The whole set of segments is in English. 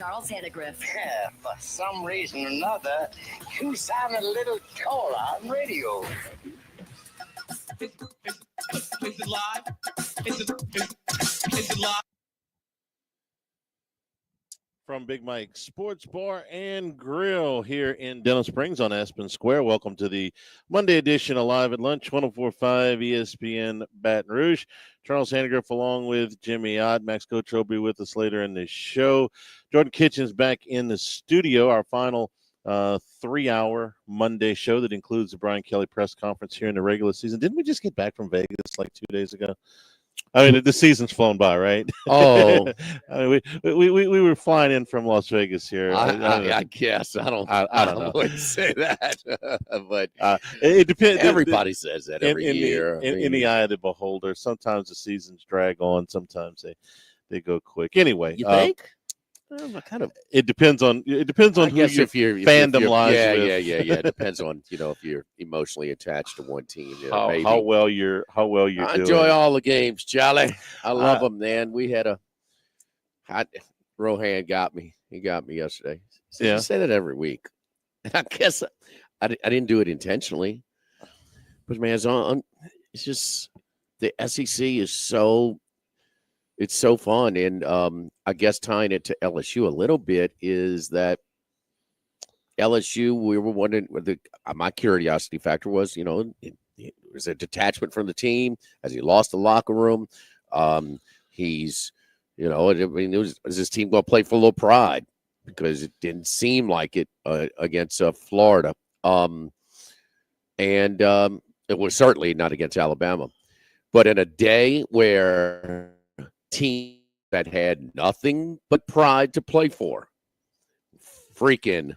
Charles Hanagriff. Yeah, for some reason or another, you sound a little taller on radio. Is it live? Is it live? From Big Mike's Sports Bar and Grill here in Denham Springs on Aspen Square. Welcome to the Monday edition of Live at Lunch, 104.5 ESPN Baton Rouge. Charles Hanagriff along with Jimmy Ott. Max Coach will be with us later in the show. Jordan Kitchen's back in the studio, our final 3-hour Monday show that includes the Brian Kelly press conference here in the regular season. Didn't we just get back from Vegas like 2 days ago? I mean, the season's flown by, right? Oh, I mean, we were flying in from Las Vegas here. I guess I don't know. Wouldn't say that, but It depends. Everybody says that every year. In the eye of the beholder. Sometimes the seasons drag on. Sometimes they go quick. Anyway, you think? It depends on who your fandom lies with. Yeah. It depends on if you're emotionally attached to one team. How well you're doing. I enjoy all the games, Charlie. I love them, man. We had Rohan got me. He got me yesterday. So yeah, you say that every week. And I guess I didn't do it intentionally, but man, it's just the SEC is so. It's so fun, and I guess tying it to LSU a little bit is that LSU, we were wondering, my curiosity factor was, it was a detachment from the team as he lost the locker room. He's, is this team going to play for a little pride? Because it didn't seem like it against Florida. And it was certainly not against Alabama. But in a day where team that had nothing but pride to play for freaking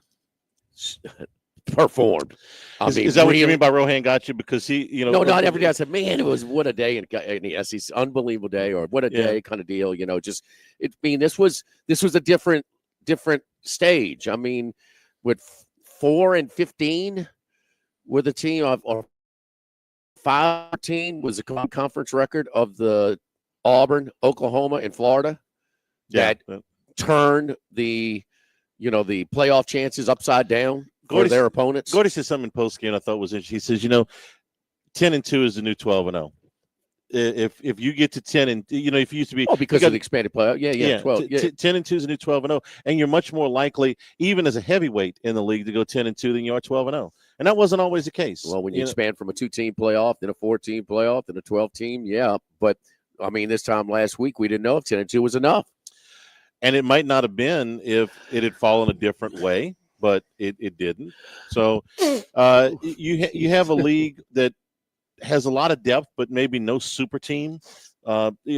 performed. Is that what you mean by Rohan got you? Because he, no, not every day. I said, man, it was what a day in the SEC, unbelievable day, or what a day kind of deal. This was a different stage. I mean, with 4-15 with the team or 5-15 was a conference record of the Auburn, Oklahoma, and Florida that turned the playoff chances upside down for their opponents. Gordy said something in postgame I thought was interesting. He says, 10-2 is the new 12-0. If you get to 10 and if you used to be because of the expanded playoff, 12, 10-2 is the new 12-0, and you're much more likely, even as a heavyweight in the league, to go 10-2 than you are 12-0, and that wasn't always the case. Well, when you expand from a 2-team playoff, then a 4-team playoff, then a 12-team, but. I mean, this time last week, we didn't know if 10-2 was enough. And it might not have been if it had fallen a different way, but it didn't. So you have a league that has a lot of depth, but maybe no super team.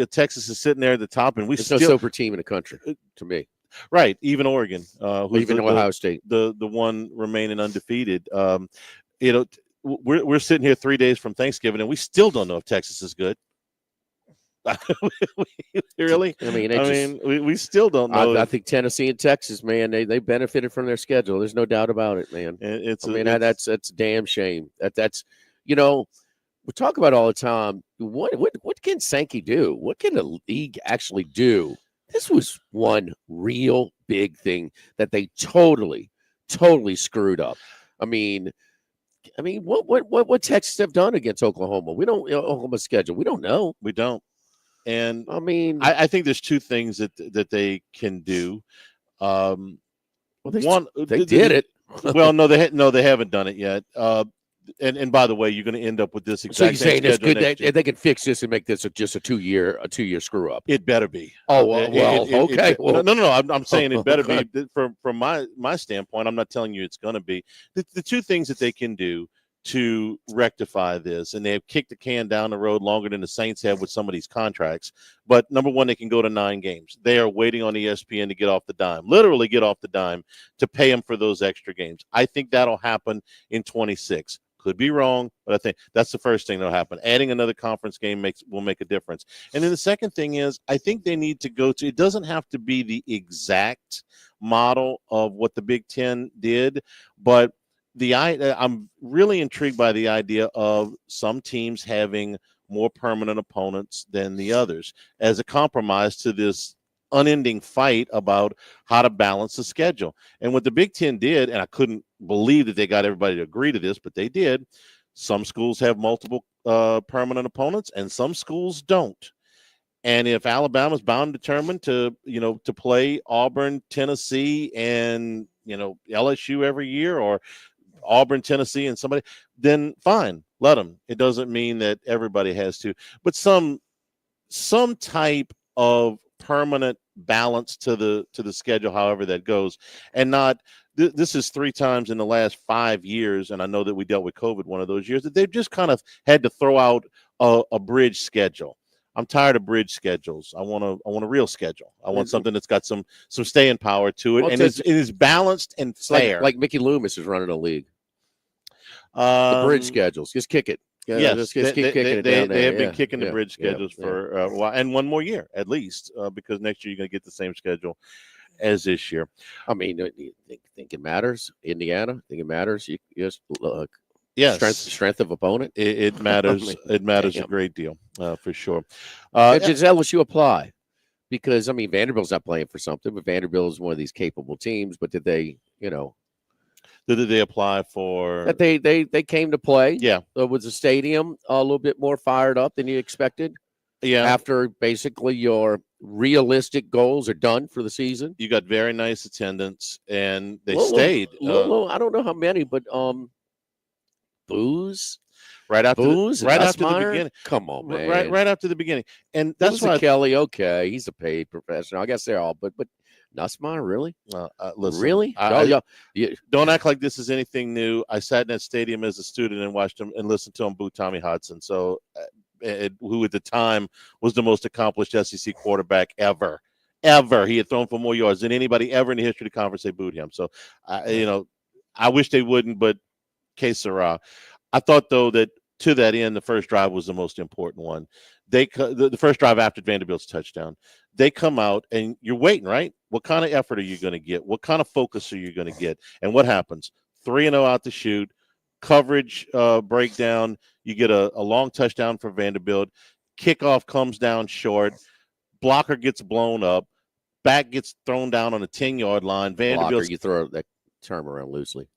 Texas is sitting there at the top, and no super team in the country, to me. Right, even Oregon. Even Ohio State. The one remaining undefeated. We're sitting here 3 days from Thanksgiving, and we still don't know if Texas is good. Really? We still don't know. I think Tennessee and Texas, man, they benefited from their schedule. There's no doubt about it, man. That's a damn shame. That's we talk about all the time. What can Sankey do? What can the league actually do? This was one real big thing that they totally screwed up. I mean, what Texas have done against Oklahoma? We don't Oklahoma's schedule. We don't know. We don't. And I mean, I think there's two things that they can do. They did it. Well, no, they haven't done it yet. And by the way, you're going to end up with this exact. So you're saying it's good they can fix this and make this just a two year screw up? It better be. Oh well, okay. No. I'm saying it better be. From my standpoint, I'm not telling you it's going to be. The two things that they can do to rectify this, and they have kicked the can down the road longer than the Saints have with some of these contracts. But number one, they can go to 9 games. They are waiting on ESPN to get off the dime, literally get off the dime, to pay them for those extra games. I think that'll happen in 26. Could be wrong, but I think that's the first thing that'll happen. Adding another conference game will make a difference. And then the second thing is, I think they need to go to, it doesn't have to be the exact model of what the Big Ten did, but I'm really intrigued by the idea of some teams having more permanent opponents than the others as a compromise to this unending fight about how to balance the schedule. And what the Big Ten did, and I couldn't believe that they got everybody to agree to this, but they did. Some schools have multiple permanent opponents, and some schools don't. And if Alabama's bound and determined to play Auburn, Tennessee, and LSU every year, or Auburn, Tennessee, and somebody, then fine, let them. It doesn't mean that everybody has to, but some type of permanent balance to the schedule, however that goes, and not. This is 3 times in the last 5 years, and I know that we dealt with COVID one of those years that they've just kind of had to throw out a bridge schedule. I'm tired of bridge schedules. I want a real schedule. I want something that's got some staying power to it, Well, and it is balanced and fair. Like Mickey Loomis is running a league. The bridge schedules, just kick it. Yeah, yes, just keep kicking it down there. They have been kicking the bridge schedules for a while, and one more year at least, because next year you're going to get the same schedule as this year. I mean, you think it matters? Indiana, think it matters? You just look. Yes, strength of opponent. It matters. It matters a great deal, for sure. Does LSU apply? Because Vanderbilt's not playing for something, but Vanderbilt is one of these capable teams. But did they, did they apply for that? They came to play. Yeah, was the stadium a little bit more fired up than you expected? Yeah, after basically your realistic goals are done for the season, you got very nice attendance, and they stayed. I don't know how many, but booze right after the beginning. Come on, man! Right after the beginning, and that's why Kelly. Okay, he's a paid professional. I guess they're all, but Nussmeier, really? Listen, really? Don't act like this is anything new. I sat in that stadium as a student and watched him and listened to him boo Tommy Hudson. So, who at the time was the most accomplished SEC quarterback ever. He had thrown for more yards than anybody ever in the history of the conference. They booed him. So, I wish they wouldn't, but que sera. I thought, though, that to that end, the first drive was the most important one. The first drive after Vanderbilt's touchdown, they come out and you're waiting, right? What kind of effort are you going to get? What kind of focus are you going to get? And what happens? 3-0 out the chute, coverage breakdown. You get a long touchdown for Vanderbilt. Kickoff comes down short. Blocker gets blown up. Back gets thrown down on the 10-yard line. Vanderbilt. You throw that term around loosely.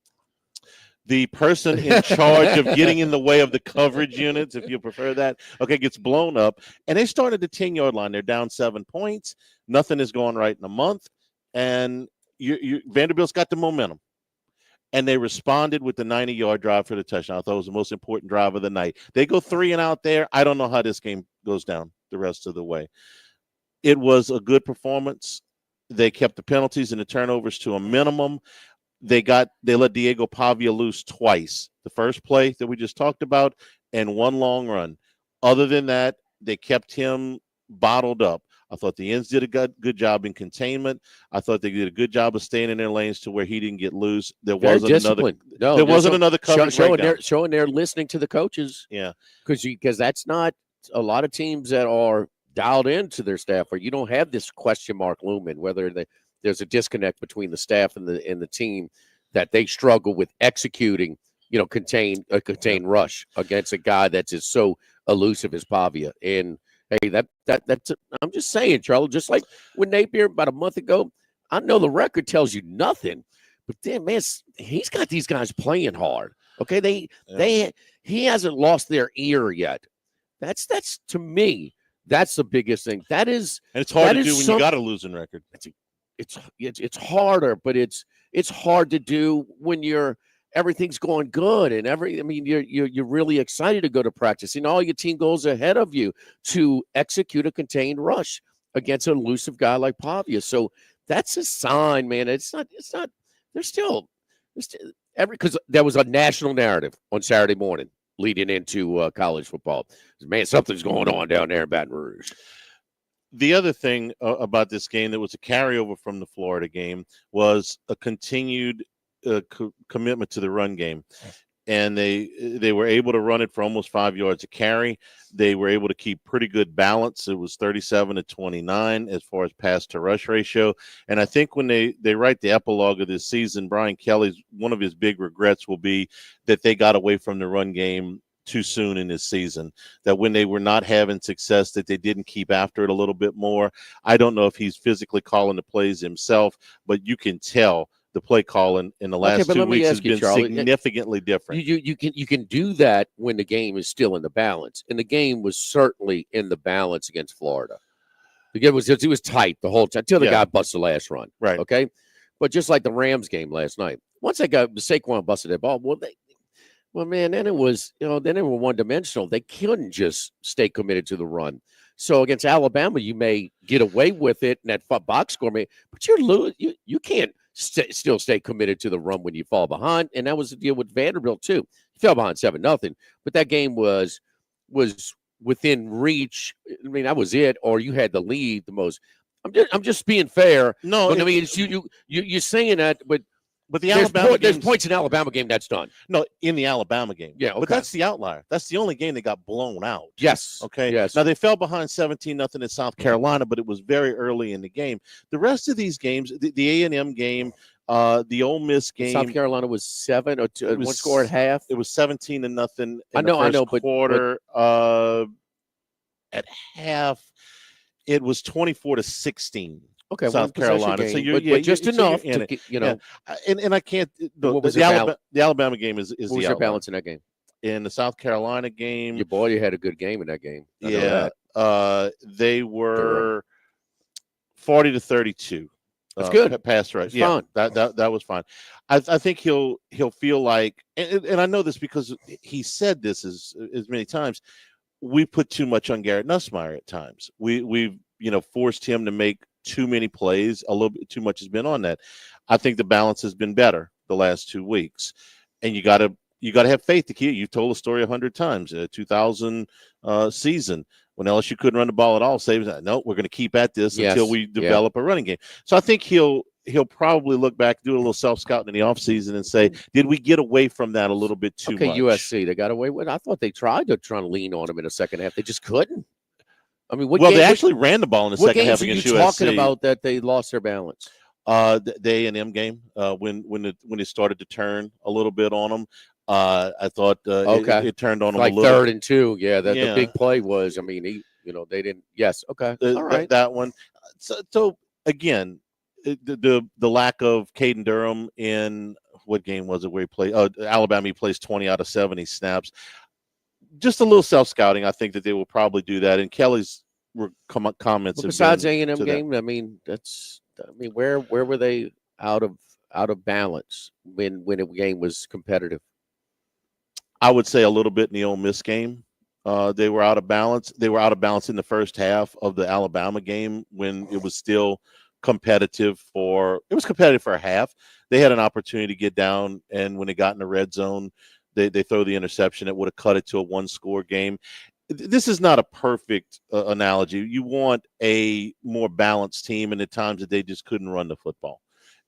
The person in charge of getting in the way of the coverage units, if you prefer that, gets blown up. And they start at the 10-yard line. They're down 7 points. Nothing is going right in a month. And Vanderbilt's got the momentum. And they responded with the 90-yard drive for the touchdown. I thought it was the most important drive of the night. They go 3 and out there. I don't know how this game goes down the rest of the way. It was a good performance. They kept the penalties and the turnovers to a minimum. They let Diego Pavia loose twice. The first play that we just talked about and one long run. Other than that, they kept him bottled up. I thought the ends did a good job in containment. I thought they did a good job of staying in their lanes to where he didn't get loose. There wasn't another coverage showing they're listening to the coaches. Yeah, because that's not a lot of teams that are dialed into their staff, or you don't have this question mark looming whether there's a disconnect between the staff and the team that they struggle with executing, contained rush against a guy that's just so elusive as Pavia. And hey, that's I'm just saying, Charlie, just like with Napier about a month ago, I know the record tells you nothing, but then, man, he's got these guys playing hard. Okay, he hasn't lost their ear yet. That's to me, that's the biggest thing. And it's hard to do when you got a losing record. It's harder, but it's hard to do when everything's going good and you're really excited to go to practice and all your team goes ahead of you to execute a contained rush against an elusive guy like Pavia. So that's a sign, man. It's not. There's still because there was a national narrative on Saturday morning leading into college football. Man, something's going on down there in Baton Rouge. The other thing about this game that was a carryover from the Florida game was a continued commitment to the run game. And they were able to run it for almost 5 yards a carry. They were able to keep pretty good balance. It was 37-29 as far as pass to rush ratio. And I think when they write the epilogue of this season, Brian Kelly's one of his big regrets will be that they got away from the run game too soon in this season, that when they were not having success, that they didn't keep after it a little bit more. I don't know if he's physically calling the plays himself, but you can tell the play calling in the last 2 weeks has been Charlie, significantly different. You can do that when the game is still in the balance, and the game was certainly in the balance against Florida. The game was tight the whole time until the guy busted the last run. Right. Okay, but just like the Rams game last night, once they got Saquon busted that ball, then it was then they were one dimensional. They couldn't just stay committed to the run. So against Alabama, you may get away with it in that box score, but you can't still stay committed to the run when you fall behind. And that was the deal with Vanderbilt too. He fell behind 7-0, but that game was within reach. I mean, that was it. Or you had the lead the most. I'm just being fair. No, but I mean, you're saying that, but the Alabama there's points in the Alabama game that's done. No, in the Alabama game. Yeah, okay. But that's the outlier. That's the only game they got blown out. Yes. Okay. Yes. Now they fell behind 17-0 in South Carolina, but it was very early in the game. The rest of these games, the A&M game, the Ole Miss game, South Carolina was 7 or 2, one score at half. It was 17-0 in I know, the first quarter. At half, it was 24-16. Okay, South Carolina. Game, so but just enough to and I can't. The Alabama game is what was your balance in that game? In the South Carolina game, you had a good game in that game. They were 40-32. That's good. Pass rush. Fine. That was fine. I think he'll feel like, and I know this because he said this as many times. We put too much on Garrett Nussmeier at times. We've forced him to make too many plays. A little bit too much has been on that. I think the balance has been better the last 2 weeks, and you got to have faith. The key. You've told the story 100 times. 2000 season when LSU couldn't run the ball at all. Saves that. No, we're going to keep at this until we develop a running game. So I think he'll probably look back, do a little self-scouting in the offseason and say, did we get away from that a little bit too much? USC, they got away with it. I thought they tried to try and lean on him in the second half. They just couldn't. I mean, they actually ran the ball in the second half against USC. What games are you talking about that they lost their balance? The A&M game, when it started to turn a little bit on them. I thought it turned on them like a little. 3rd and 2. Yeah, the big play was. I mean, they didn't. Yes, okay, all right. That one. So again, the lack of Caden Durham in what game was it where he played? Alabama. He plays 20 out of 70 snaps. Just a little self-scouting. I think that they will probably do that. And Kelly's comments. Besides A&M game, I mean, where were they out of balance when a game was competitive? I would say a little bit in the Ole Miss game. They were out of balance. They were out of balance in the first half of the Alabama game when it was still competitive for a half. They had an opportunity to get down, and when they got in the red zone, they throw the interception that would have cut it to a one-score game. This is not a perfect analogy. You want a more balanced team, and at times that they just couldn't run the football,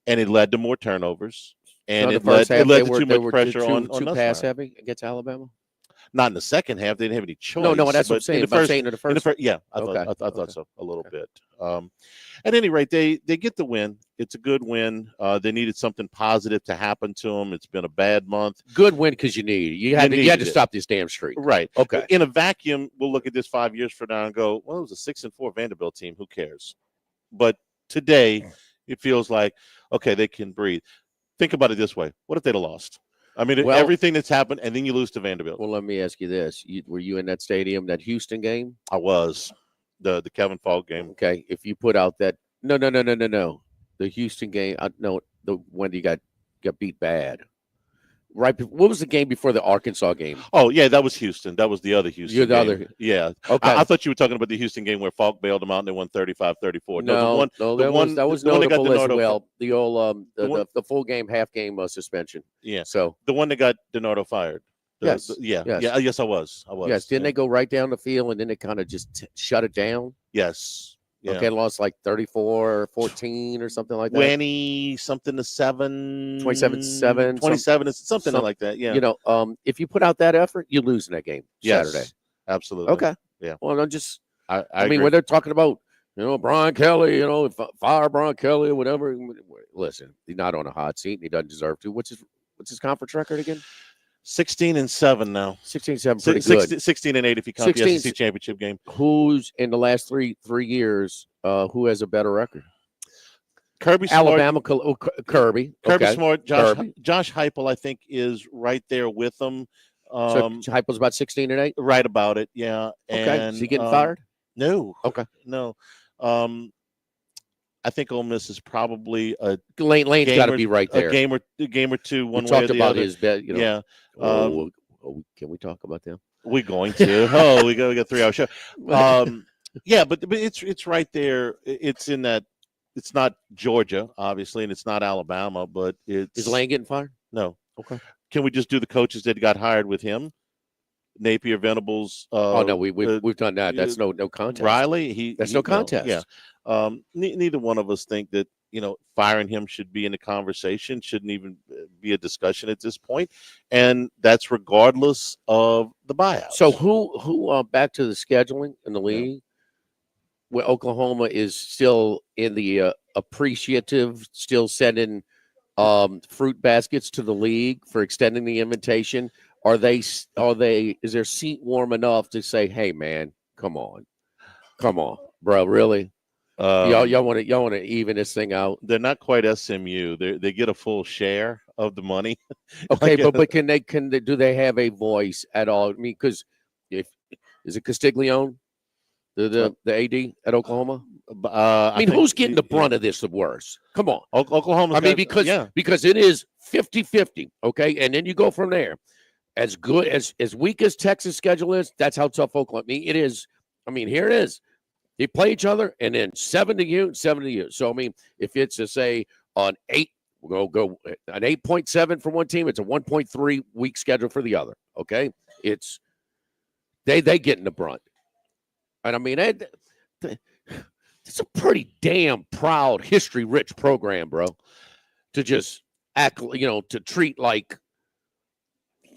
and it led to more turnovers, and it led to too much pressure on too pass heavy against Alabama. Not in the second half. They didn't have any choice. No, that's what I'm saying. In the first, I thought so a little bit. At any rate, they get the win. It's a good win. They needed something positive to happen to them. It's been a bad month. Good win because you had to stop this damn streak. Right. Okay. In a vacuum, we'll look at this 5 years from now and go, well, it was a 6-4 Vanderbilt team. Who cares? But today, it feels like, okay, they can breathe. Think about it this way. What if they'd have lost? I mean, everything that's happened, and then you lose to Vanderbilt. Well, let me ask you this. Were you in that stadium, that Houston game? I was. The Kevin Falk game. Okay. If you put out that – no. The Houston game the one you got beat bad. Right. What was the game before the Arkansas game? Oh, yeah, that was Houston. That was the other Houston You're the game. other. Yeah. Okay. I thought you were talking about the Houston game where Falk bailed them out and they won 35-34. No, that was notable as well. The old the full game, half game suspension. Yeah. So the one that got DiNardo fired. Yes, I was. Yes. Didn't they go right down the field and then they kind of just shut it down? Yes. Yeah. Okay, lost like 34-14 or something like that. 27-7. 27-7. 27, something like that. Yeah. If you put out that effort, you lose in that game Saturday. Absolutely. Okay. Yeah. Well, I mean, when they're talking about, Brian Kelly, fire Brian Kelly or whatever. Listen, he's not on a hot seat and he doesn't deserve to. What's his conference record again? 16-7 now. 16-7, pretty good. 16-8 if you count the SEC championship game. Who's in the last three years? Who has a better record? Kirby Smart, Alabama, Kirby. Okay. Smart, Josh Heupel, I think, is right there with them. So Heupel's about 16-8. Right about it, yeah. Okay. And, is he getting fired? No. Okay. No. I think Ole Miss is probably a Lane's got to be right there. A game or two, one we way talked or the about other. his bet. Yeah. Can we talk about them? We're going to. we got a 3-hour show. Yeah, but it's right there. It's in that. It's not Georgia, obviously, and it's not Alabama, but it's. Is Lane getting fired? No. Okay. Can we just do the coaches that got hired with him? Napier, Venables. No, we've done that. That's no contest. Riley, that's no contest. Yeah. Neither one of us think that firing him should be in the conversation. Shouldn't even be a discussion at this point, and that's regardless of the buyout. So who back to the scheduling in the league? Where Oklahoma is still in the appreciative, still sending fruit baskets to the league for extending the invitation. Are they? Is their seat warm enough to say, "Hey, man, come on, bro, really? Y'all want to even this thing out?" They're not quite SMU. They get a full share of the money. Okay, but can they? Do they have a voice at all? I mean, because is it Castiglione? The AD at Oklahoma. I mean, who's getting the brunt of this the worst? Come on, Oklahoma. I mean, because it is 50-50, okay, and then you go from there. As good as weak as Texas' schedule is, that's how tough Oklahoma. I mean, it is. I mean, here it is. They play each other, and then 7 to you, 7 to you. So I mean, if it's say an 8, we'll go an 8.7 for one team. It's a 1.3 week schedule for the other. Okay, it's they get in the brunt. And I mean, it's a pretty damn proud, history-rich program, bro. To just act, to treat like,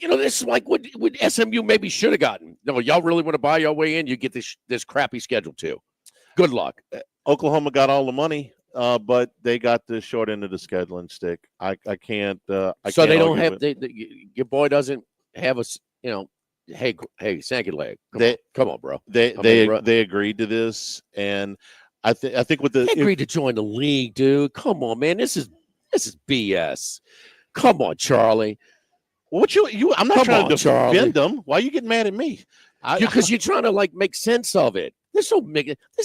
this is like what SMU maybe should have gotten. No, y'all really want to buy your way in? You get this crappy schedule too. Good luck. Oklahoma got all the money, but they got the short end of the scheduling stick. I can't. So they don't have. Your boy doesn't have a. Hey, Sankey leg. Come on, bro. They agreed to this, and I think with the they agreed to join the league, dude. Come on, man. This is BS. Come on, Charlie. What you? I'm not trying to defend them. Why are you getting mad at me? Because you're trying to make sense of it. This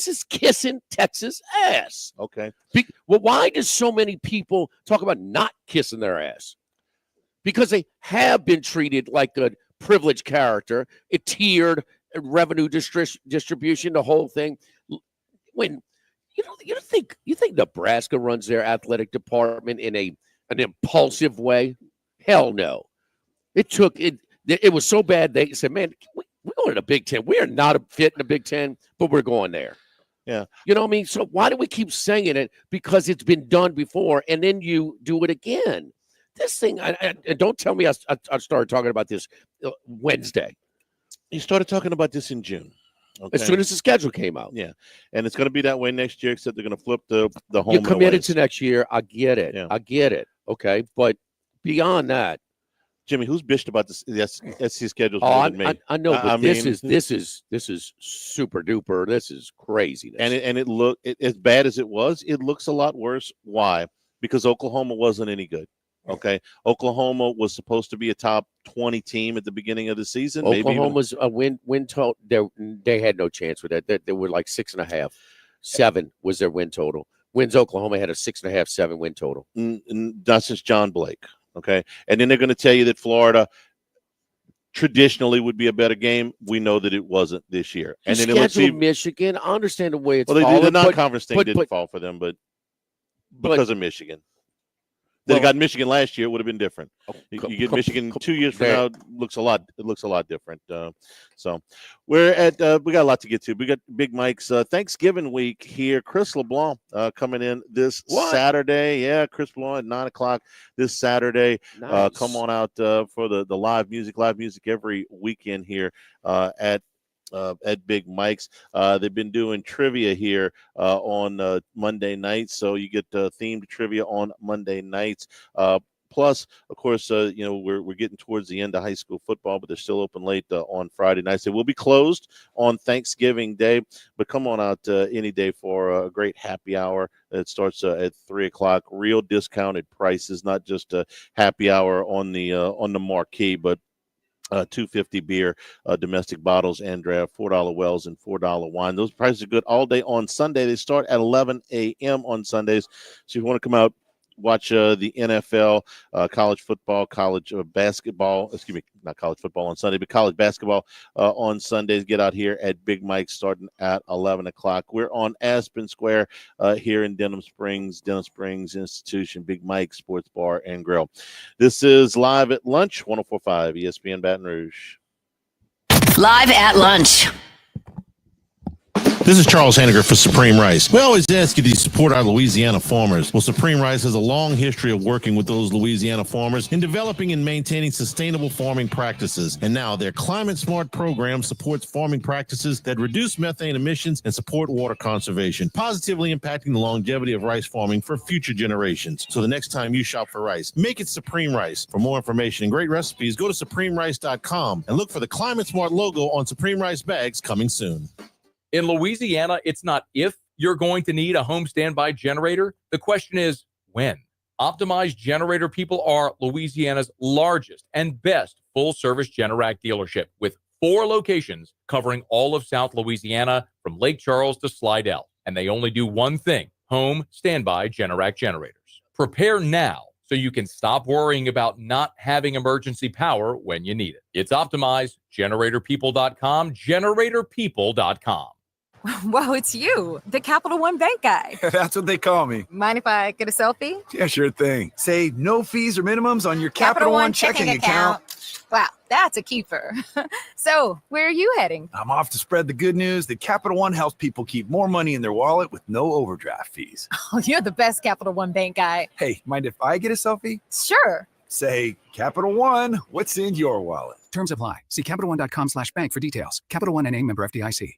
is kissing Texas ass. Okay. Well, why does so many people talk about not kissing their ass? Because they have been treated like a privileged character, a tiered revenue distribution, the whole thing. When you think Nebraska runs their athletic department in an impulsive way? Hell no. It was so bad they said, "Man, we're going to the Big Ten. We are not a fit in the Big Ten, but we're going there." Yeah. You know what I mean? So why do we keep saying it? Because it's been done before, and then you do it again. This thing, and don't tell me I started talking about this Wednesday. You started talking about this in June. Okay. As soon as the schedule came out. Yeah. And it's going to be that way next year, except they're going to flip the home. You're committed to next year. I get it. Yeah. I get it. Okay. But beyond that. Jimmy, who's bitched about this? SC schedules more than me. I know, but this is super duper. This is craziness. And it looked as bad as it was. It looks a lot worse. Why? Because Oklahoma wasn't any good. Okay, Oklahoma was supposed to be a top 20 team at the beginning of the season. Oklahoma's a win total. They had no chance with that. They were like 6.5, 7 was their win total. Oklahoma had a 6.5, 7 win total. Not since John Blake. Okay, and then they're going to tell you that Florida traditionally would be a better game. We know that it wasn't this year. And then scheduled Michigan. I understand the way it's falling. The non-conference thing didn't fall for them, but because of Michigan. They got Michigan last year, it would have been different. You get Michigan 2 years from now, it looks a lot different. So we're at we got a lot to get to. We got Big Mike's Thanksgiving week here. Chris LeBlanc coming in this Saturday. Yeah, Chris LeBlanc at 9:00 this Saturday. Nice. Come on out for the live music every weekend here at Big Mike's. They've been doing trivia here on Monday nights, so you get themed trivia on Monday nights. Plus, of course, we're getting towards the end of high school football, but they're still open late on Friday nights. They will be closed on Thanksgiving Day, but come on out any day for a great happy hour. It starts at 3:00. Real discounted prices, not just a happy hour on the marquee, but $2.50 beer, domestic bottles and draft, $4 wells and $4 wine. Those prices are good all day on Sunday. They start at 11 a.m. on Sundays. So if you want to come out, watch the NFL, college football, college basketball, not college football on Sunday, but college basketball on Sundays. Get out here at Big Mike's starting at 11 o'clock. We're on Aspen Square here in Denham Springs Institution, Big Mike's Sports Bar and Grill. This is Live at Lunch, 104.5 ESPN Baton Rouge. Live at Lunch. This is Charles Hanagriff for Supreme Rice. We always ask you to support our Louisiana farmers. Well, Supreme Rice has a long history of working with those Louisiana farmers in developing and maintaining sustainable farming practices. And now their Climate Smart program supports farming practices that reduce methane emissions and support water conservation, positively impacting the longevity of rice farming for future generations. So the next time you shop for rice, make it Supreme Rice. For more information and great recipes, go to supremerice.com and look for the Climate Smart logo on Supreme Rice bags coming soon. In Louisiana, it's not if you're going to need a home standby generator. The question is when. Optimized Generator People are Louisiana's largest and best full-service Generac dealership with 4 locations covering all of South Louisiana from Lake Charles to Slidell. And they only do one thing, home standby Generac generators. Prepare now so you can stop worrying about not having emergency power when you need it. It's optimized. GeneratorPeople.com, GeneratorPeople.com. Whoa, it's you, the Capital One Bank guy. That's what they call me. Mind if I get a selfie? Yeah, sure thing. Say no fees or minimums on your Capital One checking account. Wow, that's a keeper. So, where are you heading? I'm off to spread the good news that Capital One helps people keep more money in their wallet with no overdraft fees. Oh, you're the best Capital One Bank guy. Hey, mind if I get a selfie? Sure. Say, Capital One, what's in your wallet? Terms apply. See CapitalOne.com/bank for details. Capital One NA, member FDIC.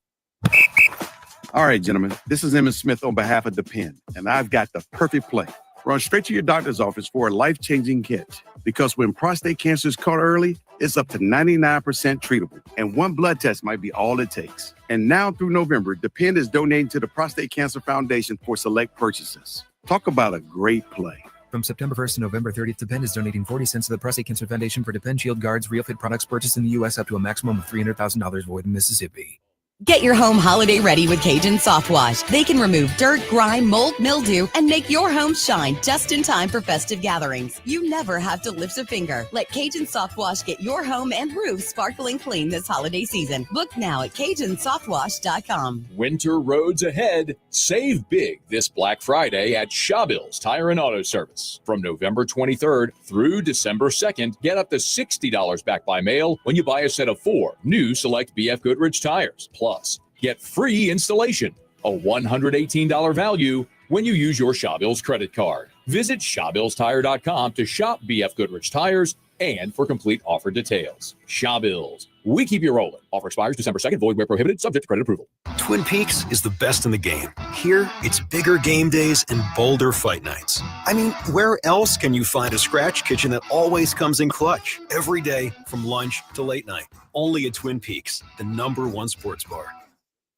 All right, gentlemen, this is Emmett Smith on behalf of Depend, and I've got the perfect play. Run straight to your doctor's office for a life-changing kit. Because when prostate cancer is caught early, it's up to 99% treatable, and one blood test might be all it takes. And now through November, Depend is donating to the Prostate Cancer Foundation for select purchases. Talk about a great play. From September 1st to November 30th, Depend is donating 40 cents to the Prostate Cancer Foundation for Depend Shield Guards Real Fit products purchased in the U.S. up to a maximum of $300,000 void in Mississippi. Get your home holiday ready with Cajun Soft Wash. They can remove dirt, grime, mold, mildew, and make your home shine just in time for festive gatherings. You never have to lift a finger. Let Cajun Soft Wash get your home and roof sparkling clean this holiday season. Book now at CajunSoftWash.com. Winter roads ahead. Save big this Black Friday at Shawbills Tire and Auto Service. From November 23rd through December 2nd, get up to $60 back by mail when you buy a set of 4 new select BF Goodrich tires. Plus, get free installation, a $118 value when you use your Shawbills credit card. Visit ShawbillsTire.com to shop BF Goodrich tires and for complete offer details. Shawbills, we keep you rolling. Offer expires December 2nd, void where prohibited, subject to credit approval. Twin Peaks is the best in the game. Here, it's bigger game days and bolder fight nights. I mean, where else can you find a scratch kitchen that always comes in clutch? Every day, from lunch to late night. Only at Twin Peaks, the #1 sports bar.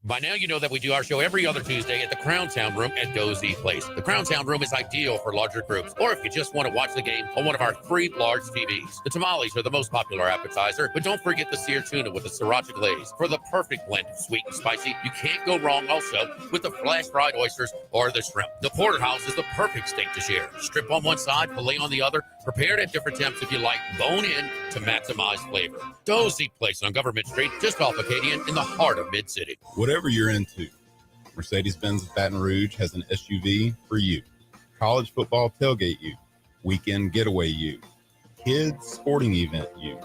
By now, you know that we do our show every other Tuesday at the Crown Sound Room at Dozy Place. The Crown Sound Room is ideal for larger groups, or if you just want to watch the game on one of our 3 large TVs. The tamales are the most popular appetizer, but don't forget the seared tuna with the sriracha glaze for the perfect blend of sweet and spicy. You can't go wrong also with the flash-fried oysters or the shrimp. The porterhouse is the perfect steak to share. Strip on one side, filet on the other, prepared at different temps if you like, bone in to maximize flavor. Dozy Place on Government Street, just off Acadian in the heart of Mid-City. Whatever you're into, Mercedes-Benz of Baton Rouge has an SUV for you. College football tailgate you. Weekend getaway you. Kids sporting event you.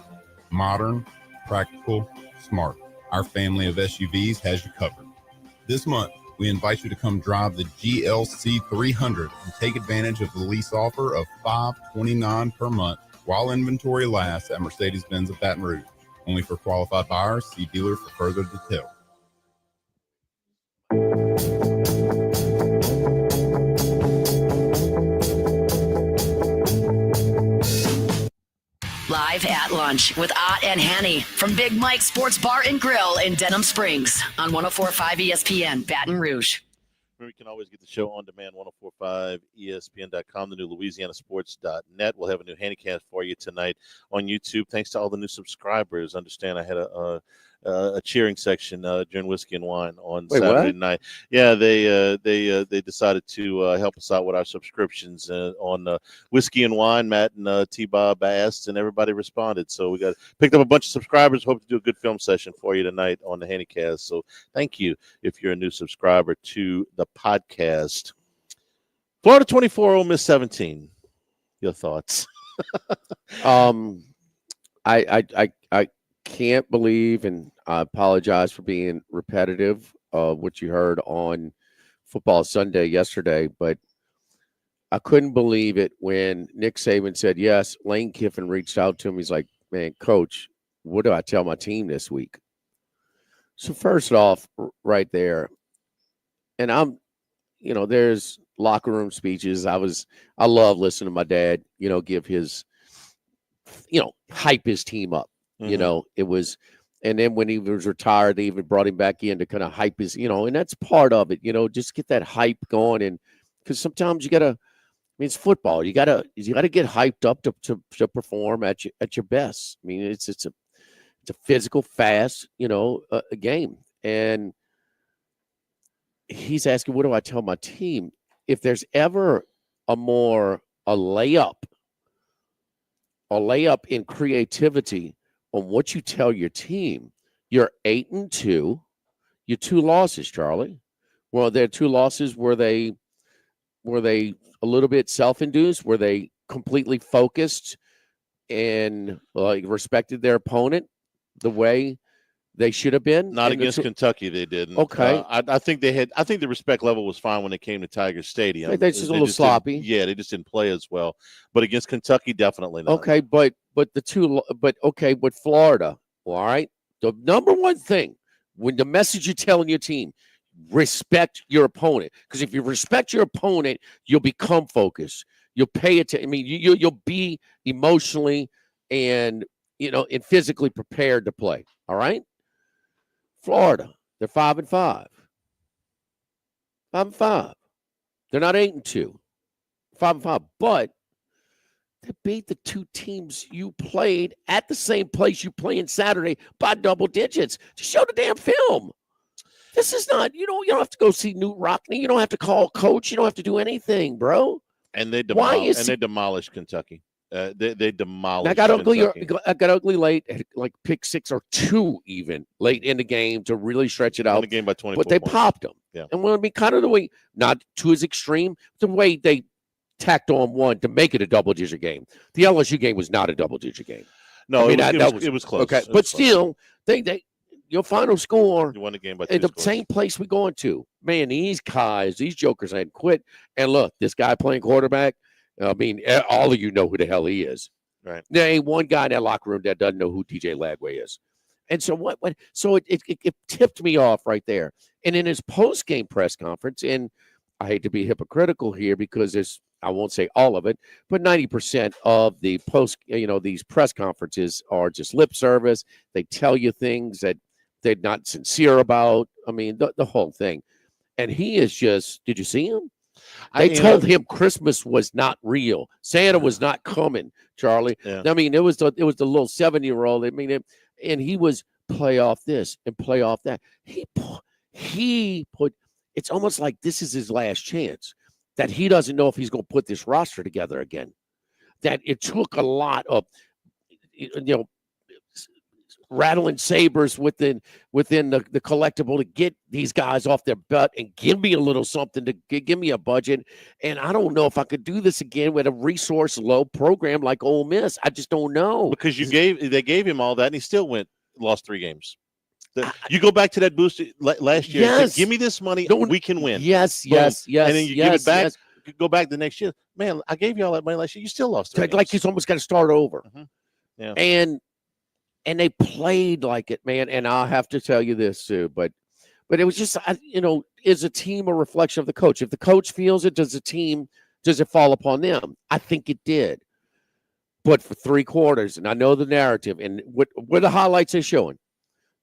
Modern, practical, smart. Our family of SUVs has you covered. This month, we invite you to come drive the GLC 300 and take advantage of the lease offer of $529 per month while inventory lasts at Mercedes-Benz of Baton Rouge. Only for qualified buyers. See dealer for further detail. live at lunch with Ott and Hanny from Big Mike's Sports Bar and Grill in Denham Springs on 104.5 ESPN Baton Rouge. Remember, you can always get the show on demand, 1045ESPN.com, the new LouisianaSports.net. We'll have a new handicap for you tonight on YouTube. Thanks to all the new subscribers. Understand I had a cheering section during Whiskey and Wine on Saturday night. Yeah, they decided to help us out with our subscriptions on Whiskey and Wine. Matt and T-Bob asked, and everybody responded. So we picked up a bunch of subscribers. Hope to do a good film session for you tonight on the Handicast. So thank you if you're a new subscriber to the podcast. Florida 24, Ole Miss 17. Your thoughts? I can't believe, and I apologize for being repetitive of what you heard on Football Sunday yesterday, but I couldn't believe it when Nick Saban said, yes, Lane Kiffin reached out to him. He's like, man, coach, what do I tell my team this week? So first off, right there, and there's locker room speeches. I love listening to my dad, give his, hype his team up. Mm-hmm. It was, and then when he was retired, they even brought him back in to kind of hype his, and that's part of it, just get that hype going. And because sometimes it's football. You gotta get hyped up to perform at your best. I mean, it's a physical, fast, a game. And he's asking, what do I tell my team? If there's ever a layup in creativity on what you tell your team, you're 8-2. Your 2 losses, Charlie. Well, their 2 losses, were they a little bit self-induced? Were they completely focused and respected their opponent the way they should have been? Not against Kentucky, they didn't. Okay. I think the respect level was fine when they came to Tiger Stadium. They're just a little sloppy. Yeah, they just didn't play as well. But against Kentucky, definitely not. Okay, but Florida, all right? The number one thing, when the message you're telling your team, respect your opponent. Because if you respect your opponent, you'll become focused. You'll pay attention. I mean, you'll be emotionally and physically prepared to play. All right? Florida, they're 5-5. 5-5. They're not 8-2. 5-5. But they beat the 2 teams you played at the same place you playing Saturday by double digits. Just show the damn film. This is not, you don't have to go see Newt Rockney. You don't have to call coach. You don't have to do anything, bro. And they demolished Kentucky. They demolished. I got ugly. Kentucky. I got ugly late, like pick 6 or 2 even late in the game to really stretch it out. In the game by 24 but they points. popped them. Yeah. And want to be kind of the way, not to as extreme, the way they tacked on one to make it a double-digit game. The LSU game was not a double-digit game. No, it was close. Okay, but still, they your final score. You won the game by 2 at the scores. same place we're going to. Man, these jokers hadn't quit. And look, this guy playing quarterback. I mean, all of you know who the hell he is. Right. There ain't one guy in that locker room that doesn't know who DJ Lagway is. And so it tipped me off right there. And in his post-game press conference, and I hate to be hypocritical here because I won't say all of it, but 90% of the these press conferences are just lip service. They tell you things that they're not sincere about. I mean, the whole thing. And he is just, did you see him? They told him Christmas was not real. Santa was not coming, Charlie. Yeah. I mean, it was the little 7-year-old. I mean, and he was play off this and play off that. He put, it's almost like this is his last chance, that he doesn't know if he's going to put this roster together again. That it took a lot of, rattling sabers within the collectible to get these guys off their butt and give me a little something to give me a budget. And I don't know if I could do this again with a resource low program like Ole Miss. I just don't know. Because they gave him all that and he still lost 3 games. You go back to that boost last year. Yes. And say, give me this money. We can win. Yes. And then you give it back. Yes. Go back the next year. Man, I gave you all that money last year. You still lost 3 games. Like he's almost got to start over. Mm-hmm. Yeah. And they played like it, man. And I'll have to tell you this too, but it was just, is a team a reflection of the coach? If the coach feels it, does it fall upon them? I think it did. But for 3 quarters, and I know the narrative, and what the highlights they're showing?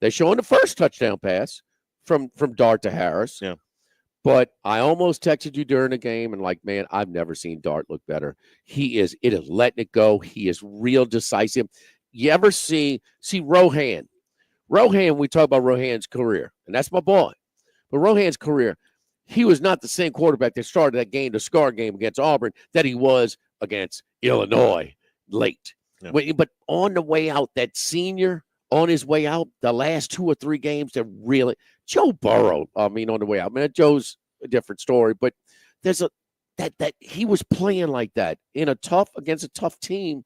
They're showing the first touchdown pass from Dart to Harris. Yeah. But I almost texted you during the game and like, man, I've never seen Dart look better. It is letting it go. He is real decisive. You ever see Rohan? Rohan, we talk about Rohan's career, and that's my boy. But Rohan's career, he was not the same quarterback that started that game, the scar game against Auburn, that he was against Illinois late. Yeah. But on the way out, that senior, on his way out, the last 2 or 3 games that really Joe Burrow, on the way out. Man, Joe's a different story, but there's that he was playing like that against a tough team,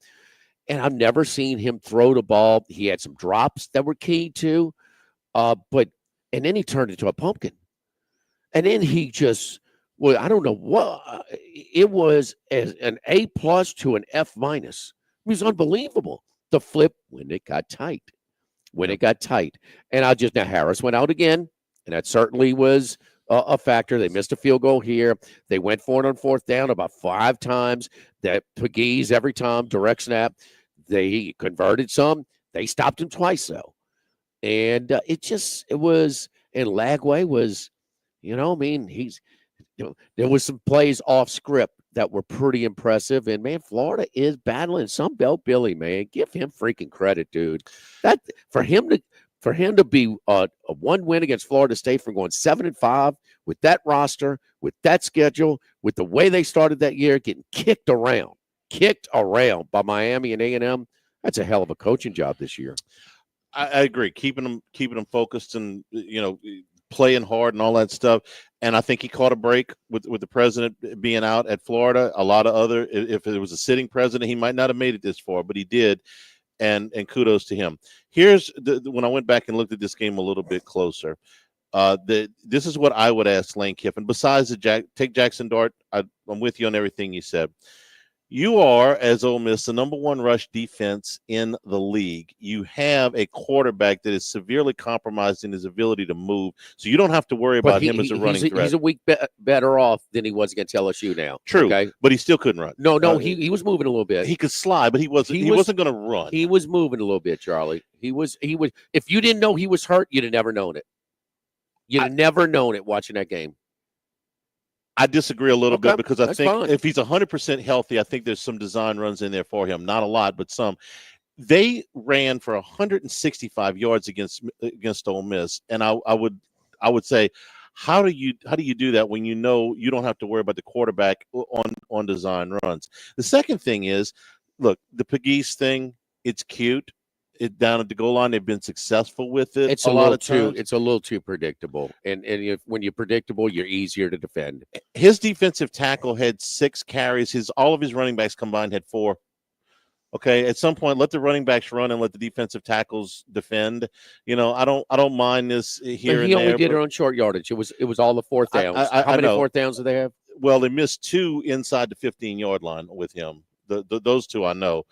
and I've never seen him throw the ball. He had some drops that were key too, and then he turned into a pumpkin, and then he just I don't know what it was, as an A+ to an F-. It was unbelievable. The flip when it got tight. And now Harris went out again, and that certainly was a factor. They missed a field goal here. They went for it on 4th down about 5 times. That Pegues every time, direct snap. They converted some. They stopped him twice, though. And it was, and Lagway was, there was some plays off script that were pretty impressive. And, man, Florida is battling some Belt Billy, man. Give him freaking credit, dude. That for him to be a 1 win against Florida State from going 7-5 with that roster, with that schedule, with the way they started that year, getting kicked around by Miami and A&M. That's a hell of a coaching job this year. I agree. Keeping them focused and playing hard and all that stuff. And I think he caught a break with the president being out at Florida. A lot of if it was a sitting president, he might not have made it this far, but he did. And kudos to him. Here's when I went back and looked at this game a little bit closer. This is what I would ask Lane Kiffin. Besides take Jackson Dart, I'm with you on everything you said. You are, as Ole Miss, the number 1 rush defense in the league. You have a quarterback that is severely compromised in his ability to move, so you don't have to worry about him as a running threat. He's a week better off than he was against LSU now. True, okay? But he still couldn't run. No, he was moving a little bit. He could slide, but he wasn't going to run. He was moving a little bit, Charlie. He was. If you didn't know he was hurt, you'd have never known it. You'd have never known it watching that game. I disagree a little bit because I think fine. if he's 100% healthy, I think there's some design runs in there for him. Not a lot, but some. They ran for 165 yards against Ole Miss, and I would say, how do you do that when you know you don't have to worry about the quarterback on design runs? The second thing is, look, the Pegues thing. It's cute. Down at the goal line, they've been successful with it. It's a little too predictable, and when you're predictable, you're easier to defend. His defensive tackle had 6 carries. All of his running backs combined had 4. Okay, at some point, let the running backs run and let the defensive tackles defend. I don't mind this here and there. He only did it on short yardage. It was all the 4th downs. How many 4th downs do they have? Well, they missed 2 inside the 15-yard line with him. Those 2 I know.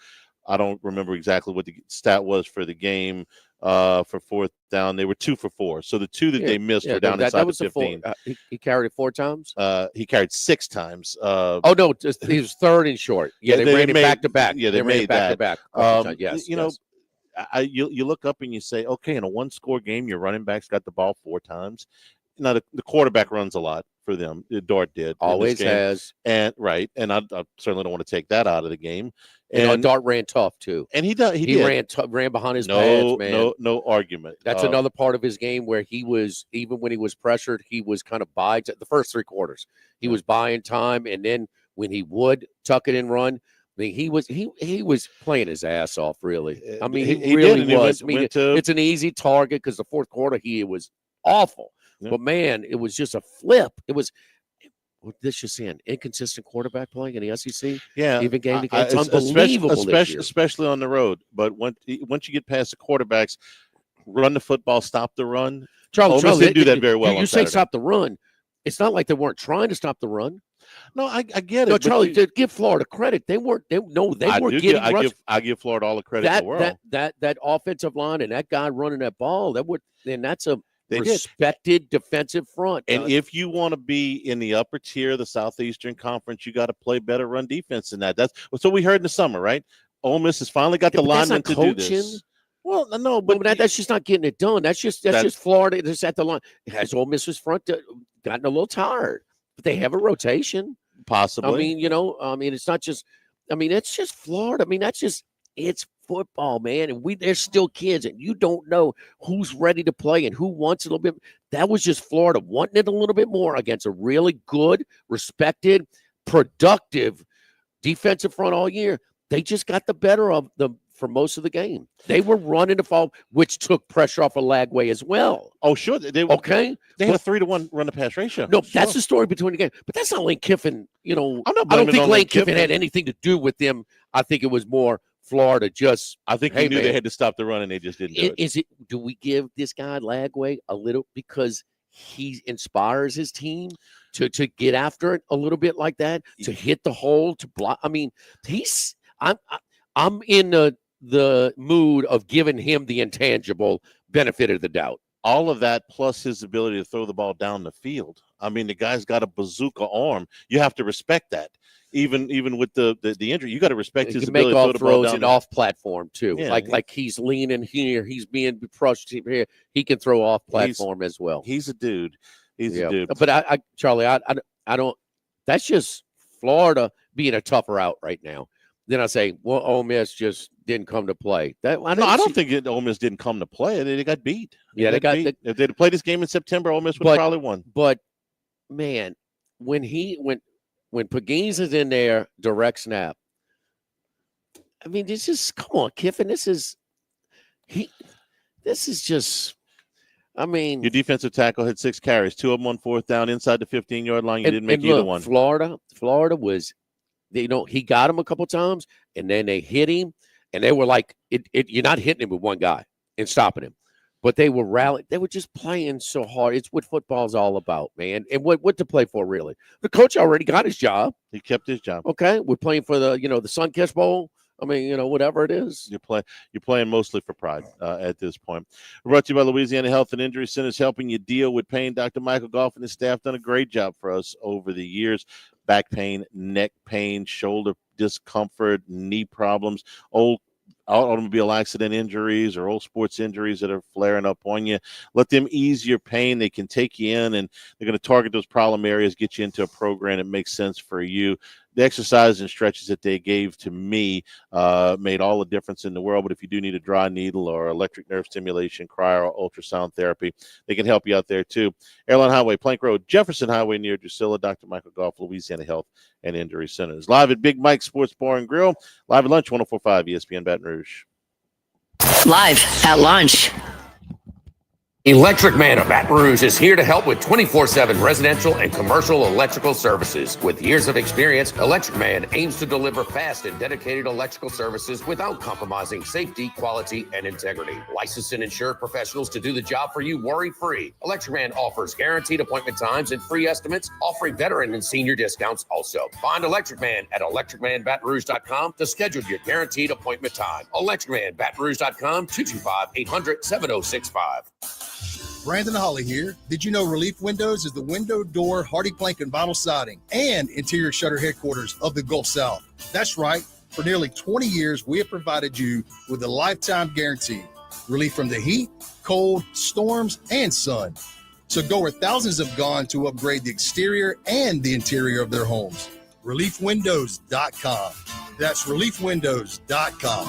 I don't remember exactly what the stat was for the game for 4th down. They were 2 for 4. So the 2 that they missed were down inside the 15. He carried it 4 times? He carried 6 times. He was 3rd and short. Yeah, they ran it back to back. Yeah, they made back to back. Yes. You look up and you say, okay, in a 1-score game, your running back's got the ball 4 times. Now, the quarterback runs a lot for them. Dart did. Always has. And I certainly don't want to take that out of the game. And Dart ran tough, too. And he did. Ran behind his pads, man. No argument. That's another part of his game where he was, even when he was pressured, he was kind of buying the first 3 quarters. He was buying time, and then when he would tuck it and run, he was playing his ass off, really. He really was. It's an easy target because the 4th quarter, he was awful. Yeah. But, man, it was just a flip. It was this just saying inconsistent quarterback playing in the SEC. Yeah, even game to game. It's unbelievable, especially on the road. But once you get past the quarterbacks, run the football, stop the run. Charles didn't do that very well. You say stop the run. It's not like they weren't trying to stop the run. No, I get it. No, Charlie, give Florida credit. They weren't getting rushed. I give Florida all the credit in the world. That offensive line and that guy running that ball, that's a respected defensive front. And if you want to be in the upper tier of the Southeastern Conference, you got to play better run defense than that. That's what we heard in the summer, right? Ole Miss has finally got the linemen to do this. Well, no, but that's just not getting it done. That's just Florida that's at the line. Has Ole Miss's front gotten a little tired? But they have a rotation, possibly. I mean, it's not just. I mean, it's just Florida. I mean, it's football, man, and they're still kids, and you don't know who's ready to play and who wants a little bit. That was just Florida wanting it a little bit more against a really good, respected, productive defensive front all year. They just got the better of them for most of the game. They were running the fall, which took pressure off of Lagway as well. Oh, sure. They had a 3-to-1 run to pass ratio. No, that's the story between the game. But that's not Lane Kiffin. I don't think Lane Kiffin had anything to do with them. I think it was more Florida just. I think he knew they had to stop the run, and they just didn't do it. Do we give this guy Lagway a little because he inspires his team to get after it a little bit like that, to hit the hole, to block? I mean, I'm in the mood of giving him the intangible benefit of the doubt. All of that plus his ability to throw the ball down the field. I mean, the guy's got a bazooka arm. You have to respect that. Even with the injury, you got to respect his ability to throw the ball down. And off platform too. Yeah, like he's leaning here, he's being crushed here. He can throw off platform as well. He's a dude. He's a dude. But Charlie, I don't. That's just Florida being a tougher out right now. Then I say, well, Ole Miss just didn't come to play. I don't think Ole Miss didn't come to play. They got beat. They got beat. If they'd played this game in September, Ole Miss would have probably won. But man, when Pegues is in there, direct snap. I mean, this is come on, Kiffin. This is just. I mean, your defensive tackle had 6 carries, 2 of them on 4th down inside the 15-yard line. You didn't make either one. Florida was. He got him a couple times, and then they hit him, and they were like, you're not hitting him with one guy and stopping him. But they were rallying. They were just playing so hard. It's what football's all about, man. And what to play for, really. The coach already got his job. He kept his job. Okay, we're playing for the Sunkist Bowl. I mean, whatever it is. You're playing mostly for pride at this point. We're brought to you by Louisiana Health and Injury Centers, helping you deal with pain. Dr. Michael Goff and his staff done a great job for us over the years. Back pain, neck pain, shoulder discomfort, knee problems, old automobile accident injuries or old sports injuries that are flaring up on you. Let them ease your pain. They can take you in, and they're going to target those problem areas, get you into a program that makes sense for you. The exercise and stretches that they gave to me made all the difference in the world. But if you do need a dry needle or electric nerve stimulation, cryo or ultrasound therapy, they can help you out there too. Airline Highway, Plank Road, Jefferson Highway near Drusilla. Dr. Michael Goff, Louisiana Health and Injury Centers. Live at Big Mike's Sports Bar and Grill. Live at lunch, 104.5 ESPN Baton Rouge. Live at lunch. Electric Man of Baton Rouge is here to help with 24/7 residential and commercial electrical services. With years of experience, Electric Man aims to deliver fast and dedicated electrical services without compromising safety, quality, and integrity. Licensed and insured professionals to do the job for you worry-free. Electric Man offers guaranteed appointment times and free estimates, offering veteran and senior discounts also. Find Electric Man at electricmanbatonrouge.com to schedule your guaranteed appointment time. electricmanbatonrouge.com, 225-800-7065. Brandon Holly here. Did you know Relief Windows is the window, door, hardy plank, and vinyl siding and interior shutter headquarters of the Gulf South? That's right. For nearly 20 years, we have provided you with a lifetime guarantee. Relief from the heat, cold, storms, and sun. So go where thousands have gone to upgrade the exterior and the interior of their homes. ReliefWindows.com. That's ReliefWindows.com.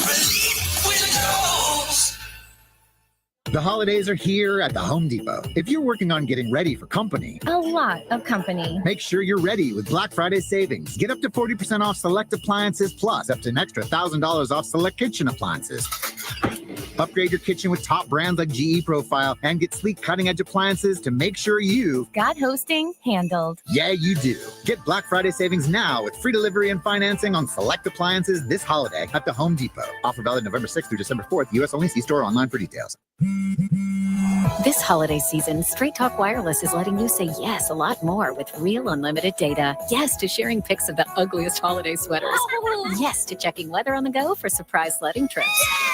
Relief Windows. The holidays are here at the Home Depot. If you're working on getting ready for company, A lot of company. make sure you're ready with Black Friday savings. Get up to 40% off select appliances, plus up to an extra $1,000 off select kitchen appliances. Upgrade your kitchen with top brands like GE Profile and get sleek cutting-edge appliances to make sure you got hosting handled. Yeah, you do. Get Black Friday savings now with free delivery and financing on select appliances this holiday at the Home Depot. Offer valid November 6th through December 4th. U.S. only. See store or online for details. This holiday season, Straight Talk Wireless is letting you say yes a lot more with real unlimited data. Yes to sharing pics of the ugliest holiday sweaters. Yes to checking weather on the go for surprise sledding trips.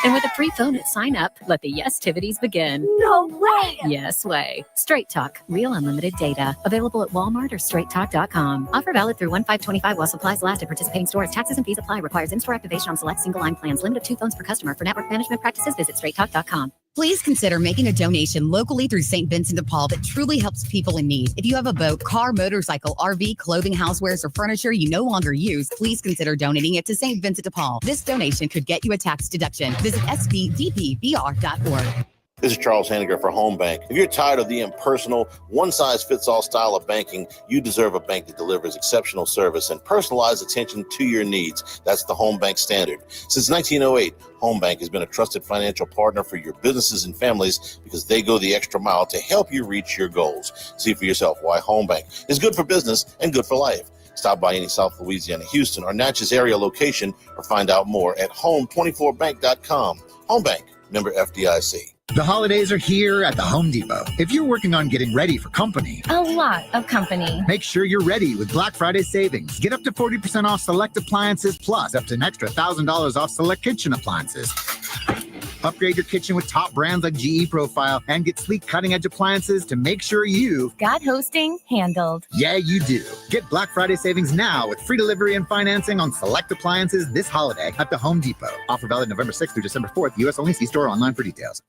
And with a free phone at sign up, let the yes-tivities begin. No way! Yes way. Straight Talk, real unlimited data. Available at Walmart or straighttalk.com. Offer valid through 1/5/25 while supplies last at participating stores. Taxes and fees apply. Requires in-store activation on select single line plans. Limit of 2 phones per customer. For network management practices, visit straighttalk.com. Please consider making a donation locally through St. Vincent de Paul that truly helps people in need. If you have a boat, car, motorcycle, RV, clothing, housewares, or furniture you no longer use, please consider donating it to St. Vincent de Paul. This donation could get you a tax deduction. Visit svdpbr.org. This is Charles Hanagriff for Home Bank. If you're tired of the impersonal, one-size-fits-all style of banking, you deserve a bank that delivers exceptional service and personalized attention to your needs. That's the Home Bank standard. Since 1908, Home Bank has been a trusted financial partner for your businesses and families because they go the extra mile to help you reach your goals. See for yourself why Home Bank is good for business and good for life. Stop by any South Louisiana, Houston, or Natchez area location or find out more at home24bank.com. Home Bank, member FDIC. The holidays are here at the Home Depot. If you're working on getting ready for company, A lot of company. make sure you're ready with Black Friday savings. Get up to 40% off select appliances, plus up to an extra $1,000 off select kitchen appliances. Upgrade your kitchen with top brands like GE Profile and get sleek cutting-edge appliances to make sure you've Got hosting handled. Yeah, you do. Get Black Friday savings now with free delivery and financing on select appliances this holiday at the Home Depot. Offer valid November 6th through December 4th. U.S. only. See store online for details.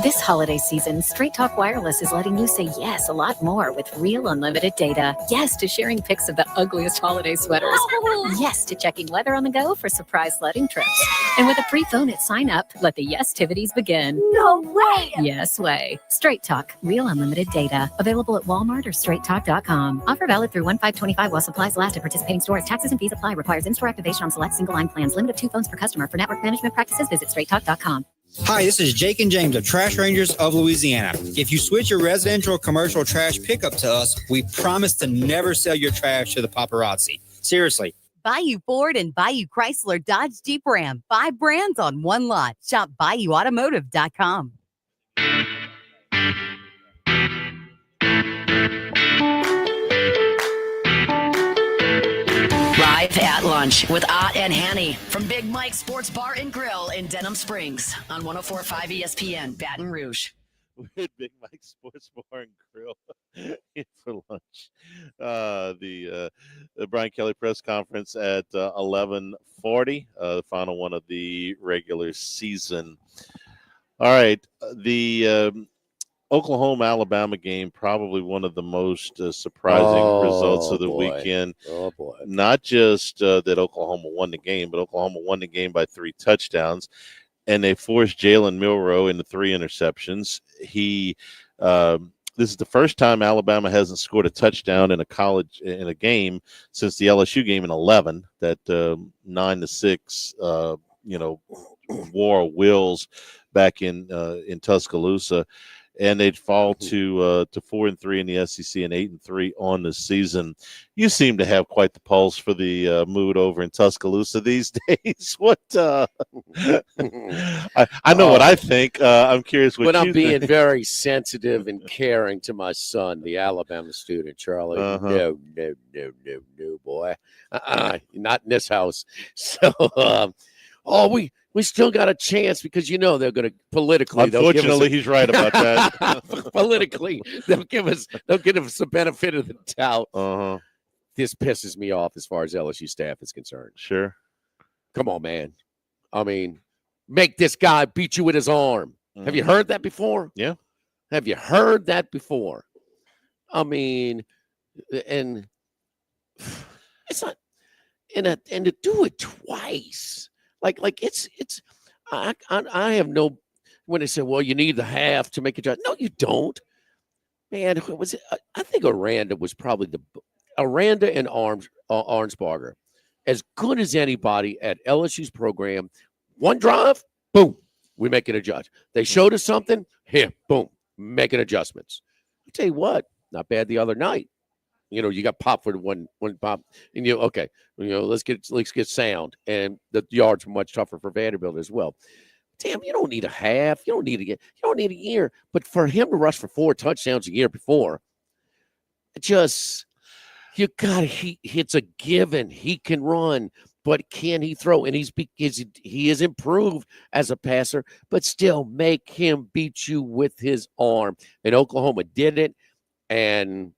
This holiday season, Straight Talk Wireless is letting you say yes a lot more with real unlimited data. Yes to sharing pics of the ugliest holiday sweaters. Yes to checking weather on the go for surprise sledding trips. And with a free phone at sign up, let the yes-tivities begin. No way! Yes way. Straight Talk, real unlimited data. Available at Walmart or straighttalk.com. Offer valid through 1/5/25 while supplies last at participating stores. Taxes and fees apply. Requires in-store activation on select single line plans. Limit of 2 phones per customer. For network management practices, visit straighttalk.com. Hi, this is Jake and James of Trash Rangers of Louisiana. If you switch your residential or commercial trash pickup to us, we promise to never sell your trash to the paparazzi. Seriously. Bayou Ford and Bayou Chrysler Dodge Jeep Ram. 5 brands on one lot. Shop BayouAutomotive.com. Live at lunch with Ott and Hanny from Big Mike Sports Bar and Grill in Denham Springs on 104.5 ESPN, Baton Rouge. With Big Mike Sports Bar and Grill in for lunch. The Brian Kelly press conference at 11:40, the final one of the regular season. All right, the Oklahoma-Alabama game, probably one of the most surprising results of the weekend. Oh, boy. Not just that Oklahoma won the game, but Oklahoma won the game by 3 touchdowns, and they forced Jalen Milroe into 3 interceptions. This is the first time Alabama hasn't scored a touchdown in a game since the LSU game in 11. That 9-6, war of wills back in Tuscaloosa. And they'd fall to 4-3 in the SEC and 8-3 on the season. You seem to have quite the pulse for the mood over in Tuscaloosa these days. What? I know what I think. I'm curious what but you I'm being think. very sensitive and caring to my son, the Alabama student, Charlie. Uh-huh. No, boy. Not in this house. So, we still got a chance because they're going to politically. Unfortunately, he's right about that. Politically, they'll give us the benefit of the doubt. Uh-huh. This pisses me off as far as LSU staff is concerned. Sure. Come on, man. I mean, make this guy beat you with his arm. Have you heard that before? Yeah. Have you heard that before? I mean, and it's not, and to do it twice. Like it's I have no, when they say, well, you need the half to make a judge. No, you don't, man. Who was it? I think Aranda was probably Aranda and Arnsparger, as good as anybody at LSU's program. One drive, boom, we make it a judge. They showed us something, here, boom, making adjustments. I tell you what, not bad the other night. You got popped for one pop, and let's get sound, and the yards were much tougher for Vanderbilt as well. damn, you don't need a half. You don't need a year. But for him to rush for 4 touchdowns a year before, it's a given. He can run, but can he throw? And he is improved as a passer, but still make him beat you with his arm. And Oklahoma did it. And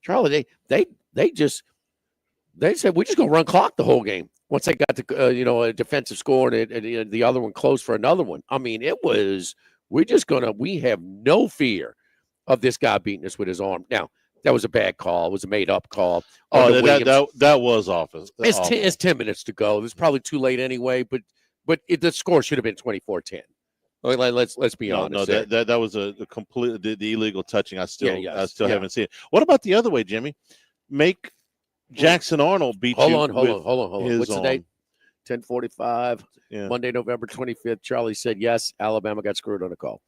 Charlie, they said we're just gonna run clock the whole game. Once they got to a defensive score and the other one closed for another one. I mean, we have no fear of this guy beating us with his arm. Now, that was a bad call. It was a made-up call. Oh, that was awful. It's 10 minutes to go. It's probably too late anyway, but the score should have been 24-10. Let's be honest. No, that was a complete the illegal touching. I still haven't seen it. What about the other way, Jimmy? Make Jackson Arnold beat you. Hold on. What's the date? 10:45. Yeah. Monday, November 25th. Charlie said yes. Alabama got screwed on a call.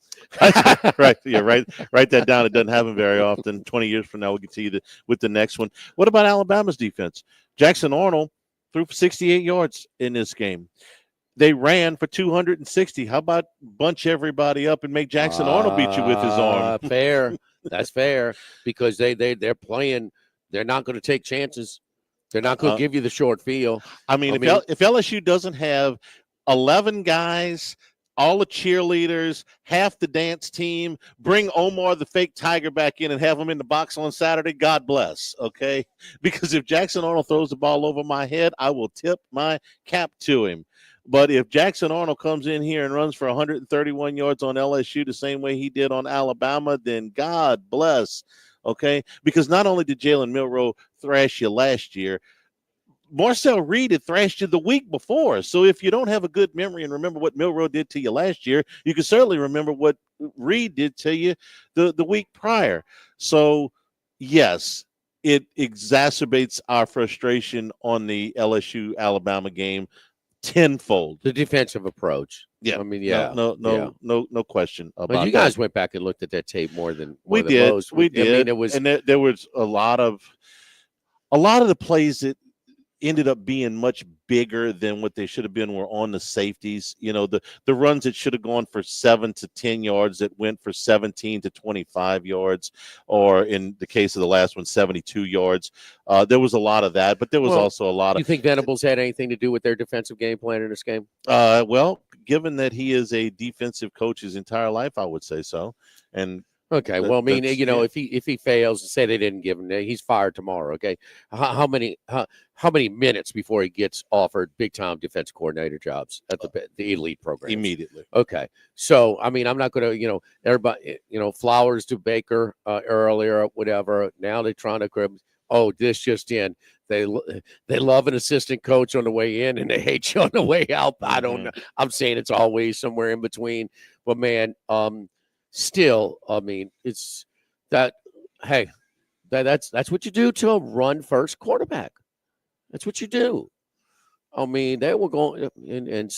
Right. Yeah. Right. Write that down. It doesn't happen very often. 20 years from now, we can see with the next one. What about Alabama's defense? Jackson Arnold threw for 68 yards in this game. They ran for 260. How about bunch everybody up and make Jackson Arnold beat you with his arm? Fair. That's fair because they're playing. They're not going to take chances. They're not going to give you the short field. I mean, if LSU doesn't have 11 guys, all the cheerleaders, half the dance team, bring Omar the fake tiger back in and have him in the box on Saturday, God bless, okay? Because if Jackson Arnold throws the ball over my head, I will tip my cap to him. But if Jackson Arnold comes in here and runs for 131 yards on LSU the same way he did on Alabama, then God bless. Okay, because not only did Jalen Milroe thrash you last year, Marcel Reed had thrashed you the week before. So if you don't have a good memory and remember what Milroe did to you last year, you can certainly remember what Reed did to you the week prior. So, yes, it exacerbates our frustration on the LSU-Alabama game tenfold. The defensive approach. Yeah, I mean, no question about that. But you guys went back and looked at that tape more than we did. most. We did. I mean, it was, and there was a lot of the plays that ended up being much bigger than what they should have been were on the safeties. You know, the runs that should have gone for 7 to 10 yards that went for 17 to 25 yards, or in the case of the last one, 72 yards. There was a lot of that, but there was also a lot of. You think Venables had anything to do with their defensive game plan in this game? Well, given that he is a defensive coach his entire life, I would say so. And okay, well, I mean, if he fails, say they didn't give him, he's fired tomorrow. Okay, how many minutes before he gets offered big time defense coordinator jobs at the elite program? Immediately. Okay, so I mean, I'm not going to, everybody, Flowers to Baker earlier, whatever. Now they're trying to. Oh, this just in. They love an assistant coach on the way in and they hate you on the way out. I don't know. I'm saying it's always somewhere in between. But man, still, I mean, it's that. Hey, that's what you do to a run first quarterback. That's what you do. I mean, they were going, and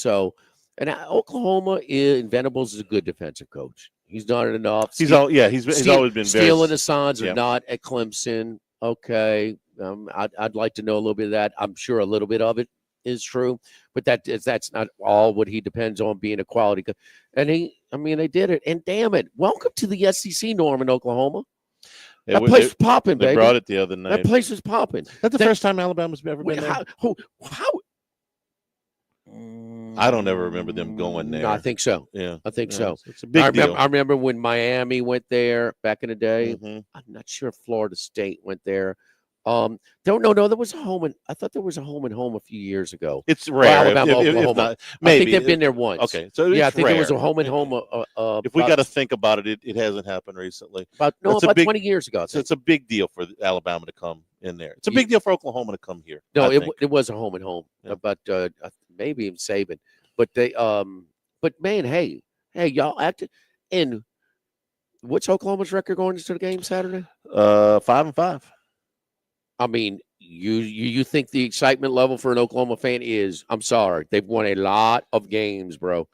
Oklahoma Venables is a good defensive coach. He's done it enough. He's always been stealing the signs are not at Clemson. Okay, I'd like to know a little bit of that. I'm sure a little bit of it is true, but that's not all what he depends on being a quality. And they did it. And damn it, welcome to the SEC, Norman, Oklahoma. That place was popping, baby. They brought it the other night. That place was popping. That's the first time Alabama's ever been there. How? I don't ever remember them going there. No, I think so. Yeah, I think so. It's a big deal. I remember when Miami went there back in the day. Mm-hmm. I'm not sure if Florida State went there. No, there was a home I thought there was a home and home a few years ago. It's rare. Alabama, Oklahoma. If not, maybe. I think they've been there once. Okay, so I think rare. there was a home and home. If we got to think about it, it hasn't happened recently. About 20 years ago. So it's a big deal for Alabama to come in there. It's a big deal for Oklahoma to come here. No, it was a home and home. Yeah. But maybe even Saban. But they, but man, hey, y'all acted. And what's Oklahoma's record going into the game Saturday? 5-5. I mean, you think the excitement level for an Oklahoma fan is? I'm sorry, they've won a lot of games, bro.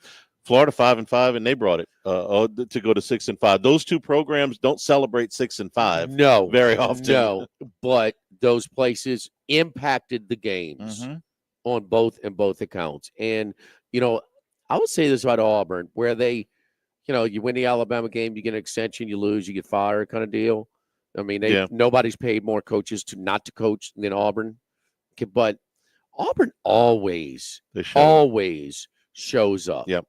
Florida 5-5, and they brought it to go to 6-5. Those two programs don't celebrate 6-5. No, very often. No, but those places impacted the games on both accounts. And I would say this about Auburn, where they, you win the Alabama game, you get an extension, you lose, you get fired, kind of deal. I mean, nobody's paid more coaches not to coach than Auburn, but Auburn always shows up. Yep.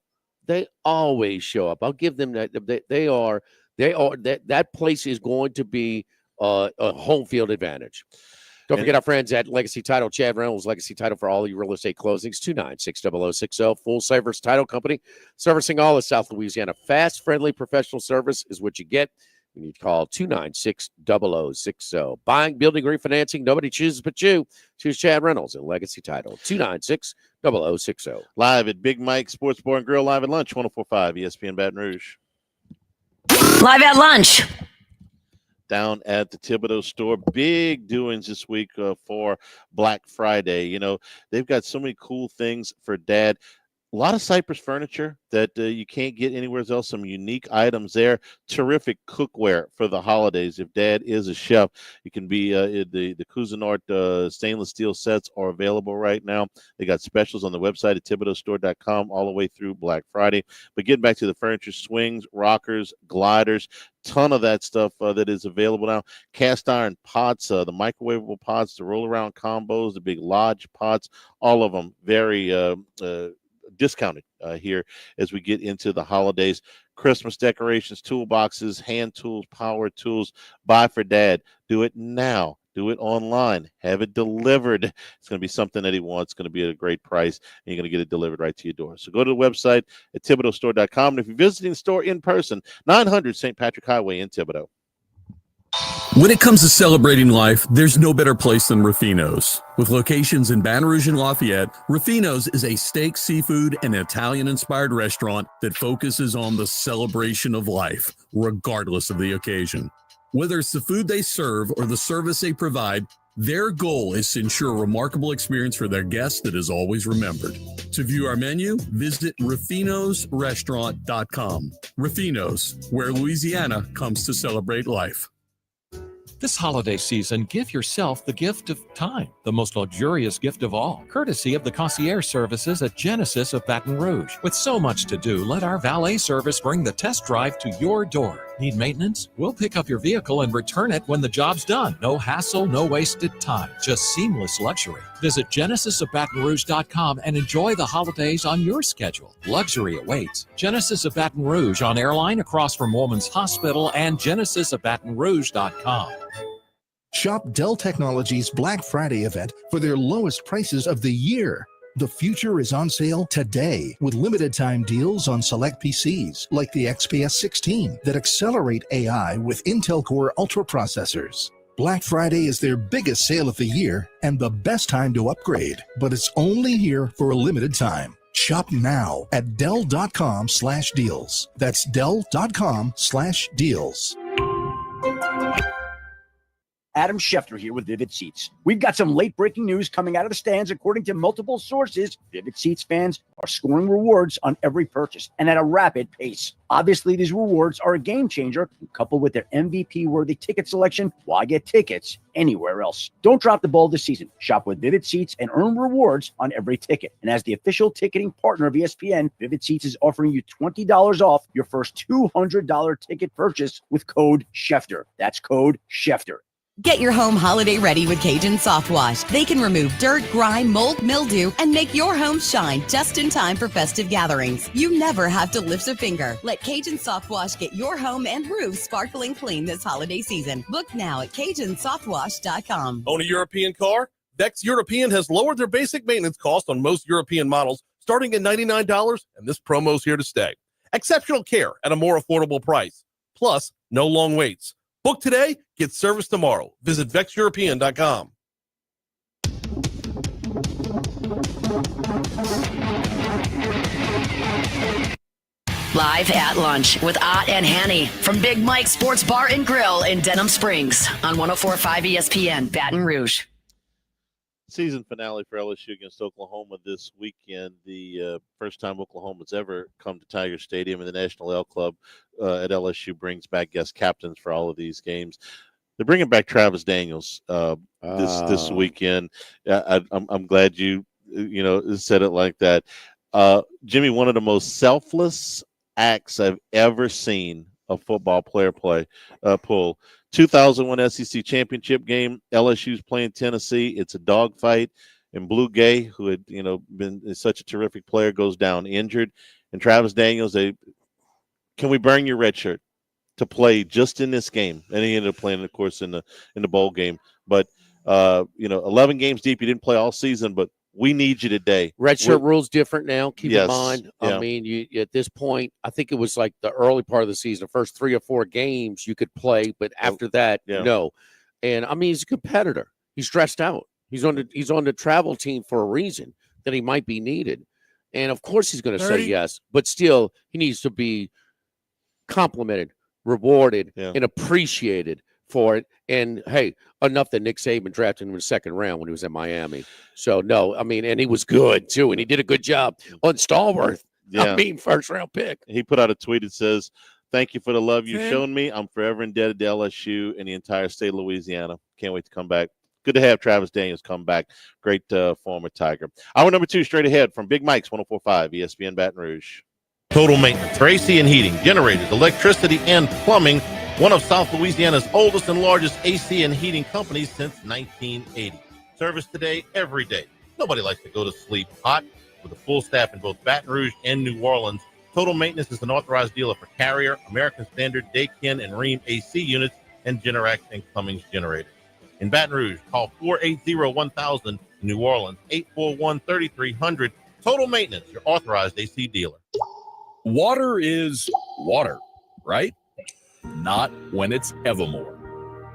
They always show up. I'll give them that. That place is going to be a home field advantage. Don't forget our friends at Legacy Title, Chad Reynolds, Legacy Title for all your real estate closings, 296-0060, full service title company, servicing all of South Louisiana. Fast, friendly, professional service is what you get when you call 296-0060. Buying, building, refinancing, nobody chooses but you. Choose Chad Reynolds and Legacy Title, 296-0060. Live at Big Mike's Sports Bar and Grill, live at lunch, 104.5 ESPN Baton Rouge. Live at lunch. Down at the Thibodeau store. Big doings this week for Black Friday. They've got so many cool things for Dad. A lot of Cypress furniture that you can't get anywhere else. Some unique items there. Terrific cookware for the holidays. If Dad is a chef, it can be the Cuisinart stainless steel sets are available right now. They got specials on the website at ThibodeauStore.com all the way through Black Friday. But getting back to the furniture, swings, rockers, gliders, ton of that stuff that is available now. Cast iron pots, the microwavable pots, the roll around combos, the big lodge pots, all of them very discounted here as we get into the holidays. Christmas decorations, toolboxes, hand tools, power tools. Buy for Dad. Do it now. Do it online. Have it delivered. It's going to be something that he wants. It's going to be at a great price, and you're going to get it delivered right to your door. So go to the website at ThibodeauStore.com. And if you're visiting the store in person, 900 St. Patrick Highway in Thibodaux. When it comes to celebrating life, there's no better place than Ruffino's. With locations in Baton Rouge and Lafayette, Ruffino's is a steak, seafood, and Italian-inspired restaurant that focuses on the celebration of life, regardless of the occasion. Whether it's the food they serve or the service they provide, their goal is to ensure a remarkable experience for their guests that is always remembered. To view our menu, visit ruffinosrestaurant.com. Ruffino's, where Louisiana comes to celebrate life. This holiday season, give yourself the gift of time, the most luxurious gift of all, courtesy of the concierge services at Genesis of Baton Rouge. With so much to do, let our valet service bring the test drive to your door. Need maintenance? We'll pick up your vehicle and return it when the job's done. No hassle, no wasted time, just seamless luxury. Visit genesisofbatonrouge.com and enjoy the holidays on your schedule. Luxury awaits. Genesis of Baton Rouge on Airline across from Woman's Hospital and genesisofbatonrouge.com. Shop Dell Technologies Black Friday event for their lowest prices of the year. The future is on sale today with limited time deals on select PCs like the XPS 16 that accelerate AI with Intel Core Ultra processors. Black Friday is their biggest sale of the year and the best time to upgrade, but it's only here for a limited time. Shop now at Dell.com/deals. That's Dell.com/deals. Adam Schefter here with Vivid Seats. We've got some late-breaking news coming out of the stands. According to multiple sources, Vivid Seats fans are scoring rewards on every purchase and at a rapid pace. Obviously, these rewards are a game changer. Coupled with their MVP-worthy ticket selection, why get tickets anywhere else? Don't drop the ball this season. Shop with Vivid Seats and earn rewards on every ticket. And as the official ticketing partner of ESPN, Vivid Seats is offering you $20 off your first $200 ticket purchase with code Schefter. That's code Schefter. Get your home holiday ready with Cajun Soft Wash. They can remove dirt, grime, mold, mildew, and make your home shine just in time for festive gatherings. You never have to lift a finger. Let Cajun Soft Wash get your home and roof sparkling clean this holiday season. Book now at CajunSoftwash.com. Own a European car? Vex European has lowered their basic maintenance cost on most European models, starting at $99, and this promo is here to stay. Exceptional care at a more affordable price. Plus, no long waits. Book today, get service tomorrow. Visit VexEuropean.com. Live at lunch with Ott and Hanny from Big Mike's Sports Bar and Grill in Denham Springs on 104.5 ESPN, Baton Rouge. Season finale for LSU against Oklahoma this weekend. The first time Oklahoma's ever come to Tiger Stadium, and the National L Club at LSU brings back guest captains for all of these games. They're bringing back Travis Daniels this weekend. I'm glad you said it like that. Jimmy, one of the most selfless acts I've ever seen a football player pull. 2001 SEC championship game. LSU's playing Tennessee. It's a dogfight, and Blue Gay, who had been such a terrific player, goes down injured. And Travis Daniels, can we burn your red shirt to play just in this game? And he ended up playing, of course, in the bowl game. But 11 games deep, he didn't play all season, but we need you today. Redshirt rules different now. Keep in mind. Yeah. I mean, you at this point, I think it was like the early part of the season, the first 3 or 4 games you could play, but after that, no. And I mean, he's a competitor. He's stressed out. He's on the travel team for a reason that he might be needed, and of course he's going to say yes. But still, he needs to be complimented, rewarded, and appreciated for it. And hey, enough that Nick Saban drafted him in the 2nd round when he was at Miami. So no, I mean, and he was good too, and he did a good job on Stallworth. Yeah. I mean, 1st round pick. He put out a tweet that says, "Thank you for the love you've shown me. I'm forever indebted to LSU and the entire state of Louisiana. Can't wait to come back." Good to have Travis Daniels come back. Great former Tiger. Hour number 2 straight ahead from Big Mike's 104.5 ESPN Baton Rouge. Total Maintenance for AC and heating, generators, electricity, and plumbing. One of South Louisiana's oldest and largest AC and heating companies since 1980. Service today, every day. Nobody likes to go to sleep hot. With a full staff in both Baton Rouge and New Orleans, Total Maintenance is an authorized dealer for Carrier, American Standard, Daikin, and Rheem AC units, and Generac and Cummings generators. In Baton Rouge, call 480-1000. In New Orleans, 841-3300. Total Maintenance, your authorized AC dealer. Water is water, right? Not when it's Evermore.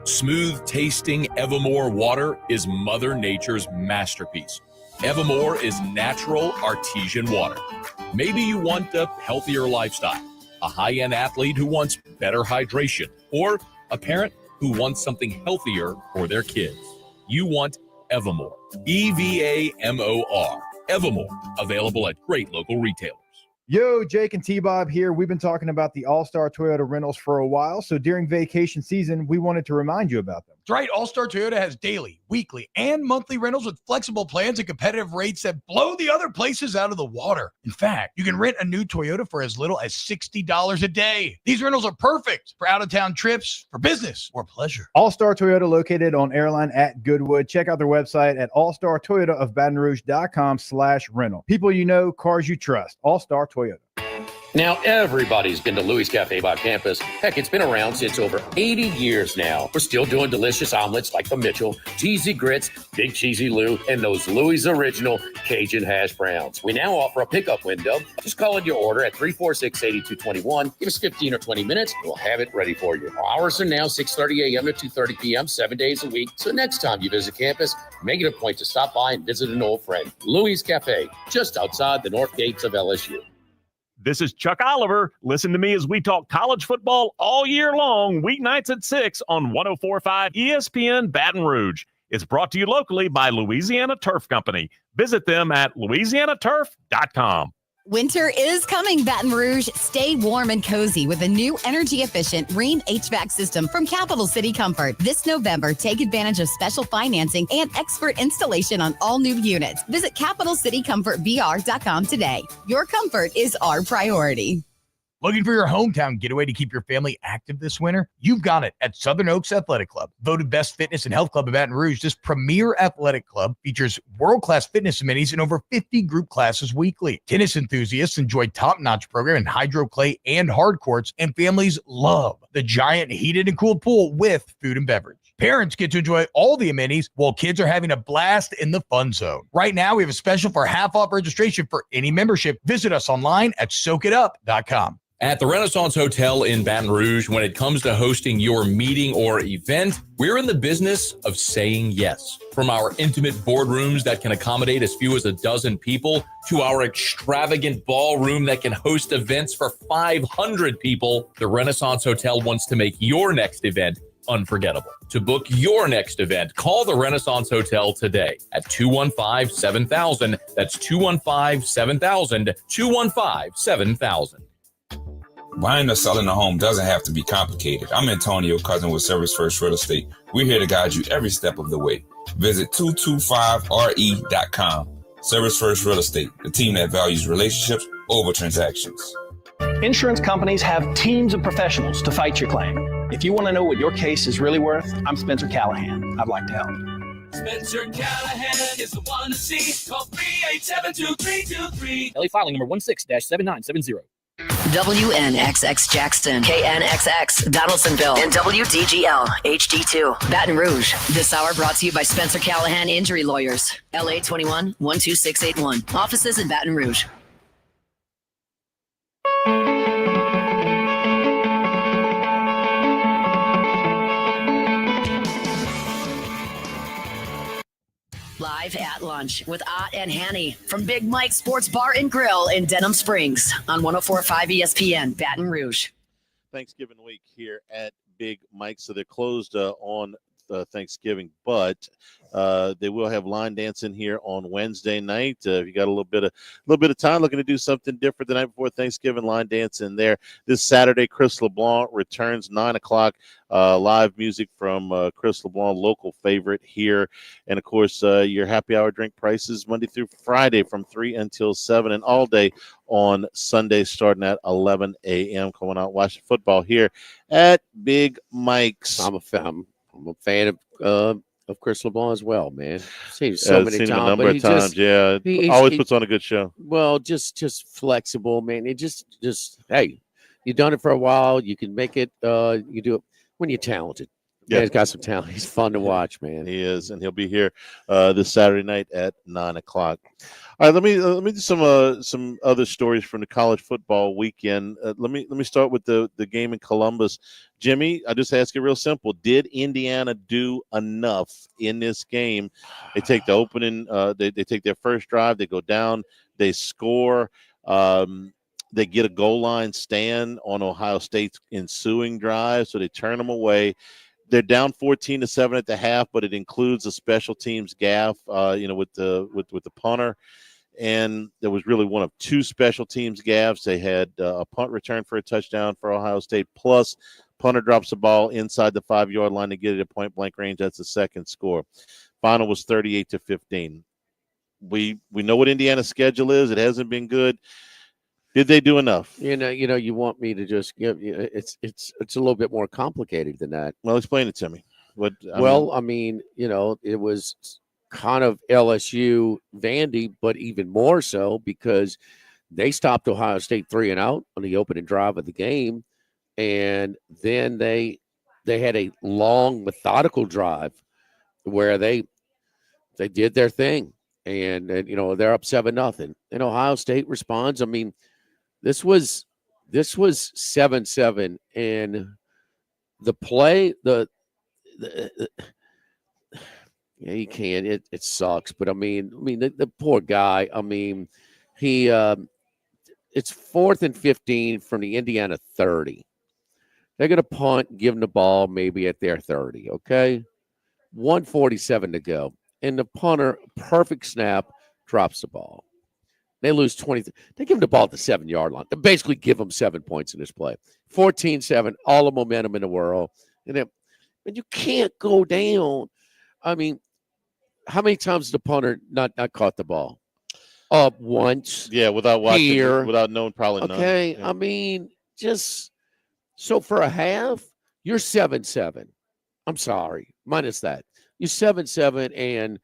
Smooth tasting Evermore water is Mother Nature's masterpiece. Evermore is natural artesian water. Maybe you want a healthier lifestyle, a high-end athlete who wants better hydration, or a parent who wants something healthier for their kids. You want Evermore. EVAMOR. Evermore. Available at great local retailers. Yo, Jake and T-Bob here. We've been talking about the All-Star Toyota rentals for a while, so during vacation season, we wanted to remind you about them. That's right. All-Star Toyota has daily, weekly, and monthly rentals with flexible plans and competitive rates that blow the other places out of the water. In fact, you can rent a new Toyota for as little as $60 a day. These rentals are perfect for out-of-town trips, for business, or pleasure. All-Star Toyota, located on Airline at Goodwood. Check out their website at allstartoyotaofbatonrouge.com/rental. People you know, cars you trust. All-Star Toyota. Now, everybody's been to Louis Cafe by campus. Heck, it's been around since over 80 years now. We're still doing delicious omelets like the Mitchell, cheesy grits, big cheesy Lou, and those Louis Original Cajun hash browns. We now offer a pickup window. Just call in your order at 346-8221. Give us 15 or 20 minutes. We'll have it ready for you. Our hours are now 6:30 a.m. to 2:30 p.m., 7 days a week. So next time you visit campus, make it a point to stop by and visit an old friend. Louis Cafe, just outside the north gates of LSU. This is Chuck Oliver. Listen to me as we talk college football all year long, weeknights at 6 on 104.5 ESPN Baton Rouge. It's brought to you locally by Louisiana Turf Company. Visit them at louisianaturf.com. Winter is coming, Baton Rouge. Stay warm and cozy with a new energy-efficient Rheem HVAC system from Capital City Comfort. This November, take advantage of special financing and expert installation on all new units. Visit CapitalCityComfortBR.com today. Your comfort is our priority. Looking for your hometown getaway to keep your family active this winter? You've got it at Southern Oaks Athletic Club. Voted best fitness and health club in Baton Rouge, this premier athletic club features world-class fitness amenities and over 50 group classes weekly. Tennis enthusiasts enjoy top-notch program in hydro, clay, and hard courts, and families love the giant heated and cooled pool with food and beverage. Parents get to enjoy all the amenities while kids are having a blast in the fun zone. Right now, we have a special for half off registration for any membership. Visit us online at soakitup.com. At the Renaissance Hotel in Baton Rouge, when it comes to hosting your meeting or event, we're in the business of saying yes. From our intimate boardrooms that can accommodate as few as a dozen people, to our extravagant ballroom that can host events for 500 people, the Renaissance Hotel wants to make your next event unforgettable. To book your next event, call the Renaissance Hotel today at 215-7000. That's 215-7000, 215-7000. Buying or selling a home doesn't have to be complicated. I'm Antonio, cousin with Service First Real Estate. We're here to guide you every step of the way. Visit 225re.com. Service First Real Estate, the team that values relationships over transactions. Insurance companies have teams of professionals to fight your claim. If you want to know what your case is really worth, I'm Spencer Callahan. I'd like to help. Spencer Callahan is the one to see. Call 387-2323. LA filing number 16-7970. WNXX Jackson, KNXX Donaldsonville, and WDGL HD2 Baton Rouge. This hour brought to you by Spencer Callahan Injury Lawyers. LA 21 12681. Offices in Baton Rouge. Live at lunch with Ott and Hanny from Big Mike Sports Bar and Grill in Denham Springs on 104.5 ESPN, Baton Rouge. Thanksgiving week here at Big Mike, so they're closed on Thanksgiving, but they will have line dancing here on Wednesday night. If you got a little bit of time, looking to do something different the night before Thanksgiving, line dancing there. This Saturday, Chris LeBlanc returns 9:00. Live music from Chris LeBlanc, local favorite here, and of course your happy hour drink prices Monday through Friday from 3 until 7, and all day on Sunday starting at 11 a.m. Coming out watching football here at Big Mike's. I'm a fan of Chris LeBlanc as well, man. Seen him so many seen times. him a number of times. He always puts on a good show. Well, just flexible, man. It just hey, you've done it for a while. You can make it. You do it when you're talented. Yeah, he's got some talent. He's fun to watch, man. He is, and he'll be here this Saturday night at 9:00. All right, let me do some other stories from the college football weekend. Let me start with the game in Columbus. Jimmy, I just ask you real simple: did Indiana do enough in this game? They take the opening. They take their first drive. They go down. They score. They get a goal line stand on Ohio State's ensuing drive, so they turn them away. They're down 14-7 at the half, but it includes a special teams gaffe, with the punter. And there was really one of two special teams gaffes. They had a punt return for a touchdown for Ohio State, plus punter drops the ball inside the 5-yard line to get it at point blank range. That's the second score. Final was 38-15. We know what Indiana's schedule is. It hasn't been good. Did they do enough? You want me to just give you it's a little bit more complicated than that. Well, explain it to me. It was kind of LSU Vandy, but even more so because they stopped Ohio State 3 and out on the opening drive of the game, and then they had a long methodical drive where they did their thing, and they're up 7-0, and Ohio State responds. I mean, This was 7-7, and the play, yeah, you can. It sucks, but I mean, the poor guy. I mean, it's 4th and 15 from the Indiana 30. They're gonna punt, give them the ball maybe at their 30. Okay, 1:47 to go, and the punter, perfect snap, drops the ball. They lose 20. They give them the ball at the 7-yard line. They basically give them 7 points in this play. 14-7, all the momentum in the world. And you can't go down. I mean, how many times the punter not caught the ball? Once. Yeah, without watching, here. Without knowing, probably none. Okay, Yeah. I mean, just so for a half, you're 7-7. I'm sorry, minus that. You're 7-7, and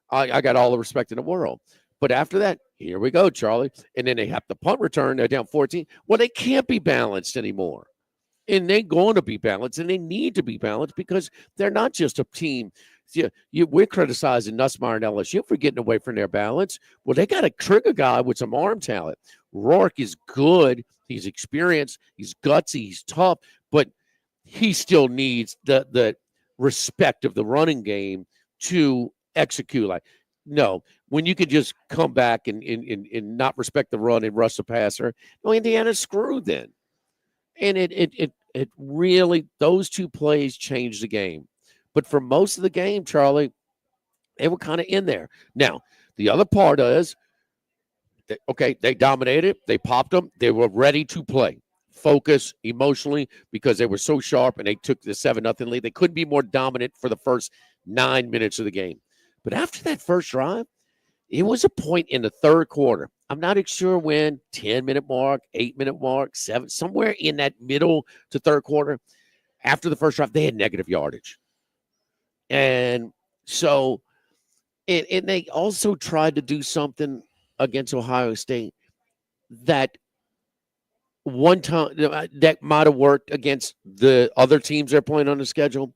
I got all the respect in the world. But after that, here we go, Charlie. And then they have the punt return. They're down 14. Well, they can't be balanced anymore. And they're going to be balanced, and they need to be balanced because they're not just a team. We're criticizing Nussmeier and LSU for getting away from their balance. Well, they got a trigger guy with some arm talent. Rourke is good. He's experienced. He's gutsy. He's tough. But he still needs the respect of the running game to execute. No, when you could just come back and not respect the run and rush the passer, no, Indiana's screwed then. And it really, those two plays changed the game. But for most of the game, Charlie, they were kind of in there. Now, the other part is, they dominated. They popped them. They were ready to play. Focus emotionally because they were so sharp and they took the 7-0 lead. They couldn't be more dominant for the first 9 minutes of the game. But after that first drive, It was a point in the third quarter. I'm not sure when, 10-minute mark, 8-minute mark, 7, somewhere in that middle to third quarter. After the first drive, they had negative yardage. And so, and they also tried to do something against Ohio State that one time that might have worked against the other teams they're playing on the schedule.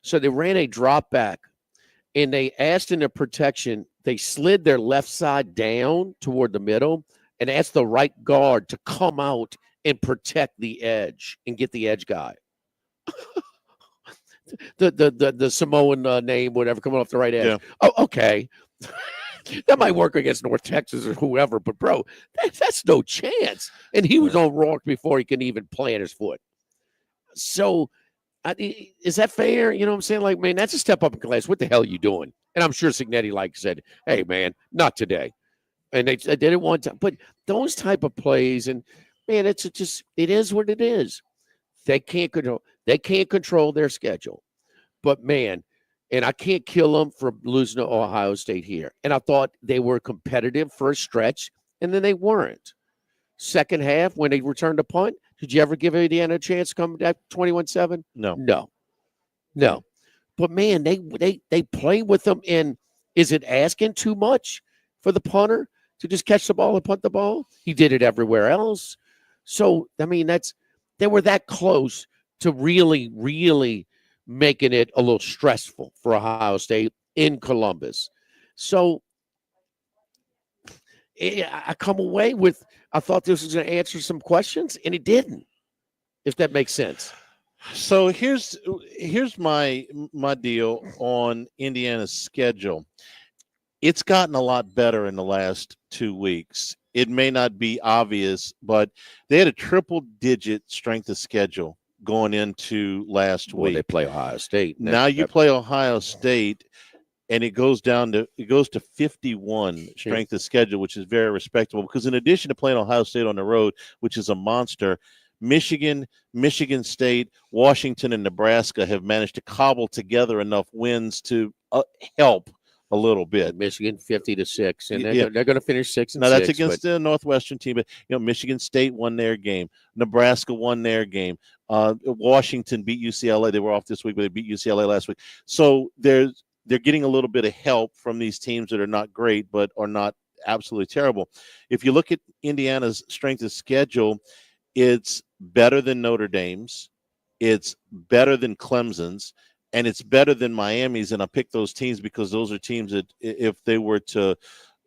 So they ran a drop back, and they asked in their protection, they slid their left side down toward the middle and asked the right guard to come out and protect the edge and get the edge guy. the Samoan name, whatever, coming off the right edge. Yeah. Oh, okay. That might work against North Texas or whoever, but bro, that's no chance. And he was on rock before he can even plant his foot. So is that fair? You know what I'm saying? Like, man, that's a step up in class. What the hell are you doing? And I'm sure Cignetti said, hey, man, not today. And they did it one time. But those type of plays, and man, it is what it is. They can't control their schedule. But man, and I can't kill them for losing to Ohio State here. And I thought they were competitive for a stretch, and then they weren't. Second half, when they returned to punt, did you ever give Indiana a chance to come back 21-7? No. But man, they play with them. And is it asking too much for the punter to just catch the ball and punt the ball? He did it everywhere else. So I mean, they were that close to really, really making it a little stressful for Ohio State in Columbus. So I come away with, I thought this was going to answer some questions, and it didn't, if that makes sense. So here's my deal on Indiana's schedule. It's gotten a lot better in the last 2 weeks. It may not be obvious, but they had a triple-digit strength of schedule going into last week. They play Ohio State. Now you play Ohio State, and it goes to 51 strength of schedule, which is very respectable, because in addition to playing Ohio State on the road, which is a monster, Michigan, Michigan State, Washington, and Nebraska have managed to cobble together enough wins to help a little bit. Michigan 50-6, and they're going to finish 6-6. Now that's against the Northwestern team, but Michigan State won their game, Nebraska won their game, Washington beat UCLA. They were off this week, but they beat UCLA last week. So they're getting a little bit of help from these teams that are not great, but are not absolutely terrible. If you look at Indiana's strength of schedule, it's better than Notre Dame's, it's better than Clemson's, and it's better than Miami's. And I picked those teams because those are teams that, if they were to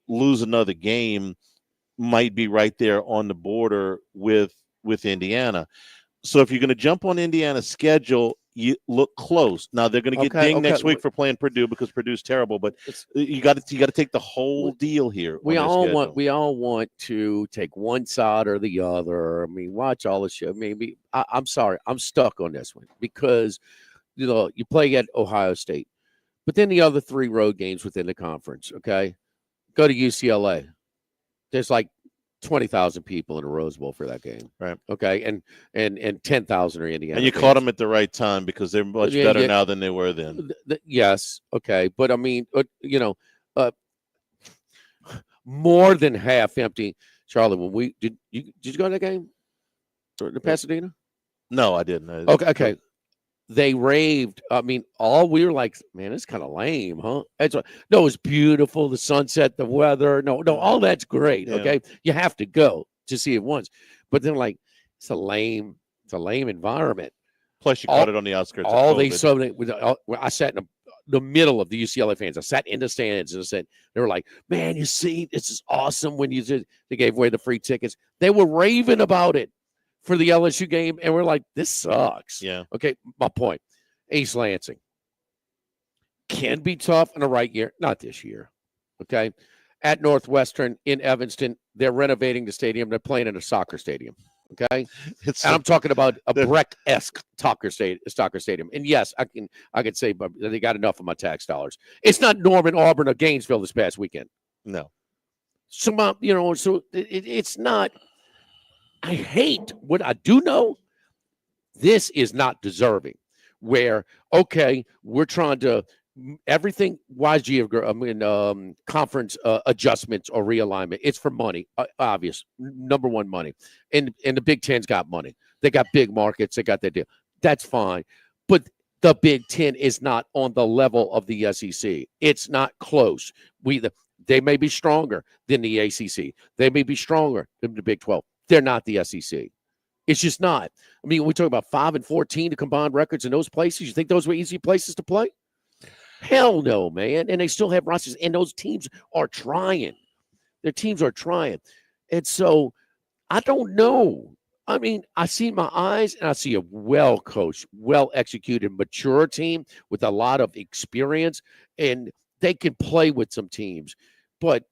lose another game, might be right there on the border with Indiana. So if you're going to jump on Indiana's schedule, you look close. Now they're going to get dinged next week for playing Purdue because Purdue's terrible, but you got to take the whole deal here. We all want to take one side or the other. I mean, watch all the show. Maybe I'm sorry, I'm stuck on this one because you play at Ohio State, but then the other 3 road games within the conference. Okay, go to UCLA. There's like 20,000 people in a Rose Bowl for that game, right? Okay, and 10,000 are Indiana. And you caught them at the right time because they're much better now than they were then. Yes, okay, but I mean, more than half empty. Charlie, when we did you go to that game in Pasadena? No, I didn't. Okay. They raved. I mean, we were like, man, it's kind of lame, huh? No, it's beautiful. The sunset, the weather. No, all that's great. Yeah. Okay. You have to go to see it once. But then it's a lame environment. Plus you caught it on the outskirts. I sat in the middle of the UCLA fans. I sat in the stands and they were like, man, you see, this is awesome when they gave away the free tickets. They were raving about it for the LSU game, and we're like, this sucks. Yeah. Okay, my point. East Lansing can be tough in the right year. Not this year. Okay. At Northwestern in Evanston, they're renovating the stadium. They're playing in a soccer stadium. Okay. And I'm talking about a Breck-esque soccer stadium. And yes, I can say, but they got enough of my tax dollars. It's not Norman, Auburn, or Gainesville this past weekend. No. So it's not. I hate what I do know. This is not deserving where, okay, we're trying to everything conference adjustments or realignment. It's for money, obvious. Number one, money. And the Big Ten's got money. They got big markets. They got that deal. That's fine. But the Big Ten is not on the level of the SEC. It's not close. They may be stronger than the ACC. They may be stronger than the Big 12. They're not the SEC. It's just not. I mean, we talk about 5 and 14 to combined records in those places. You think those were easy places to play? Hell no, man. And they still have rosters, and those teams are trying. Their teams are trying. And so I don't know. I mean, I see my eyes, and I see a well-coached, well-executed, mature team with a lot of experience, and they can play with some teams. But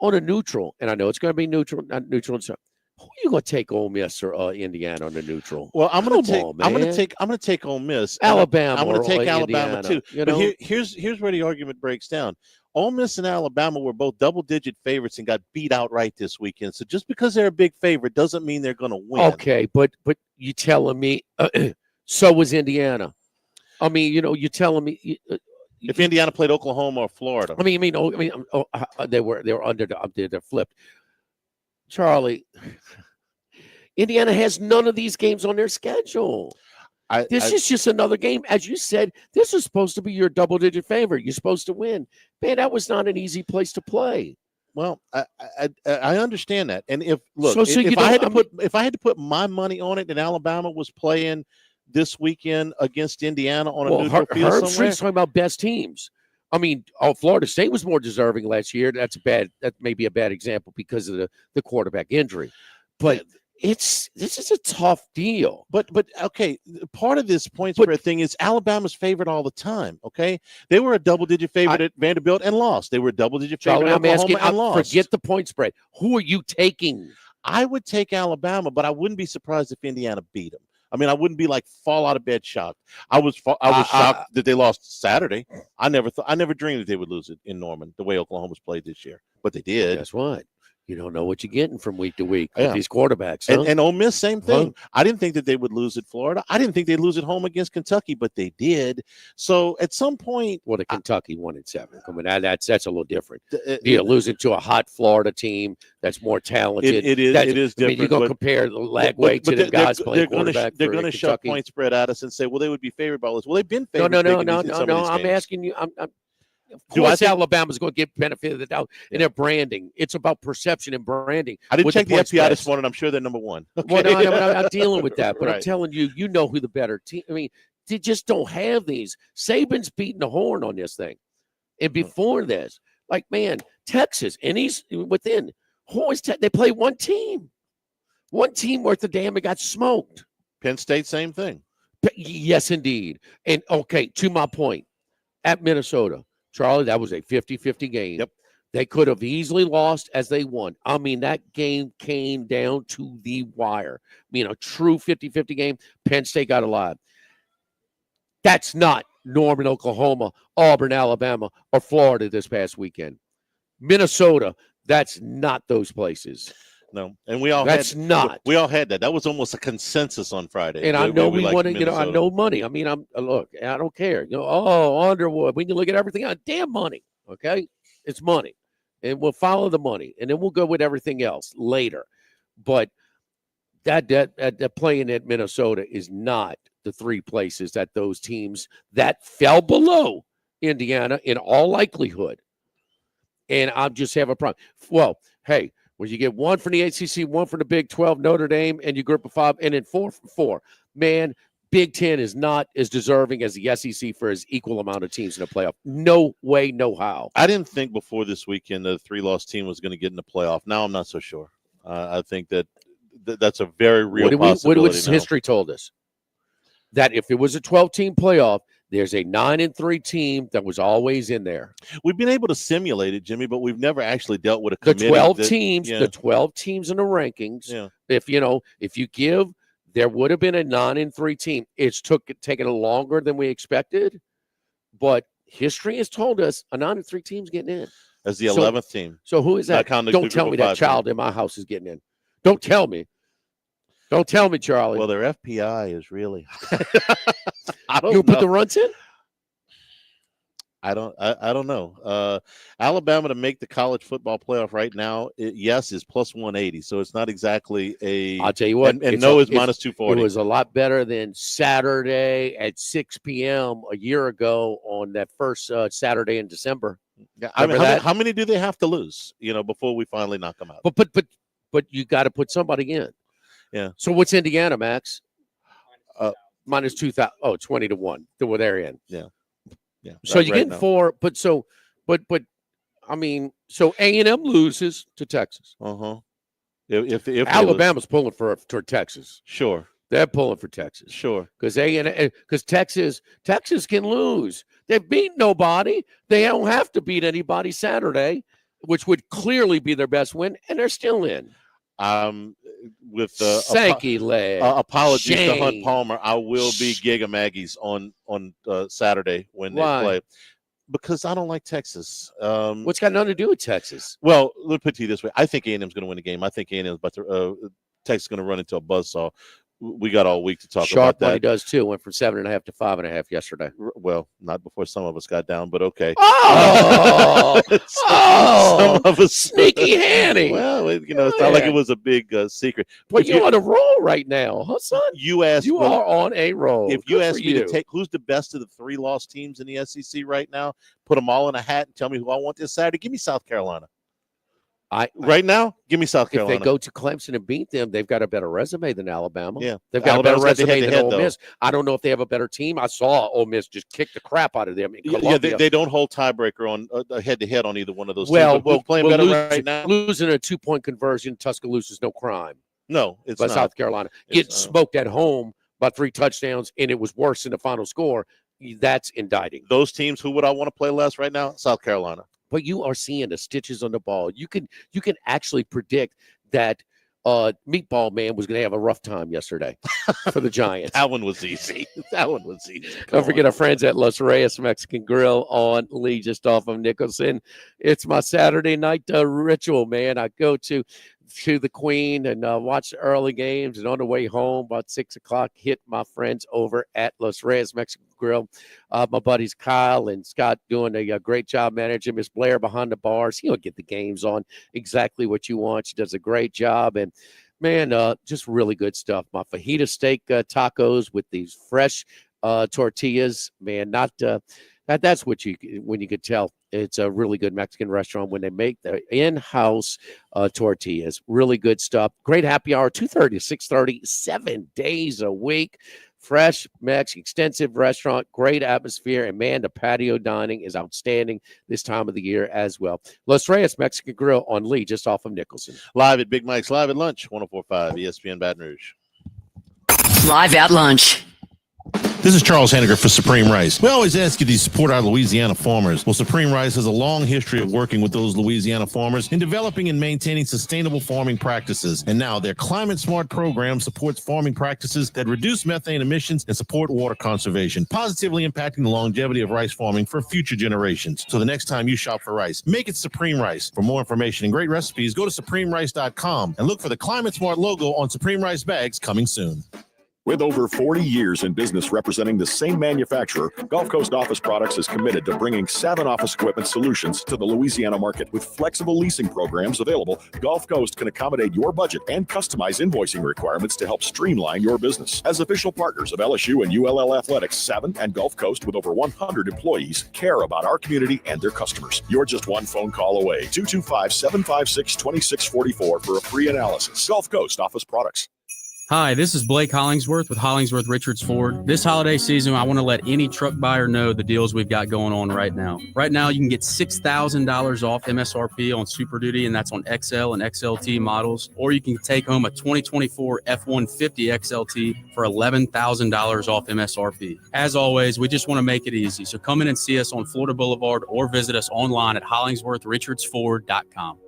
on a neutral, and I know it's going to be neutral, not neutral. Who are you going to take, Ole Miss or Indiana on the neutral? Well, I'm going to take Ole Miss. Alabama. I'm going to take Alabama Indiana, too. But here's where the argument breaks down. Ole Miss and Alabama were both double-digit favorites and got beat outright this weekend. So just because they're a big favorite doesn't mean they're going to win. Okay, but you telling me so was Indiana. I mean, you're telling me if Indiana played Oklahoma or Florida. They were under they're flipped. Charlie, Indiana has none of these games on their schedule. This is just another game. As you said, this is supposed to be your double-digit favorite. You're supposed to win. Man, that was not an easy place to play. Well, I understand that. And if I had to put my money on it, and Alabama was playing this weekend against Indiana on a neutral field Herb somewhere. Street's talking about best teams. I mean, Florida State was more deserving last year. That may be a bad example because of the quarterback injury. But this is a tough deal. But okay, part of this point spread thing is Alabama's favorite all the time. Okay, they were a double-digit favorite at Vanderbilt and lost. They were a double-digit favorite at Oklahoma and lost. Forget the point spread. Who are you taking? I would take Alabama, but I wouldn't be surprised if Indiana beat them. I mean, I wouldn't be like fall out of bed shocked. I was shocked that they lost Saturday. I never dreamed that they would lose it in Norman the way Oklahoma's played this year, but they did. Guess what? You don't know what you're getting from week to week with these quarterbacks. Huh? And Ole Miss, same thing. I didn't think that they would lose at Florida. I didn't think they'd lose at home against Kentucky, but they did. So at some point, well, the Kentucky 1-7. I mean, that's a little different. You're losing to a hot Florida team that's more talented. It is different. I mean, you're going to compare the lag weight to the guys playing quarterback. They're going to shove point spread at us and say, well, they would be favored by us. Well, they've been favored. No. I'm asking you. Of course, Alabama's going to get benefit of the doubt in their branding. It's about perception and branding. I didn't check the FBI this morning. I'm sure they're number one. Okay. Well, I'm not dealing with that, but right. I'm telling you, you know who the better team. I mean, they just don't have these. Saban's beating the horn on this thing, and before this, like man, Texas, and he's within. Who is they play one team worth of damn. It got smoked. Penn State, same thing. Yes, indeed. And okay, to my point, at Minnesota. Charlie, that was a 50-50 game. Yep. They could have easily lost as they won. I mean, that game came down to the wire. I mean, a true 50-50 game. Penn State got alive. That's not Norman, Oklahoma, Auburn, Alabama, or Florida this past weekend. Minnesota, that's not those places. No, and we all had that. That was almost a consensus on Friday. And I know we want to, I know money. I mean, I don't care. Underwood. We can look at everything on damn money. Okay, it's money, and we'll follow the money, and then we'll go with everything else later. But that playing at Minnesota is not the three places that those teams that fell below Indiana in all likelihood. And I just have a problem. Well, hey. When you get one from the ACC, one from the Big 12, Notre Dame, and your group of five, and then 4 from 4. Man, Big 10 is not as deserving as the SEC for his equal amount of teams in the playoff. No way, no how. I didn't think before this weekend the 3-loss team was going to get in the playoff. Now I'm not so sure. I think that's a very real possibility. What history told us? That if it was a 12-team playoff, there's a 9-3 team that was always in there. We've been able to simulate it, Jimmy, but we've never actually dealt with a committee. The 12 teams in the rankings. Yeah. If you give, there would have been a 9-3 team. It's taken longer than we expected, but history has told us a 9-3 team's getting in. As the 11th team. So who is that? Don't tell me that child in my house is getting in. Don't tell me. Don't tell me, Charlie. Well, their FPI is really I don't know. Put the runs in? I don't know. Alabama to make the college football playoff right now, yes, is plus 180. So it's not exactly a. I'll tell you what, and no is minus it 240. was a lot better than Saturday at 6 p.m. a year ago on that first Saturday in December. Yeah, I mean, how many do they have to lose? Before we finally knock them out. But you got to put somebody in. Yeah. So what's Indiana, Max? Minus 2,000. Oh, 20 to 1. So they're in. Yeah. Yeah. So you get 4, but I mean, so A&M loses to Texas. If Alabama's pulling for Texas. Sure. They're pulling for Texas. Sure. Because Texas can lose. They've beat nobody. They don't have to beat anybody Saturday, which would clearly be their best win, and they're still in. With Sankey leg. Apologies to Hunt Palmer. I will be Giga Maggie's on Saturday when they play, because I don't like Texas. What's got nothing to do with Texas? Well, let me put it to you this way: I think A&M's going to win the game. I think A&M's about to Texas is going to run into a buzzsaw. We got all week to talk about that. Sharp money does too. Went from 7.5 to 5.5 yesterday. Well, not before some of us got down, but okay. Oh, some of us sneaky Hanny. Well, it's not like it was a big secret. But you're on a roll right now, huh, son? You asked. You are on a roll. If you ask me to take who's the best of the 3 lost teams in the SEC right now, put them all in a hat and tell me who I want this Saturday. Give me South Carolina. Right now, give me South Carolina. If they go to Clemson and beat them, they've got a better resume than Alabama. Yeah, they've got Alabama's a better resume got the than Ole head-to-head, Miss. I don't know if they have a better team. I saw Ole Miss just kick the crap out of them in Columbia. Yeah, they don't hold tiebreaker on head-to-head on either one of those teams. Who's playing better right now? Losing a 2-point conversion, Tuscaloosa's no crime. No, it's but not. South Carolina get smoked at home by 3 touchdowns, and it was worse than the final score. That's indicting. Those teams, who would I want to play less right now? South Carolina. But you are seeing the stitches on the ball. You can actually predict that Meatball Man was going to have a rough time yesterday for the Giants. That one was easy. Don't forget our friends at Los Reyes Mexican Grill on Lee, just off of Nicholson. It's my Saturday night ritual, man. I go to the Queen and watch the early games, and on the way home about 6 o'clock, hit my friends over at Los Reyes Mexican Grill. My buddies Kyle and Scott doing a great job managing. Miss Blair behind the bars. He'll get the games on exactly what you want. She does a great job, and man, just really good stuff. My fajita steak tacos with these fresh tortillas, man. That's when you could tell it's a really good Mexican restaurant when they make their in-house tortillas. Really good stuff. Great happy hour, 2:30 to 6:30, 7 days a week. Fresh Mex, extensive restaurant, great atmosphere, and man, the patio dining is outstanding this time of the year as well. Los Reyes Mexican Grill on Lee, just off of Nicholson. Live at Big Mike's Live at Lunch, 104.5 ESPN Baton Rouge. Live at Lunch. This is Charles Hanagriff for Supreme Rice. We always ask you to support our Louisiana farmers. Well, Supreme Rice has a long history of working with those Louisiana farmers in developing and maintaining sustainable farming practices. And now their Climate Smart program supports farming practices that reduce methane emissions and support water conservation, positively impacting the longevity of rice farming for future generations. So the next time you shop for rice, make it Supreme Rice. For more information and great recipes, go to supremerice.com and look for the Climate Smart logo on Supreme Rice bags coming soon. With over 40 years in business representing the same manufacturer, Gulf Coast Office Products is committed to bringing 7 office equipment solutions to the Louisiana market. With flexible leasing programs available, Gulf Coast can accommodate your budget and customize invoicing requirements to help streamline your business. As official partners of LSU and ULL Athletics, 7 and Gulf Coast, with over 100 employees, care about our community and their customers. You're just one phone call away. 225-756-2644 for a free analysis. Gulf Coast Office Products. Hi, this is Blake Hollingsworth with Hollingsworth Richards Ford. This holiday season, I want to let any truck buyer know the deals we've got going on right now. Right now, you can get $6,000 off MSRP on Super Duty, and that's on XL and XLT models. Or you can take home a 2024 F-150 XLT for $11,000 off MSRP. As always, we just want to make it easy. So come in and see us on Florida Boulevard or visit us online at HollingsworthRichardsFord.com.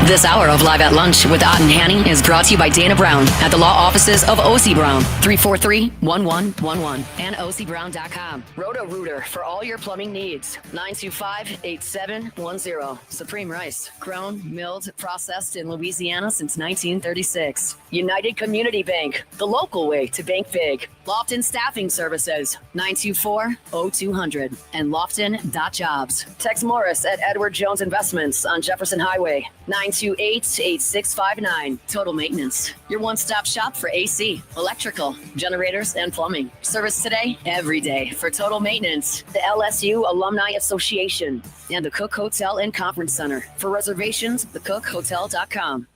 This hour of Live at Lunch with Ott and Hanny is brought to you by Dana Brown at the law offices of O.C. Brown, 343-1111 and OCBrown.com. Roto-Rooter for all your plumbing needs, 925-8710. Supreme Rice, grown, milled, processed in Louisiana since 1936. United Community Bank, the local way to bank big. Lofton Staffing Services, 924-0200 and lofton.jobs. Tex Morris at Edward Jones Investments on Jefferson Highway, 928-8659. Total Maintenance, your one-stop shop for AC, electrical, generators, and plumbing. Service today, every day for Total Maintenance. The LSU Alumni Association and the Cook Hotel and Conference Center. For reservations, thecookhotel.com.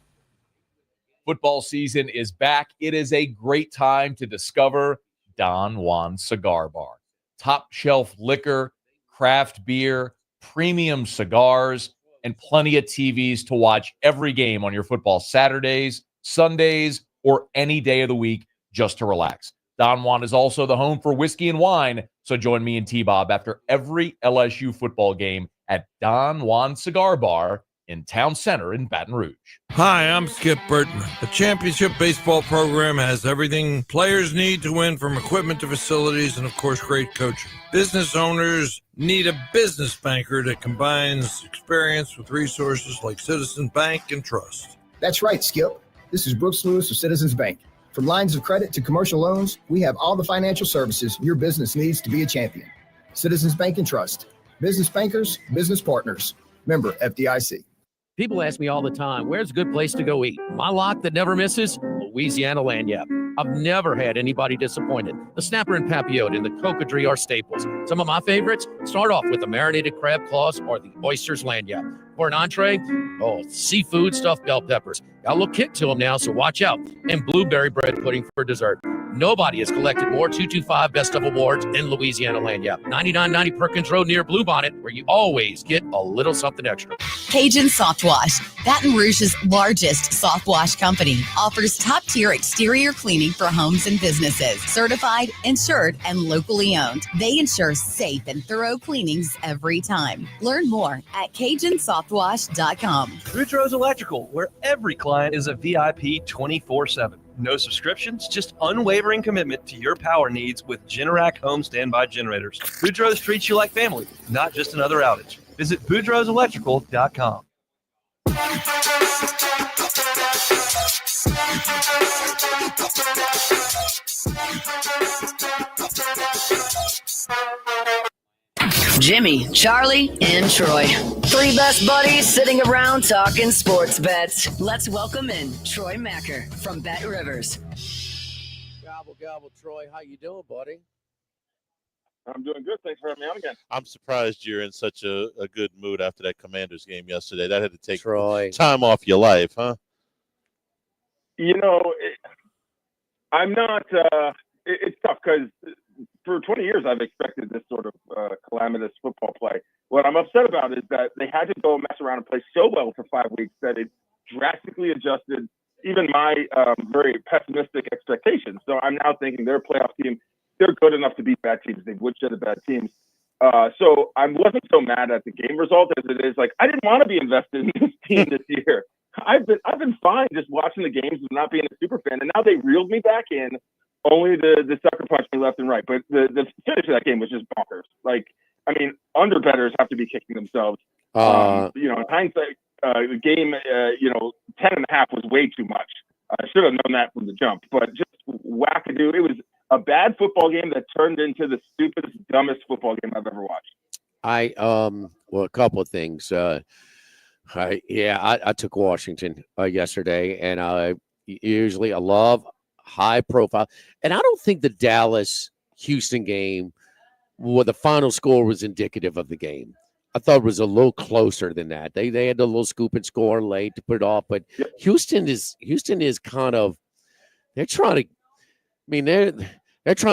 Football season is back. It is a great time to discover Don Juan Cigar Bar. Top shelf liquor, craft beer, premium cigars, and plenty of TVs to watch every game on your football Saturdays, Sundays, or any day of the week just to relax. Don Juan is also the home for whiskey and wine, so join me and T-Bob after every LSU football game at Don Juan Cigar Bar in Town Center in Baton Rouge. Hi, I'm Skip Burtman. The championship baseball program has everything players need to win, from equipment to facilities and, of course, great coaching. Business owners need a business banker that combines experience with resources like Citizens Bank and Trust. That's right, Skip. This is Brooks Lewis of Citizens Bank. From lines of credit to commercial loans, we have all the financial services your business needs to be a champion. Citizens Bank and Trust. Business bankers, business partners. Member FDIC. People ask me all the time, where's a good place to go eat? My lock that never misses? Louisiana Lanyap. I've never had anybody disappointed. The snapper and papillote and the cocodrie are staples. Some of my favorites start off with the marinated crab claws or the oysters lanyap. For an entree, seafood stuffed bell peppers. Got a little kick to them now, so watch out. And blueberry bread pudding for dessert. Nobody has collected more 225 Best of Awards than Louisiana Lanyap. 9990 Perkins Road near Bluebonnet, where you always get a little something extra. Cajun Soft Wash, Baton Rouge's largest soft wash company, offers top-tier exterior cleaning for homes and businesses. Certified, insured, and locally owned. They ensure safe and thorough cleanings every time. Learn more at CajunSoftWash.com. Boudreaux's Electrical, where every client is a VIP 24/7. No subscriptions, just unwavering commitment to your power needs with Generac home standby generators. Boudreaux's treats you like family, not just another outage. Visit BoudreauxElectrical.com. Jimmy, Charlie, and Troy. Three best buddies sitting around talking sports bets. Let's welcome in Troy Macker from Bet Rivers. Gobble, gobble, Troy. How you doing, buddy? I'm doing good. Thanks for having me on again. I'm surprised you're in such a good mood after that Commanders game yesterday. That had to take Troy. time off your life, huh? You know, I'm not it's tough because for 20 years I've expected this sort of calamitous football play. What I'm upset about is that they had to go mess around and play so well for 5 weeks that it drastically adjusted even my very pessimistic expectations. So I'm now thinking they're a playoff team. They're good enough to beat bad teams. They woodshed bad teams. So I wasn't so mad at the game result as it is like I didn't want to be invested in this team this year. I've been fine just watching the games and not being a super fan, and now they reeled me back in. Only the sucker punch me left and right, but the finish of that game was just bonkers. Like, I mean, underbettors have to be kicking themselves. In hindsight, the game, 10.5 was way too much. I should have known that from the jump, but just wackadoo. It was a bad football game that turned into the stupidest, dumbest football game I've ever watched. A couple of things. I took Washington yesterday, and I love high profile. And I don't think the Dallas-Houston game, the final score was indicative of the game. I thought it was a little closer than that. They had a little scoop and score late to put it off, but yep. Houston is kind of, they're trying to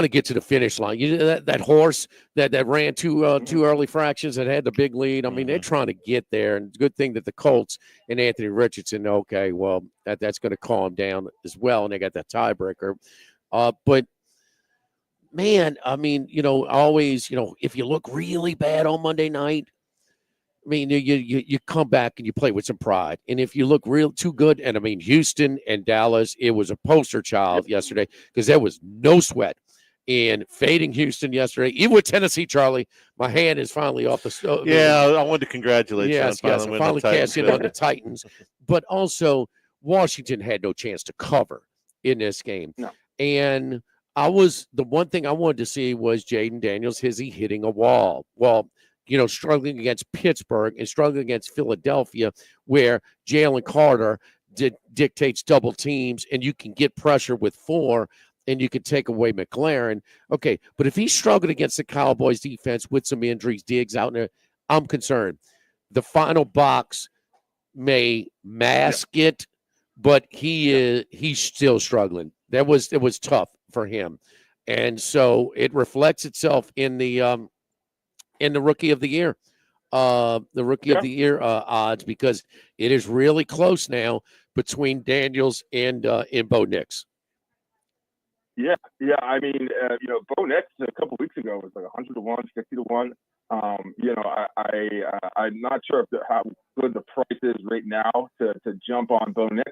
get to the finish line. That horse that ran two early fractions that had the big lead. I mean, they're trying to get there. And it's a good thing that the Colts and Anthony Richardson, okay, well, that's going to calm down as well. And they got that tiebreaker. But man, I mean, always, if you look really bad on Monday night, mean, you come back and you play with some pride. And if you look real too good, and I mean, Houston and Dallas, it was a poster child yesterday because there was no sweat in fading Houston yesterday. Even with Tennessee, Charlie, my hand is finally off the stove. Yeah, I wanted to congratulate you on I finally cashed in on the Titans. But also, Washington had no chance to cover in this game. No. And the one thing I wanted to see was Jaden Daniels, hitting a wall. Well, struggling against Pittsburgh and struggling against Philadelphia, where Jalen Carter dictates double teams, and you can get pressure with 4, and you can take away McLaren. Okay, but if he's struggling against the Cowboys defense with some injuries, Diggs out there, I'm concerned. The final box may mask it, but he's still struggling. It was tough for him, and so it reflects itself in the rookie of the year, of the year odds, because it is really close now between Daniels and Bo Nix. Yeah. I mean, Bo Nix a couple weeks ago was like 100 to 1, 50 to 1. I'm not sure how good the price is right now to jump on Bo Nix.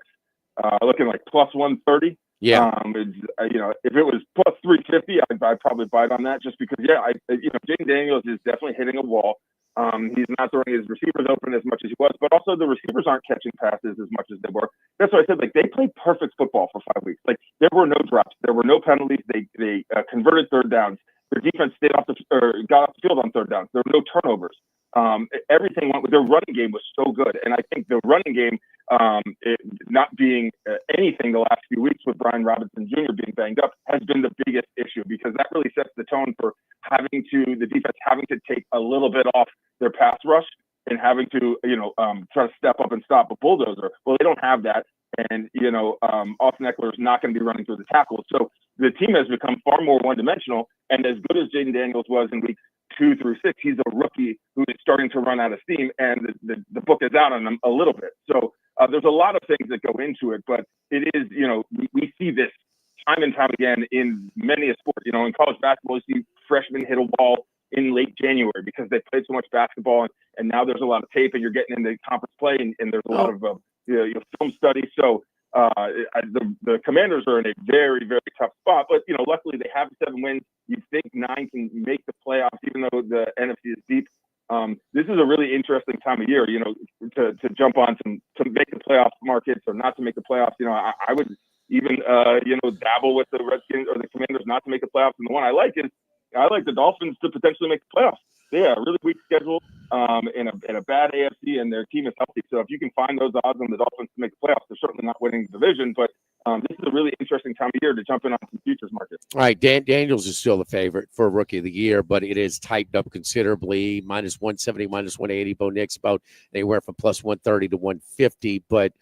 Looking like plus 130. Yeah. If it was plus 350, I'd probably bite on that just because, Jaden Daniels is definitely hitting a wall. He's not throwing his receivers open as much as he was, but also the receivers aren't catching passes as much as they were. That's why I said, they played perfect football for 5 weeks. There were no drops. There were no penalties. They converted third downs. Their defense got off the field on third downs. There were no turnovers. Everything went with their running game was so good. And I think the running game, it not being anything the last few weeks with Brian Robinson Jr. being banged up has been the biggest issue, because that really sets the tone for the defense having to take a little bit off their pass rush and having to, try to step up and stop a bulldozer. Well, they don't have that. And, Austin Eckler is not going to be running through the tackles. So the team has become far more one-dimensional. And as good as Jaden Daniels was in weeks 2 through 6, he's a rookie who is starting to run out of steam, and the book is out on him a little bit. So there's a lot of things that go into it, but it is, we see this time and time again in many a sport. In college basketball, you see freshmen hit a wall in late January because they played so much basketball, and now there's a lot of tape, and you're getting into conference play, and there's a lot of film study. So the Commanders are in a very, very tough spot, but luckily they have 7 wins. You think 9 can make the playoffs, even though the NFC is deep. This is a really interesting time of year, to jump on to make the playoff markets or not to make the playoffs. I would even dabble with the Redskins or the Commanders not to make the playoffs. And the one I like is the Dolphins to potentially make the playoffs. Yeah, a really weak schedule, in a bad AFC, and their team is healthy. So if you can find those odds on the Dolphins to make the playoffs, they're certainly not winning the division. But this is a really interesting time of year to jump in on some futures markets. All right, Daniels is still the favorite for Rookie of the Year, but it is tightened up considerably, minus 170, minus 180. Bo Nix about anywhere from plus 130 to 150. But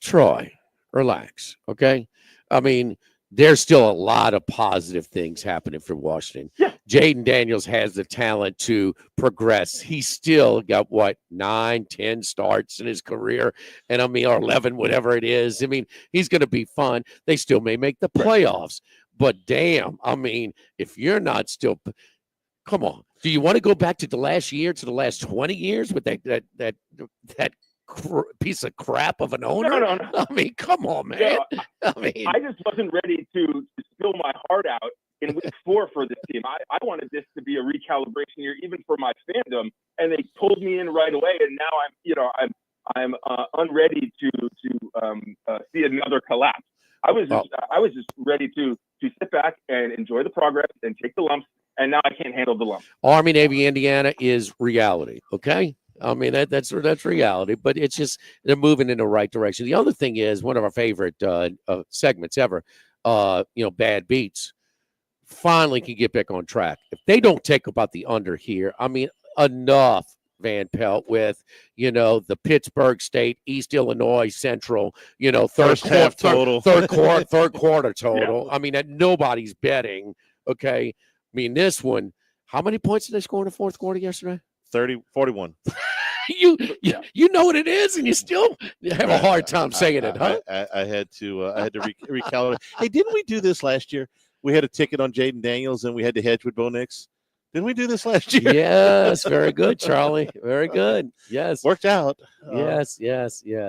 Troy, relax, okay? I mean, there's still a lot of positive things happening for Washington. Yeah. Jaden Daniels has the talent to progress. He's still got 9, 10 starts in his career, and or 11, whatever it is. I mean, he's going to be fun. They still may make the playoffs, but damn, if you're not still, come on. Do you want to go back to the last year, to the last 20 years with that piece of crap of an owner? No. Come on, man. I just wasn't ready to spill my heart out in week 4 for this team. I wanted this to be a recalibration year, even for my fandom, and they pulled me in right away. And now I'm unready to see another collapse. I was just ready to sit back and enjoy the progress and take the lumps. And now I can't handle the lumps. Army Navy Indiana is reality. Okay. That's reality, but it's just they're moving in the right direction. The other thing is one of our favorite segments ever, Bad Beats, finally can get back on track. If they don't take about the under here, enough, Van Pelt, with, the Pittsburgh State, East Illinois Central, third quarter total. Yeah. That nobody's betting. Okay. This one, how many points did they score in the fourth quarter yesterday? 41. You know what it is, and you still have a hard time saying it, huh? I had to recalibrate. Hey, didn't we do this last year? We had a ticket on Jaden Daniels, and we had to hedge with Bo Nix. Didn't we do this last year? Yes, very good, Charlie. Very good. Yes, worked out. Yes.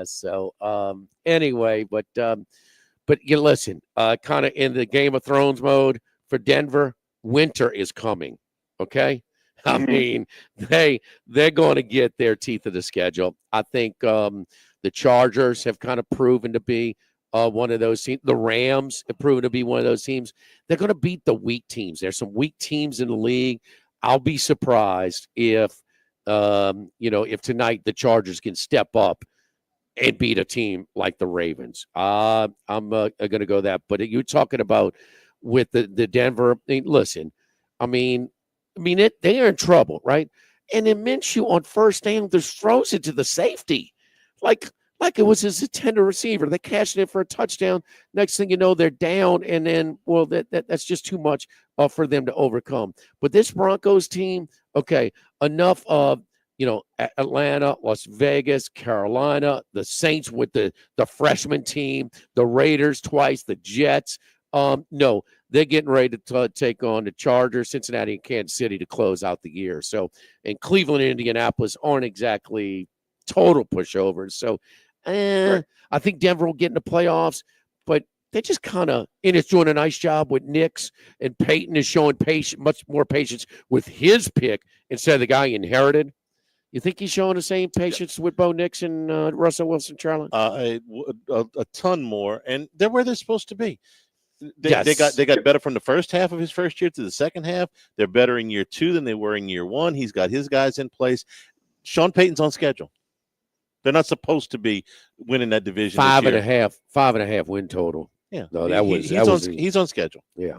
So, anyway, but you listen. Kind of in the Game of Thrones mode for Denver. Winter is coming. Okay, I mean they're going to get their teeth of the schedule. I think the Chargers have kind of proven to be one of those teams. The Rams have proven to be one of those teams. They're going to beat the weak teams. There's some weak teams in the league. I'll be surprised if if tonight the Chargers can step up and beat a team like the Ravens. I'm going to go that. But you're talking about with the Denver. Listen, they are in trouble, right? And then Minshew on first down just throws it to the safety, like it was his intended receiver. They cashed it for a touchdown. Next thing you know, they're down, and then that's just too much for them to overcome. But this Broncos team, okay, enough of Atlanta, Las Vegas, Carolina, the Saints with the freshman team, the Raiders twice, the Jets. No, they're getting ready to take on the Chargers, Cincinnati, and Kansas City to close out the year. So, and Cleveland and Indianapolis aren't exactly total pushovers. So, I think Denver will get in the playoffs, but they just kind of, and it's doing a nice job with Nix, and Peyton is showing much more patience with his pick instead of the guy he inherited. You think he's showing the same patience with Bo Nix and Russell Wilson, Charlie? A ton more, and they're where they're supposed to be. Yes. They got better from the first half of his first year to the second half. They're better in year 2 than they were in year 1. He's got his guys in place. Sean Payton's on schedule. They're not supposed to be winning that division. 5.5 win total. Yeah, no, he's on schedule. Yeah.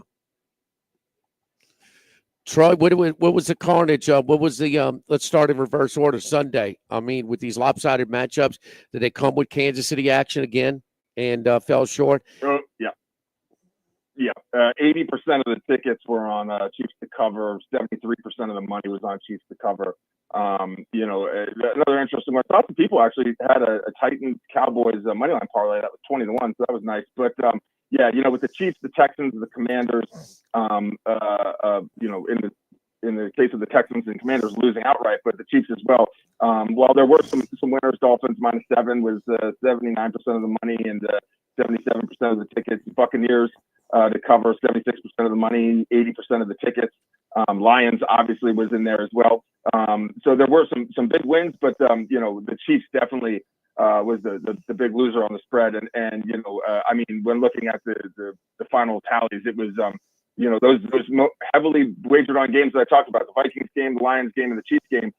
Troy, what was the carnage? What was the let's start in reverse order. Sunday. With these lopsided matchups, did they come with Kansas City action again and fell short? Yeah. 80% of the tickets were on Chiefs to cover. 73% of the money was on Chiefs to cover. Another interesting one. Lots of people actually had a Titans Cowboys money line parlay that was 20-1, so that was nice. But with the Chiefs, the Texans, the Commanders, in the case of the Texans and Commanders losing outright, but the Chiefs as well. While there were some winners, Dolphins -7 was 79% of the money and 77% of the tickets. Buccaneers to cover 76% of the money, 80% of the tickets. Lions obviously was in there as well. So there were some big wins, but the Chiefs definitely was the big loser on the spread. And when looking at the final tallies, it was those heavily wagered on games that I talked about, the Vikings game, the Lions game, and the Chiefs game,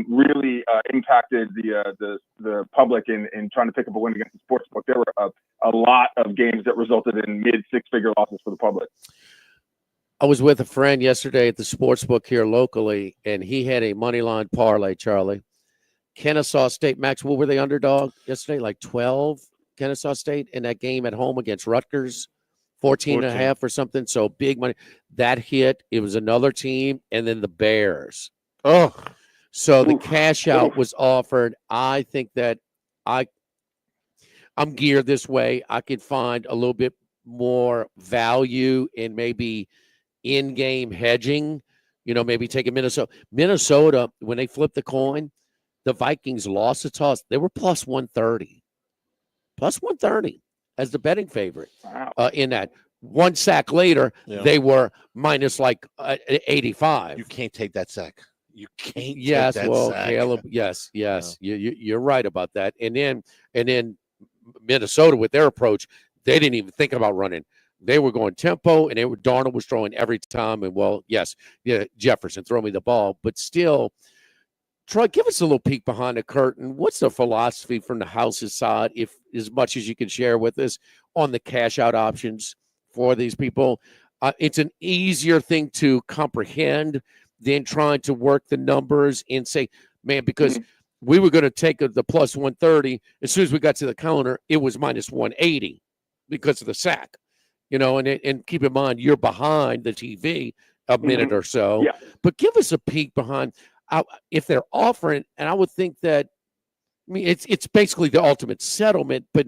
really impacted the public in trying to pick up a win against the sportsbook. There were a lot of games that resulted in mid-6-figure losses for the public. I was with a friend yesterday at the sportsbook here locally, and he had a money line parlay, Charlie. Kennesaw State, Max, what were they underdog yesterday? Like 12, Kennesaw State in that game at home against Rutgers, 14.5 or something. So big money. That hit. It was another team, and then the Bears. Oh. So the cash out was offered. I think that I'm geared this way. I could find a little bit more value in maybe in-game hedging, maybe taking Minnesota. Minnesota, when they flipped the coin, the Vikings lost the toss. They were plus 130. Plus 130 as the betting favorite. Wow. In that. One sack later, they were minus 85. You can't take that sack. You can't. Yes, take that well, sack. Caleb. Yes. You're right about that. And then Minnesota with their approach, they didn't even think about running. They were going tempo, and Darnold was throwing every time. And Jefferson, throw me the ball. But still, Troy, give us a little peek behind the curtain. What's the philosophy from the house's side, if as much as you can share with us, on the cash out options for these people? It's an easier thing to comprehend than trying to work the numbers and say, man, because we were going to take the plus 130. As soon as we got to the counter, it was minus 180 because of the sack. And keep in mind, you're behind the TV a minute or so. Yeah. But give us a peek behind if they're offering, and I would think that, it's basically the ultimate settlement, but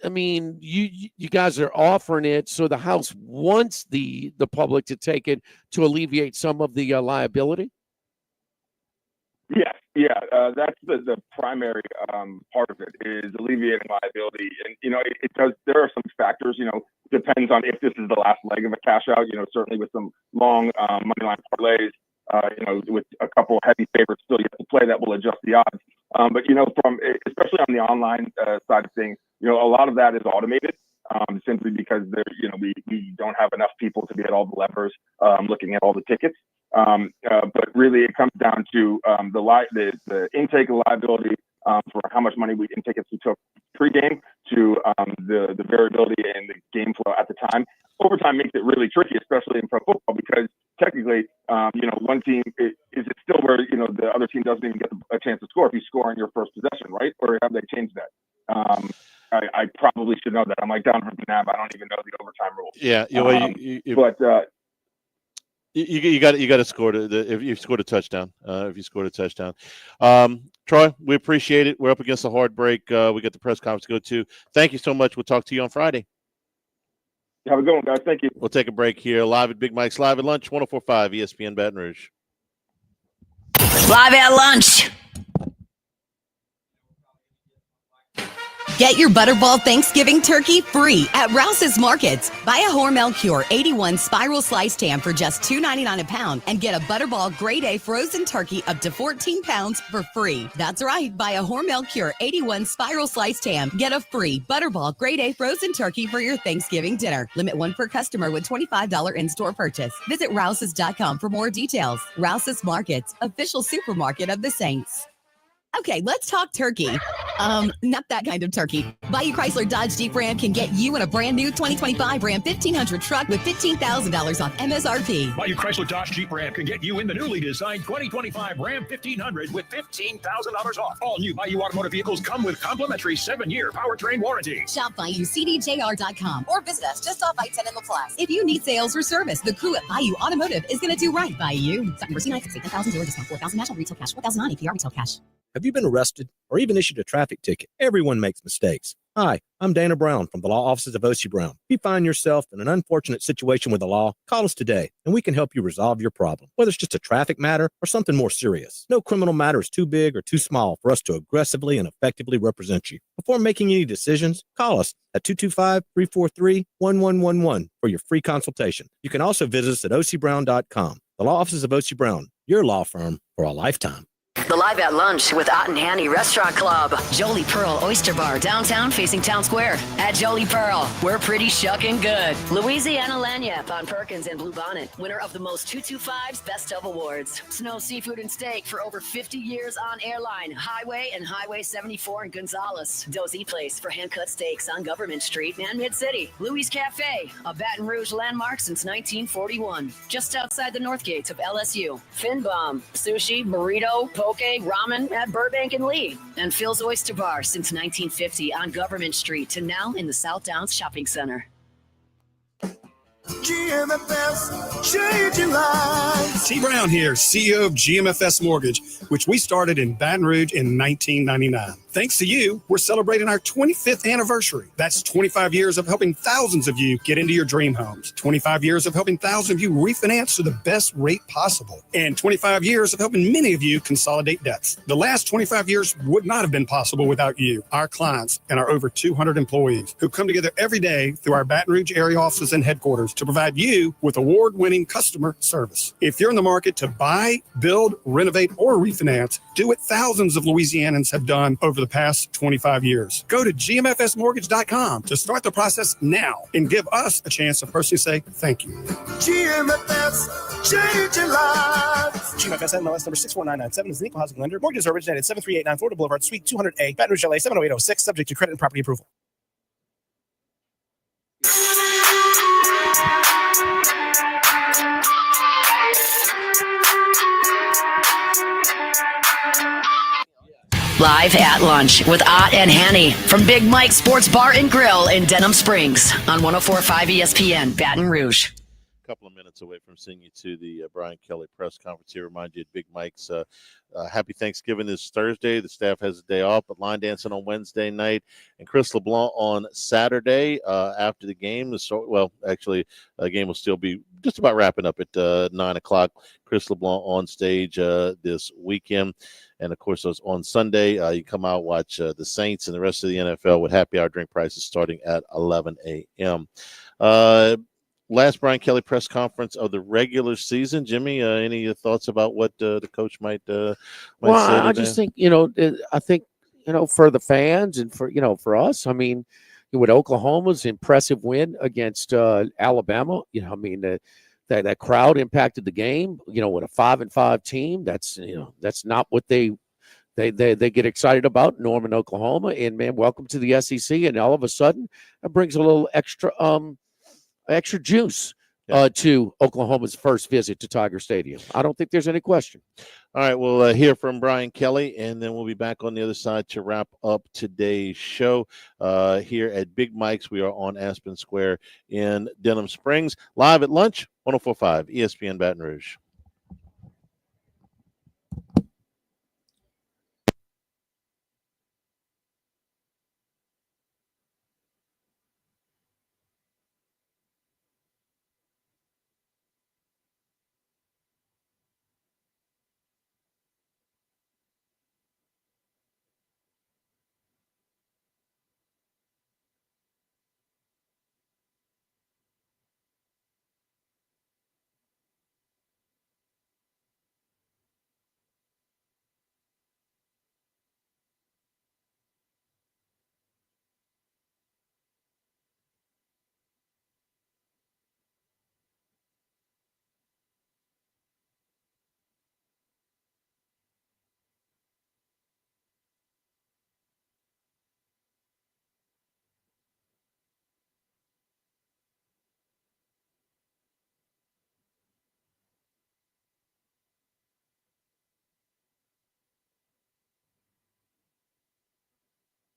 I mean, you guys are offering it, so the house wants the public to take it to alleviate some of the liability. Yeah, that's the primary part of it is alleviating liability, and it does. There are some factors. Depends on if this is the last leg of a cash out. Certainly with some long money line parlays. With a couple heavy favorites still yet to play, that will adjust the odds. But from especially on the online side of things, a lot of that is automated. Simply because we don't have enough people to be at all the levers looking at all the tickets. But really, it comes down to the intake of liability for how much money in tickets we took pre-game to the variability in the game flow at the time. Overtime makes it really tricky, especially in pro football, because technically, one team is it still where the other team doesn't even get a chance to score if you score on your first possession, right? Or have they changed that? I probably should know that. I'm like down from the nab. I don't even know the overtime rules. Yeah, you got to score if you scored a touchdown. Troy, we appreciate it. We're up against a hard break. We got the press conference to go to. Thank you so much. We'll talk to you on Friday. Have a good one, guys. Thank you. We'll take a break here live at Big Mike's Live at Lunch, 104.5 ESPN Baton Rouge. Live at lunch. Get your Butterball Thanksgiving turkey free at Rouse's Markets. Buy a Hormel Cure 81 spiral sliced ham for just $2.99 a pound and get a Butterball Grade A frozen turkey up to 14 pounds for free. That's right. Buy a Hormel Cure 81 spiral sliced ham. Get a free Butterball Grade A frozen turkey for your Thanksgiving dinner. Limit one per customer with $25 in-store purchase. Visit Rouses.com for more details. Rouse's Markets, official supermarket of the Saints. Okay, let's talk turkey. Not that kind of turkey. Bayou Chrysler Dodge Jeep Ram can get you in a brand new 2025 Ram 1500 truck with $15,000 off MSRP. Bayou Chrysler Dodge Jeep Ram can get you in the newly designed 2025 Ram 1500 with $15,000 off. All new Bayou Automotive vehicles come with complimentary 7-year powertrain warranty. Shop BayouCDJR.com or visit us just off I-10 in LaPlace. If you need sales or service, the crew at Bayou Automotive is going to do right by you. Second Mercy 968 $10,000 discount, $4,000 national retail cash, $4,000 on APR retail cash. Have you been arrested or even issued a traffic ticket? Everyone makes mistakes. Hi, I'm Dana Brown from the law offices of O.C. Brown. If you find yourself in an unfortunate situation with the law, call us today and we can help you resolve your problem, whether it's just a traffic matter or something more serious. No criminal matter is too big or too small for us to aggressively and effectively represent you. Before making any decisions, call us at 225-343-1111 for your free consultation. You can also visit us at ocbrown.com. The law offices of O.C. Brown, your law firm for a lifetime. The Live at Lunch with Ott and Hanny Restaurant Club. Jolie Pearl Oyster Bar, downtown facing Town Square. At Jolie Pearl, we're pretty shucking good. Louisiana Lanyap on Perkins and Bluebonnet, winner of the most 225's Best of Awards. Snow Seafood and Steak for over 50 years on Airline, Highway, and Highway 74 in Gonzales. Dozy Place for hand-cut steaks on Government Street and Mid-City. Louis Cafe, a Baton Rouge landmark since 1941. Just outside the north gates of LSU. Finbom, sushi, burrito, poke, ramen at Burbank and Lee, and Phil's Oyster Bar since 1950 on Government Street and now in the South Downs Shopping Center. GMFS, changing lives. T. Brown here, CEO of GMFS Mortgage, which we started in Baton Rouge in 1999. Thanks to you, we're celebrating our 25th anniversary. That's 25 years of helping thousands of you get into your dream homes. 25 years of helping thousands of you refinance to the best rate possible. And 25 years of helping many of you consolidate debts. The last 25 years would not have been possible without you, our clients, and our over 200 employees who come together every day through our Baton Rouge area offices and headquarters to provide you with award-winning customer service. If you're in the market to buy, build, renovate, or refinance, do what thousands of Louisianans have done over the past 25 years. Go to gmfsmortgage.com to start the process now and give us a chance to personally say thank you. GMFS, changing lives. GMFS NMLS number 61997 is an equal housing lender. Mortgages are originated at 7389 Florida Boulevard, Suite 200A, Baton Rouge, LA 70806, subject to credit and property approval. Live at Lunch with Ott and Hanny from Big Mike's Sports Bar and Grill in Denham Springs on 104.5 ESPN, Baton Rouge. couple of minutes away from seeing you to the Brian Kelly press conference here. Remind you at Big Mike's happy Thanksgiving this Thursday. The staff has a day off, but line dancing on Wednesday night, and Chris LeBlanc on Saturday after the game. The game will still be just about wrapping up at 9 o'clock. Chris LeBlanc on stage this weekend. And, of course, on Sunday, you come out, watch the Saints and the rest of the NFL with happy hour drink prices starting at 11 a.m. Last Brian Kelly press conference of the regular season. Jimmy, any thoughts about what the coach might say I just think, for the fans and for us, I mean, with Oklahoma's impressive win against Alabama, that crowd impacted the game, with a 5-5 team. That's not what they get excited about, Norman, Oklahoma. And man, welcome to the SEC. And all of a sudden that brings a little extra juice to Oklahoma's first visit to Tiger Stadium. I don't think there's any question. All right, we'll hear from Brian Kelly, and then we'll be back on the other side to wrap up today's show here at Big Mike's. We are on Aspen Square in Denham Springs, live at lunch, 104.5 ESPN Baton Rouge.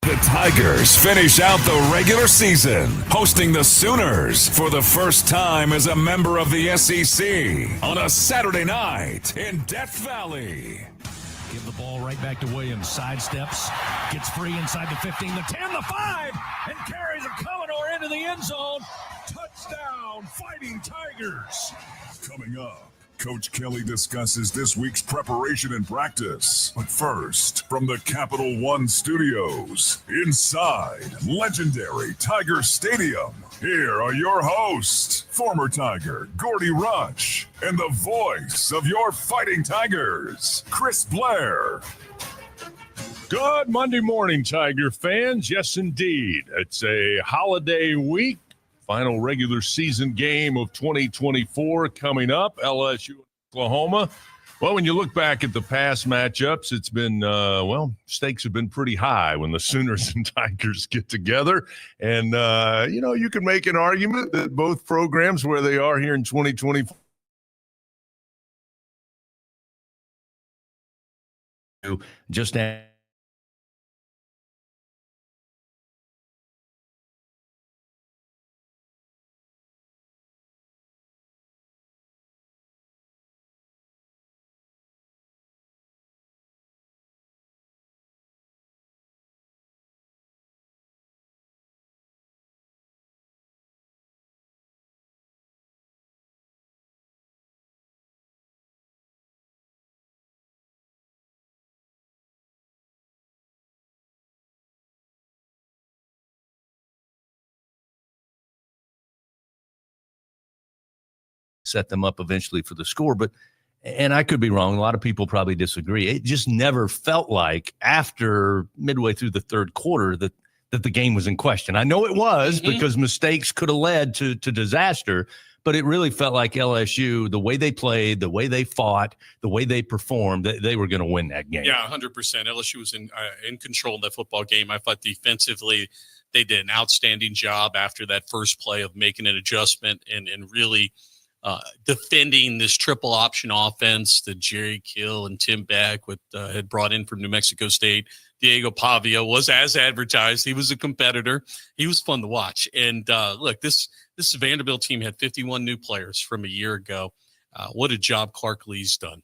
The Tigers finish out the regular season, hosting the Sooners for the first time as a member of the SEC on a Saturday night in Death Valley. Give the ball right back to Williams. Sidesteps. Gets free inside the 15, the 10, the 5, and carries a Commodore into the end zone. Touchdown, Fighting Tigers. Coming up, Coach Kelly discusses this week's preparation and practice. But first, from the Capital One Studios, inside legendary Tiger Stadium, here are your hosts, former Tiger Gordy Rush, and the voice of your Fighting Tigers, Chris Blair. Good Monday morning, Tiger fans. Yes, indeed. It's a holiday week. Final regular season game of 2024 coming up, LSU, Oklahoma. Well, when you look back at the past matchups, it's been, stakes have been pretty high when the Sooners and Tigers get together. And, you can make an argument that both programs, where they are here in 2024, just set them up eventually for the score. And I could be wrong. A lot of people probably disagree. It just never felt like after midway through the third quarter that the game was in question. I know it was because mistakes could have led to disaster, but it really felt like LSU, the way they played, the way they fought, the way they performed, they were going to win that game. Yeah, 100%. LSU was in control of that football game. I thought defensively they did an outstanding job after that first play of making an adjustment and really defending this triple option offense that Jerry Kill and Tim Beck had brought in from New Mexico State. Diego Pavia was as advertised. He was a competitor. He was fun to watch. And look, this Vanderbilt team had 51 new players from a year ago. What a job Clark Lee's done.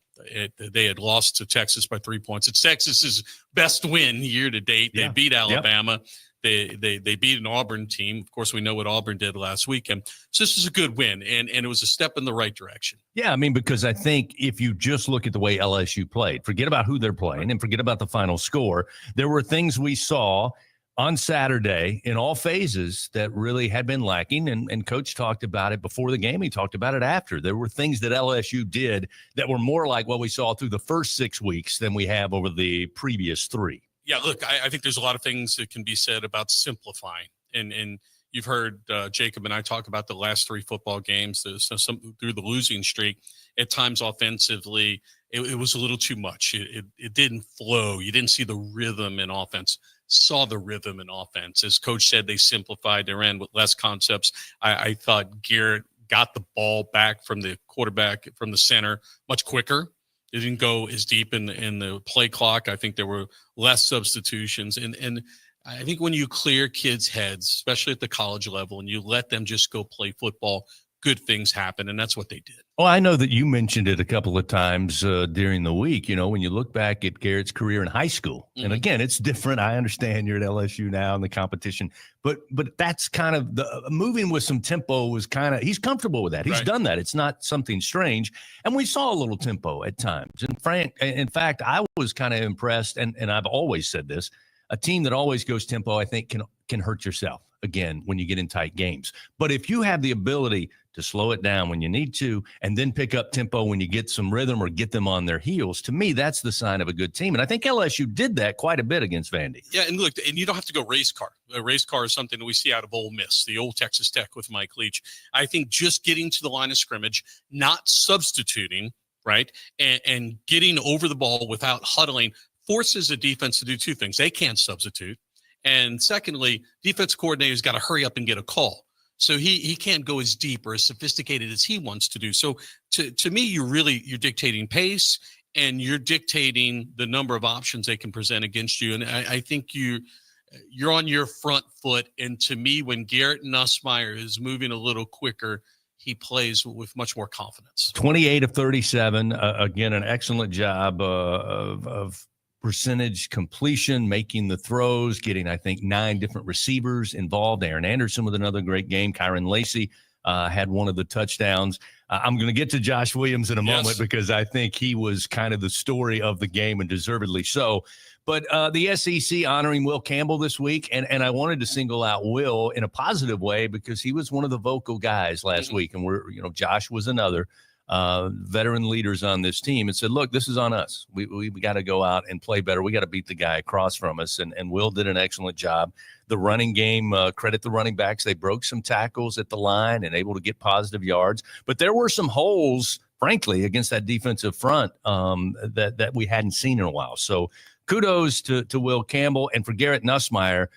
They had lost to Texas by 3 points. It's Texas's best win year to date. They beat Alabama. Yep. They beat an Auburn team. Of course, we know what Auburn did last weekend. So this is a good win, and it was a step in the right direction. Yeah, I mean, because I think if you just look at the way LSU played, forget about who they're playing and forget about the final score, there were things we saw on Saturday in all phases that really had been lacking, and Coach talked about it before the game. He talked about it after. There were things that LSU did that were more like what we saw through the first 6 weeks than we have over the previous 3. Yeah, look, I think there's a lot of things that can be said about simplifying. And you've heard Jacob and I talk about the last 3 football games through the losing streak. At times offensively, it was a little too much. It didn't flow. You didn't see the rhythm in offense. Saw the rhythm in offense. As Coach said, they simplified. They ran with less concepts. I thought Garrett got the ball back from the quarterback, from the center, much quicker. It didn't go as deep in the play clock. I think there were less substitutions. And I think when you clear kids' heads, especially at the college level, and you let them just go play football, good things happen. And that's what they did. Well, I know that you mentioned it a couple of times during the week. You know, when you look back at Garrett's career in high school, and again, it's different. I understand you're at LSU now in the competition, but that's kind of the moving with some tempo was kind of, he's comfortable with that. He's done that. It's not something strange. And we saw a little tempo at times. And in fact, I was kind of impressed. And I've always said this, a team that always goes tempo, I think can hurt yourself again when you get in tight games. But if you have the ability to slow it down when you need to, and then pick up tempo when you get some rhythm or get them on their heels, to me, that's the sign of a good team. And I think LSU did that quite a bit against Vandy. Yeah, and look, and you don't have to go race car. A race car is something that we see out of Ole Miss, the old Texas Tech with Mike Leach. I think just getting to the line of scrimmage, not substituting, right, and getting over the ball without huddling forces a defense to do 2 things. They can't substitute. And secondly, defense coordinator's got to hurry up and get a call. So he can't go as deep or as sophisticated as he wants to do. So to me, you're dictating pace, and you're dictating the number of options they can present against you. And I think you're on your front foot. And to me, when Garrett Nussmeier is moving a little quicker, he plays with much more confidence. 28 of 37. Again, an excellent job of percentage completion, making the throws, getting, I think, 9 different receivers involved. Aaron Anderson with another great game. Kyron Lacey had one of the touchdowns. I'm going to get to Josh Williams in a moment because I think he was kind of the story of the game, and deservedly so. But the SEC honoring Will Campbell this week, and I wanted to single out Will in a positive way because he was one of the vocal guys last week, and Josh was another. Veteran leaders on this team and said, look, this is on us. We got to go out and play better. We got to beat the guy across from us. And Will did an excellent job. The running game, credit the running backs. They broke some tackles at the line and able to get positive yards. But there were some holes, frankly, against that defensive front that we hadn't seen in a while. So kudos to Will Campbell. And for Garrett Nussmeier,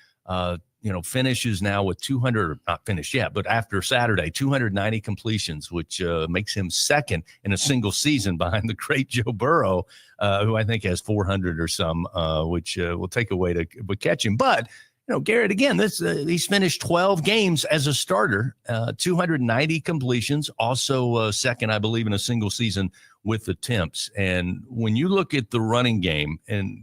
finishes now with 200, not finished yet, but after Saturday, 290 completions, which makes him second in a single season behind the great Joe Burrow, who I think has 400 or some, which will take away to catch him. But, Garrett, again, he's finished 12 games as a starter, 290 completions, also second, I believe, in a single season with attempts. And when you look at the running game, and,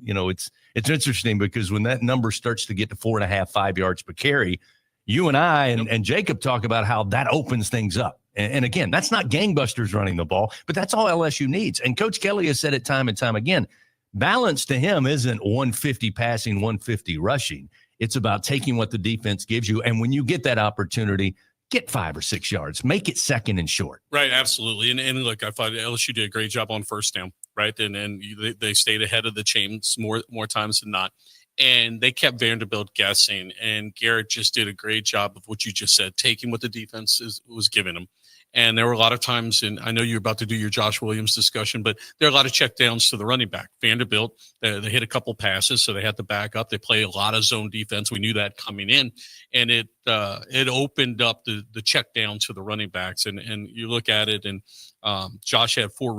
it's interesting because when that number starts to get to 4.5, 5 yards per carry, you and I and Jacob talk about how that opens things up. And again, that's not gangbusters running the ball, but that's all LSU needs. And Coach Kelly has said it time and time again, balance to him isn't 150 passing, 150 rushing. It's about taking what the defense gives you. And when you get that opportunity, get 5 or 6 yards, make it second and short. Right. Absolutely. And look, I thought LSU did a great job on first down. Right. And they stayed ahead of the chains more times than not. And they kept Vanderbilt guessing. And Garrett just did a great job of what you just said, taking what the defense was giving him. And there were a lot of times, and I know you're about to do your Josh Williams discussion, but there are a lot of checkdowns to the running back. Vanderbilt, they hit a couple passes, so they had to back up. They play a lot of zone defense. We knew that coming in, and it opened up the checkdown to the running backs. And you look at it, and Josh had 4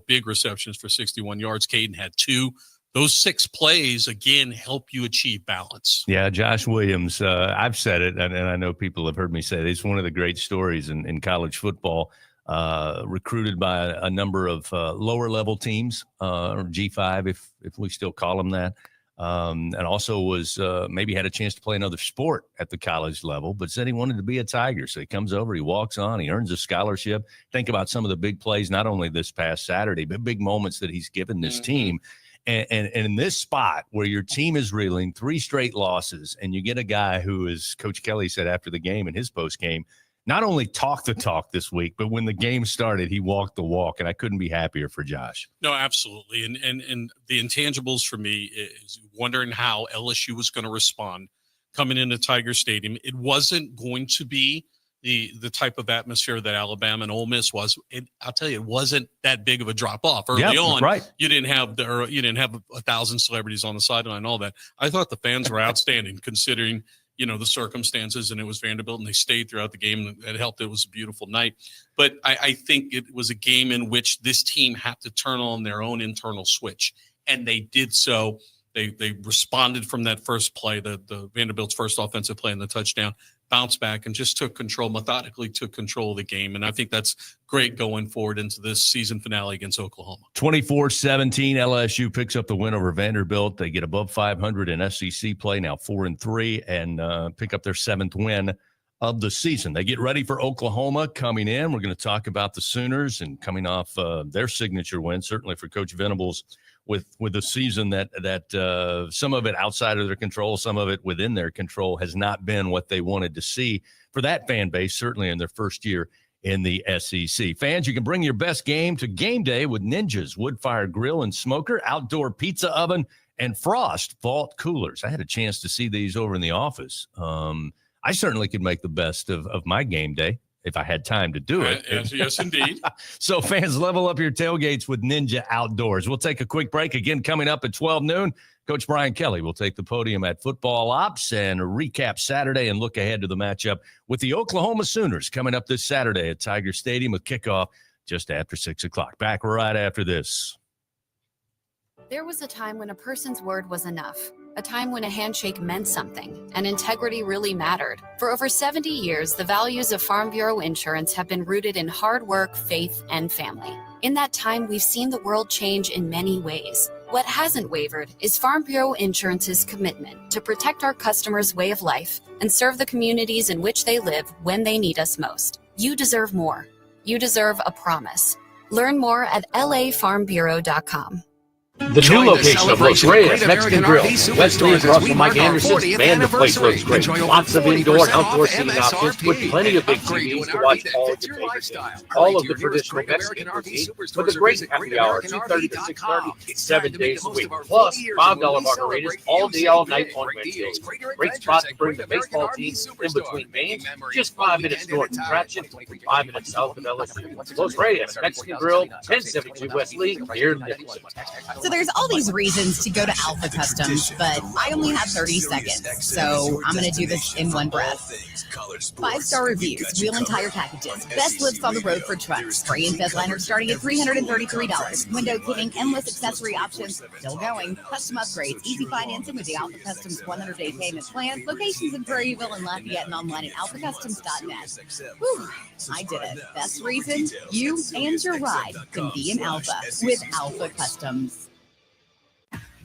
big receptions for 61 yards. Caden had 2 those 6 plays, again, help you achieve balance. Yeah, Josh Williams, I've said it, and I know people have heard me say it. It's one of the great stories in college football, recruited by a number of lower-level teams, or G5, if we still call them that, and also was maybe had a chance to play another sport at the college level, but said he wanted to be a Tiger. So he comes over, he walks on, he earns a scholarship. Think about some of the big plays, not only this past Saturday, but big moments that he's given this team. And in this spot where your team is reeling, 3 straight losses, and you get a guy who, as Coach Kelly said after the game in his post game, not only talked the talk this week, but when the game started, he walked the walk, and I couldn't be happier for Josh. No, absolutely. And the intangibles for me is wondering how LSU was going to respond coming into Tiger Stadium. It wasn't going to be the type of atmosphere that Alabama and Ole Miss was. I'll tell you, it wasn't that big of a drop off early on. Right. You didn't have 1,000 celebrities on the sideline and all that. I thought the fans were outstanding considering, the circumstances, and it was Vanderbilt, and they stayed throughout the game, and it helped. It was a beautiful night. But I think it was a game in which this team had to turn on their own internal switch, and they did so. They responded from that first play, the Vanderbilt's first offensive play and the touchdown, bounced back and just methodically took control of the game. And I think that's great going forward into this season finale against Oklahoma. 24-17, LSU picks up the win over Vanderbilt. They get above 500 in SEC play, now 4-3, and pick up their 7th win of the season. They get ready for Oklahoma coming in. We're going to talk about the Sooners and coming off their signature win, certainly for Coach Venables, with a season that some of it outside of their control, some of it within their control, has not been what they wanted to see for that fan base, certainly in their first year in the SEC. Fans, you can bring your best game to game day with Ninja's Wood-Fire Grill and Smoker, outdoor pizza oven, and Frost Vault Coolers. I had a chance to see these over in the office. I certainly could make the best of my game day if I had time to do it. Yes, indeed. So fans, level up your tailgates with Ninja Outdoors. We'll take a quick break. Again, coming up at 12 noon, Coach Brian Kelly will take the podium at Football Ops and recap Saturday and look ahead to the matchup with the Oklahoma Sooners coming up this Saturday at Tiger Stadium with kickoff just after 6 o'clock. Back right after this. There was a time when a person's word was enough. A time when a handshake meant something, and integrity really mattered. For over 70 years, the values of Farm Bureau Insurance have been rooted in hard work, faith, and family. In that time, we've seen the world change in many ways. What hasn't wavered is Farm Bureau Insurance's commitment to protect our customers' way of life and serve the communities in which they live when they need us most. You deserve more. You deserve a promise. Learn more at lafarmbureau.com. The new location of Los Reyes Mexican Grill, Wesley across from Mike Anderson's, man, the place looks great. Lots of indoor and outdoor seating options with plenty of big TVs to watch all of your favorite games. All of the traditional Mexican cuisine with a great happy hour, 2:30 to 6:30, 7 days a week. Plus, $5 margaritas all day, all night on Wednesdays. Great spot to bring the baseball team in between games. Just 5 minutes north of Traction, 5 minutes south of LSU. Los Reyes Mexican Grill, 1072 West Lee, near Nicholas. So there's all these reasons to go to Alpha Customs, but I only have 30 seconds, so I'm going to do this in one breath. 5-star reviews, wheel and tire packages, best lifts on the road for trucks, spray and bed liners starting at $333, window kitting, endless accessory options, still going, custom upgrades, easy financing with the Alpha Customs 100-day payment plan, locations in Prairieville and Lafayette, and online at alphacustoms.net. Whew, I did it. Best reason you and your ride can be in Alpha with Alpha Customs.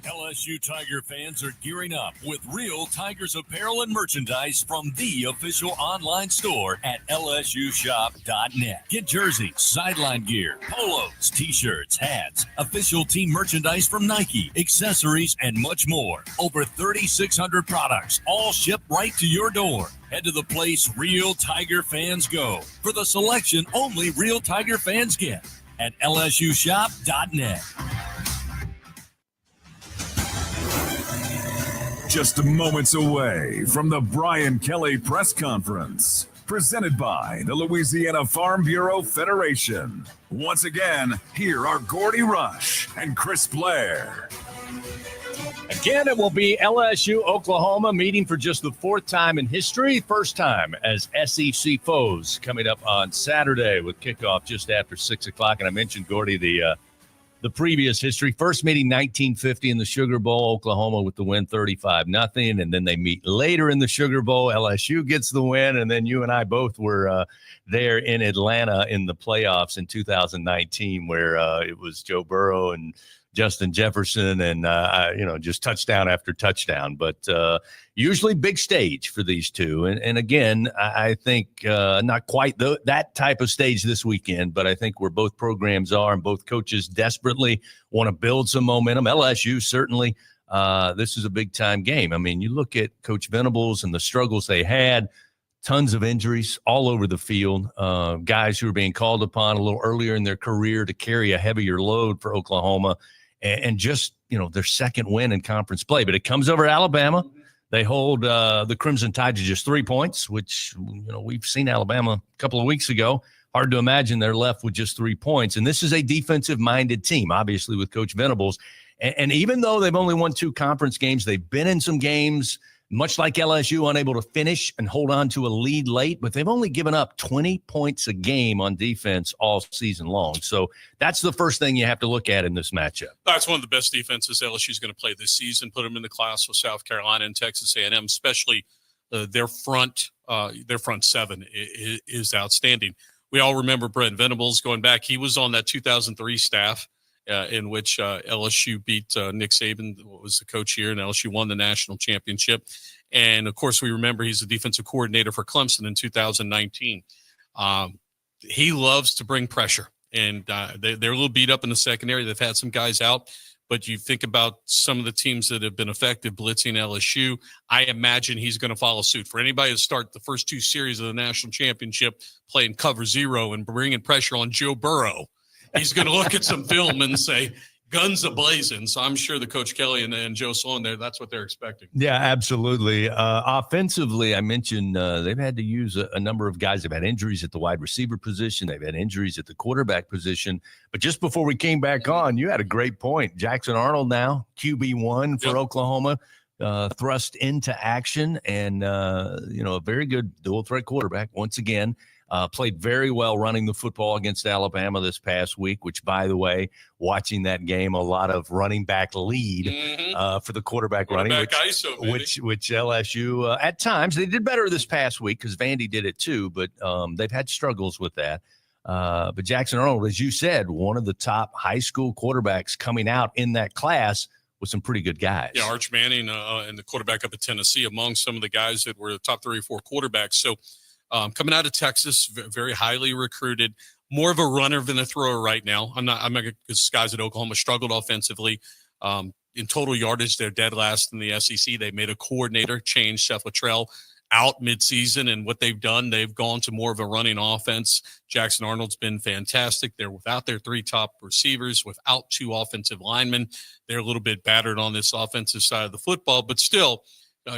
LSU Tiger fans are gearing up with real Tigers apparel and merchandise from the official online store at lsushop.net. Get jerseys, sideline gear, polos, t-shirts, hats, official team merchandise from Nike, accessories, and much more. Over 3,600 products, all shipped right to your door. Head to the place real Tiger fans go for the selection only real Tiger fans get at lsushop.net. Just moments away from the Brian Kelly press conference, presented by the Louisiana Farm Bureau Federation. Once again, here are Gordy Rush and Chris Blair. Again, it will be LSU, Oklahoma, meeting for just the 4th time in history. First time as SEC foes coming up on Saturday with kickoff just after 6 o'clock. And I mentioned, Gordy, the the previous history. First meeting 1950 in the Sugar Bowl, Oklahoma with the win 35-0. And then they meet later in the Sugar Bowl. LSU gets the win. And then you and I both were there in Atlanta in the playoffs in 2019, where it was Joe Burrow and Justin Jefferson and, just touchdown after touchdown. But usually big stage for these two. And again, I think not quite that type of stage this weekend, but I think where both programs are and both coaches desperately want to build some momentum. LSU certainly, this is a big-time game. I mean, you look at Coach Venables and the struggles they had, tons of injuries all over the field, guys who are being called upon a little earlier in their career to carry a heavier load for Oklahoma. And just, their second win in conference play. But it comes over Alabama. They hold the Crimson Tide to just 3 points, which, we've seen Alabama a couple of weeks ago. Hard to imagine they're left with just 3 points. And this is a defensive-minded team, obviously, with Coach Venables. And even though they've only won 2 conference games, they've been in some games, much like LSU, unable to finish and hold on to a lead late, but they've only given up 20 points a game on defense all season long. So that's the first thing you have to look at in this matchup. That's one of the best defenses LSU is going to play this season. Put them in the class with South Carolina and Texas A&M, especially their front seven is outstanding. We all remember Brent Venables going back. He was on that 2003 staff in which LSU beat Nick Saban, who was the coach here, and LSU won the national championship. And, of course, we remember he's the defensive coordinator for Clemson in 2019. He loves to bring pressure, and they're a little beat up in the secondary. They've had some guys out. But you think about some of the teams that have been effective blitzing LSU, I imagine he's going to follow suit. For anybody to start the first 2 series of the national championship playing cover 0 and bringing pressure on Joe Burrow, he's going to look at some film and say, guns a-blazing. So I'm sure the Coach Kelly and Joe Sloan there, that's what they're expecting. Yeah, absolutely. Offensively, I mentioned they've had to use a number of guys. They've had injuries at the wide receiver position. They've had injuries at the quarterback position. But just before we came back on, you had a great point. Jackson Arnold now, QB1 for Oklahoma, thrust into action. And, a very good dual-threat quarterback once again. Played very well running the football against Alabama this past week, which, by the way, watching that game, a lot of running back lead for the quarterback running, which LSU, at times, they did better this past week because Vandy did it too, but they've had struggles with that. But Jackson Arnold, as you said, one of the top high school quarterbacks coming out in that class with some pretty good guys. Yeah, Arch Manning and the quarterback up at Tennessee among some of the guys that were the top 3 or 4 quarterbacks. So, coming out of Texas, very highly recruited, more of a runner than a thrower right now. I'm not because guys at Oklahoma struggled offensively. In total yardage, they're dead last in the SEC. They made a coordinator change, Seth Luttrell, out midseason, and what they've done, they've gone to more of a running offense. Jackson Arnold's been fantastic. They're without their 3 top receivers, without 2 offensive linemen. They're a little bit battered on this offensive side of the football, but still,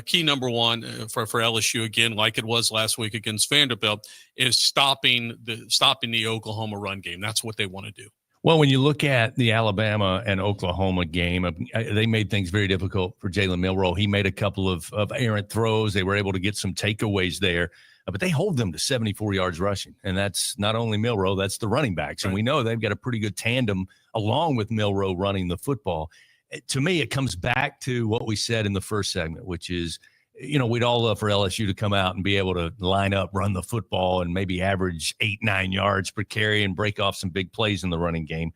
key number one for LSU, again, like it was last week against Vanderbilt, is stopping the Oklahoma run game. That's what they want to do. Well, when you look at the Alabama and Oklahoma game, they made things very difficult for Jalen Milroe. He made a couple of errant throws. They were able to get some takeaways there, but they hold them to 74 yards rushing. And that's not only Milroe, that's the running backs. And we know they've got a pretty good tandem along with Milroe running the football. To me, it comes back to what we said in the first segment, which is, we'd all love for LSU to come out and be able to line up, run the football, and maybe average 8-9 yards per carry and break off some big plays in the running game.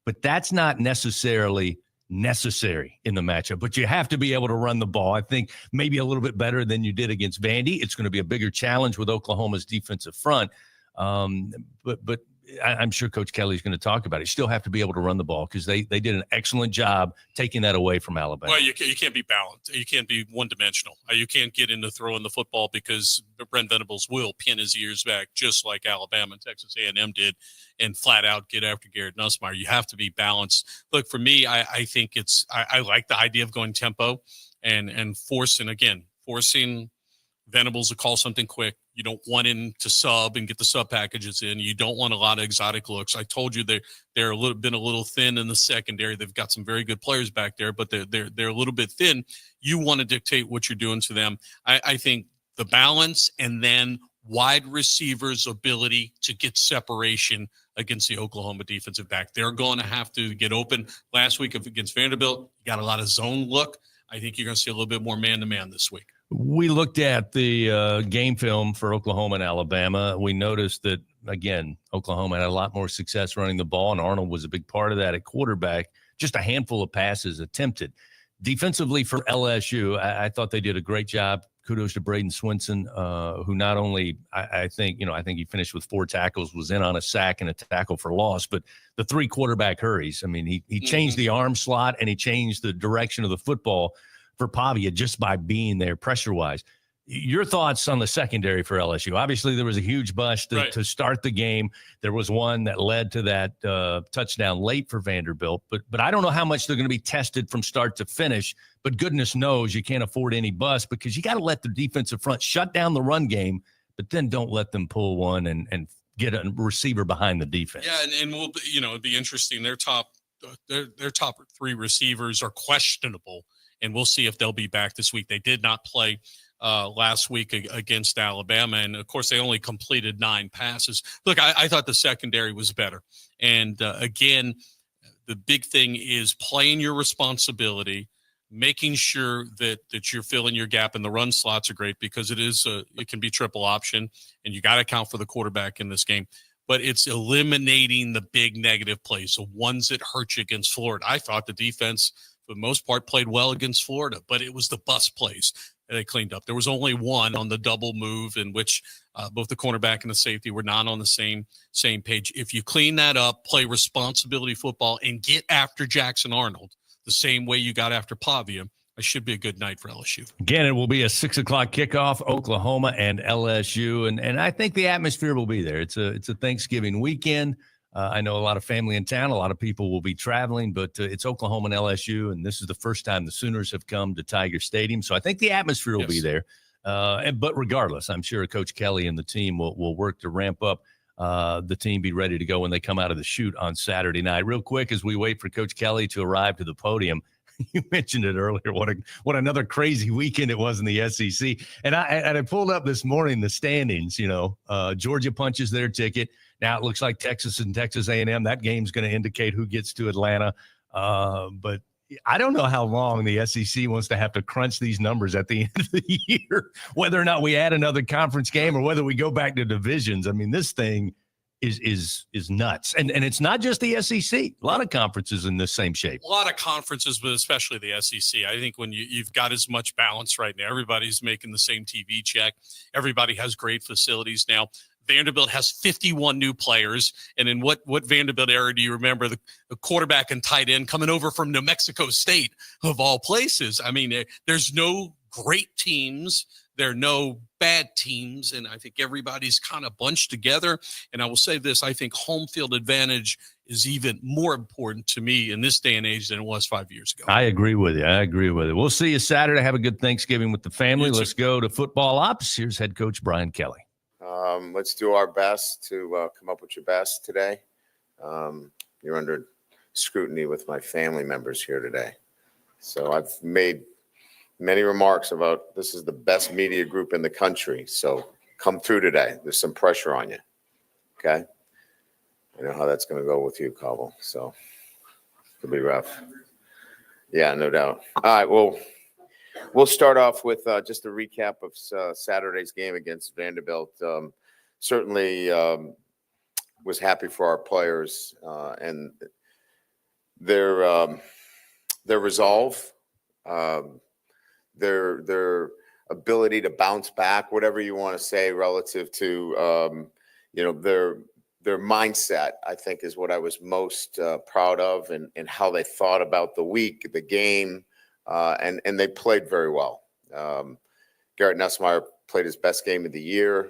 But that's not necessarily necessary in the matchup. But you have to be able to run the ball. I think maybe a little bit better than you did against Vandy. It's going to be a bigger challenge with Oklahoma's defensive front. But I'm sure Coach Kelly's going to talk about it. You still have to be able to run the ball because they did an excellent job taking that away from Alabama. Well, you can't be balanced. You can't be one-dimensional. You can't get into throwing the football because Brent Venables will pin his ears back just like Alabama and Texas A&M did and flat out get after Garrett Nussmeier. You have to be balanced. Look, for me, I think I like the idea of going tempo and forcing Venables to call something quick. You don't want him to sub and get the sub packages in. You don't want a lot of exotic looks. I told you they're been a little thin in the secondary. They've got some very good players back there, but they're a little bit thin. You want to dictate what you're doing to them. I think the balance and then wide receivers' ability to get separation against the Oklahoma defensive back. They're going to have to get open. Last week against Vanderbilt, you got a lot of zone look. I think you're going to see a little bit more man-to-man this week. We looked at the game film for Oklahoma and Alabama. We noticed that, again, Oklahoma had a lot more success running the ball, and Arnold was a big part of that at quarterback. Just a handful of passes attempted. Defensively for LSU, I thought they did a great job. Kudos to Braden Swinson, who not only, I think he finished with 4 tackles, was in on a sack and a tackle for loss, but the 3 quarterback hurries. I mean, he changed the arm slot and he changed the direction of the football for Pavia just by being there pressure-wise. Your thoughts on the secondary for LSU? Obviously, there was a huge bust to start the game. There was one that led to that touchdown late for Vanderbilt. But I don't know how much they're going to be tested from start to finish. But goodness knows you can't afford any bust because you got to let the defensive front shut down the run game, but then don't let them pull one and get a receiver behind the defense. Yeah, and we'll, it'd be interesting. Their top 3 receivers are questionable, and we'll see if they'll be back this week. They did not play last week against Alabama. And of course they only completed 9 passes. Look, I thought the secondary was better. And again, the big thing is playing your responsibility, making sure that you're filling your gap, and the run slots are great because it can be triple option, and you got to account for the quarterback in this game. But it's eliminating the big negative plays, the ones that hurt you against Florida. I thought the defense, for the most part, played well against Florida, but it was the bust plays that they cleaned up. There was only one on the double move in which both the cornerback and the safety were not on the same page. If you clean that up, play responsibility football, and get after Jackson Arnold the same way you got after Pavia, it should be a good night for LSU. Again, it will be a 6:00 kickoff, Oklahoma and LSU, and I think the atmosphere will be there. It's a Thanksgiving weekend. I know a lot of family in town. A lot of people will be traveling, but it's Oklahoma and LSU, and this is the first time the Sooners have come to Tiger Stadium. So I think the atmosphere will be there. But regardless, I'm sure Coach Kelly and the team will work to ramp up the team, be ready to go when they come out of the chute on Saturday night. Real quick, as we wait for Coach Kelly to arrive to the podium, you mentioned it earlier. What another crazy weekend it was in the SEC. And I pulled up this morning the standings. Georgia punches their ticket. Now it looks like Texas and Texas A&M. That game's going to indicate who gets to Atlanta. But I don't know how long the SEC wants to have to crunch these numbers at the end of the year, whether or not we add another conference game or whether we go back to divisions. I mean, this thing is nuts. And it's not just the SEC. A lot of conferences in this same shape. A lot of conferences, but especially the SEC. I think when you've got as much balance right now, everybody's making the same TV check. Everybody has great facilities now. Vanderbilt has 51 new players. And in what Vanderbilt era do you remember the quarterback and tight end coming over from New Mexico State, of all places? I mean, there's no great teams. There are no bad teams. And I think everybody's kind of bunched together. And I will say this, I think home field advantage is even more important to me in this day and age than it was 5 years ago. I agree with you. We'll see you Saturday. Have a good Thanksgiving with the family. Let's go to football ops. Here's head coach Brian Kelly. Let's do our best to come up with your best today. You're under scrutiny with my family members here today. So I've made many remarks about this is the best media group in the country. So come through today. There's some pressure on you. Okay? I know how that's going to go with you, Cobble. So it'll be rough. Yeah, no doubt. All right, well, we'll start off with just a recap of Saturday's game against Vanderbilt. Certainly was happy for our players and their resolve, their ability to bounce back, whatever you want to say, relative to their mindset. I think is what I was most proud of, and how they thought about the week, the game. And they played very well. Garrett Nussmeier played his best game of the year.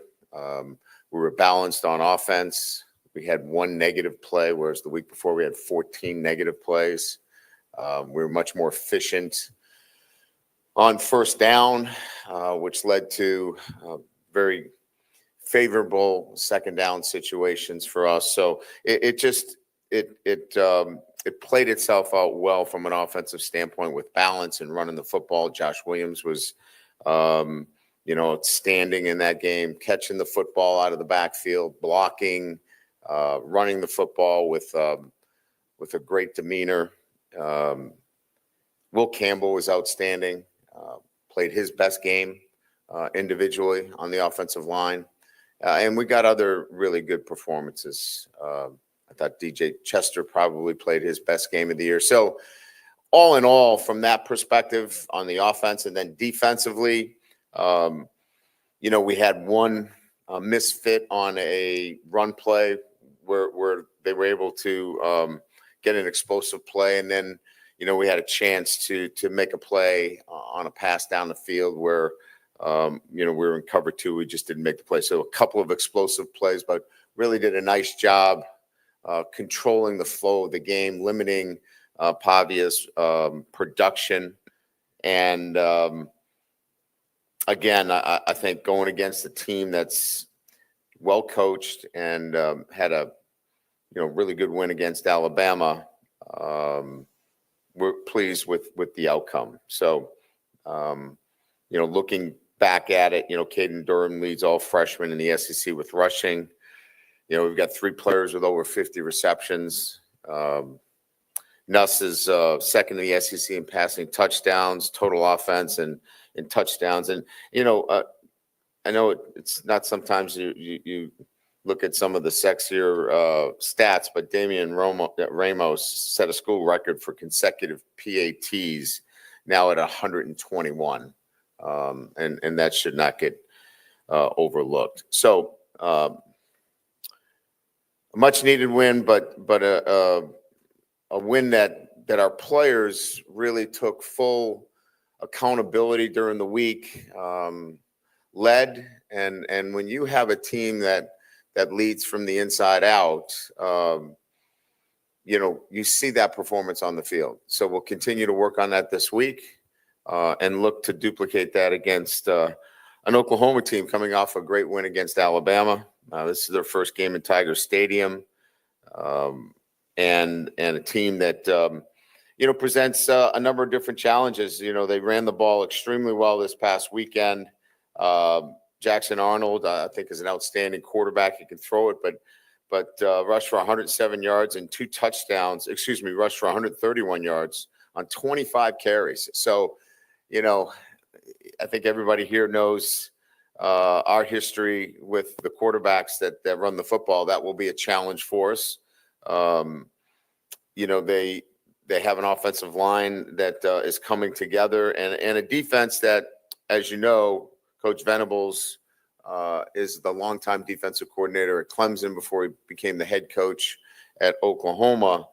We were balanced on offense. We had 1 negative play, whereas the week before we had 14 negative plays. We were much more efficient on first down, which led to very favorable second down situations for us. So it played itself out well from an offensive standpoint with balance and running the football. Josh Williams was outstanding in that game, catching the football out of the backfield, blocking, running the football with a great demeanor. Will Campbell was outstanding, played his best game individually on the offensive line. And we got other really good performances. I thought DJ Chester probably played his best game of the year. So all in all, from that perspective on the offense, and then defensively, we had one misfit on a run play where they were able to get an explosive play. And then, we had a chance to make a play on a pass down the field where, we were in cover 2. We just didn't make the play. So a couple of explosive plays, but really did a nice job controlling the flow of the game, limiting Pavia's production. And again, I think going against a team that's well coached and had a really good win against Alabama, we're pleased with the outcome. So looking back at it, Caden Durham leads all freshmen in the SEC with rushing. We've got 3 players with over 50 receptions. Nuss is second in the SEC in passing touchdowns, total offense, and in touchdowns. And, I know it's not sometimes you look at some of the sexier stats, but Damian Ramos set a school record for consecutive PATs, now at 121. And that should not get overlooked. So a much needed win, but a win that our players really took full accountability during the week, led. And when you have a team that leads from the inside out, you see that performance on the field. So we'll continue to work on that this week and look to duplicate that against an Oklahoma team coming off a great win against Alabama. This is their first game in Tiger Stadium, and a team that presents a number of different challenges. They ran the ball extremely well this past weekend. Jackson Arnold, I think, is an outstanding quarterback. He can throw it, but rushed for 107 yards and 2 touchdowns. Rushed for 131 yards on 25 carries. So, I think everybody here knows our history with the quarterbacks that run the football. That will be a challenge for us. They have an offensive line that is coming together, and a defense that, as you know, Coach Venables is the longtime defensive coordinator at Clemson before he became the head coach at Oklahoma,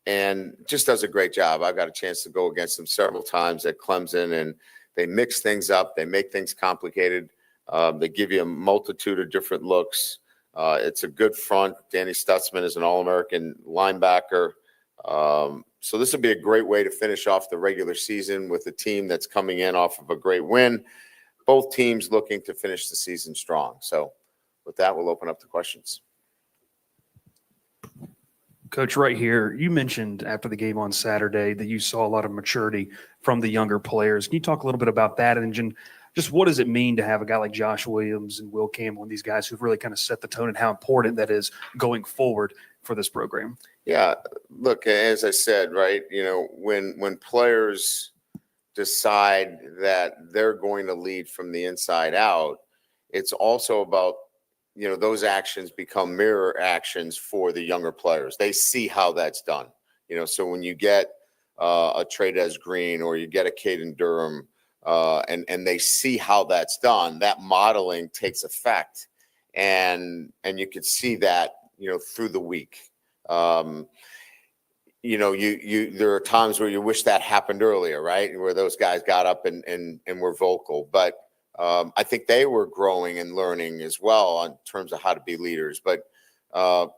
and just does a great job. I've got a chance to go against them several times at Clemson, and they mix things up. They make things complicated. They give you a multitude of different looks. It's a good front. Danny Stutzman is an All-American linebacker. So this would be a great way to finish off the regular season with a team that's coming in off of a great win. Both teams looking to finish the season strong. So with that, we'll open up the questions. Coach, right here, you mentioned after the game on Saturday that you saw a lot of maturity from the younger players. Can you talk a little bit about that? And just what does it mean to have a guy like Josh Williams and Will Campbell and these guys who've really kind of set the tone, and how important that is going forward for this program? Yeah, look, as I said, right, when players decide that they're going to lead from the inside out, it's also about, those actions become mirror actions for the younger players. They see how that's done. So when you get a Trades Green or you get a Caden Durham, and they see how that's done, that modeling takes effect, and you could see that through the week. There are times where you wish that happened earlier, right, where those guys got up and were vocal, but I think they were growing and learning as well in terms of how to be leaders. But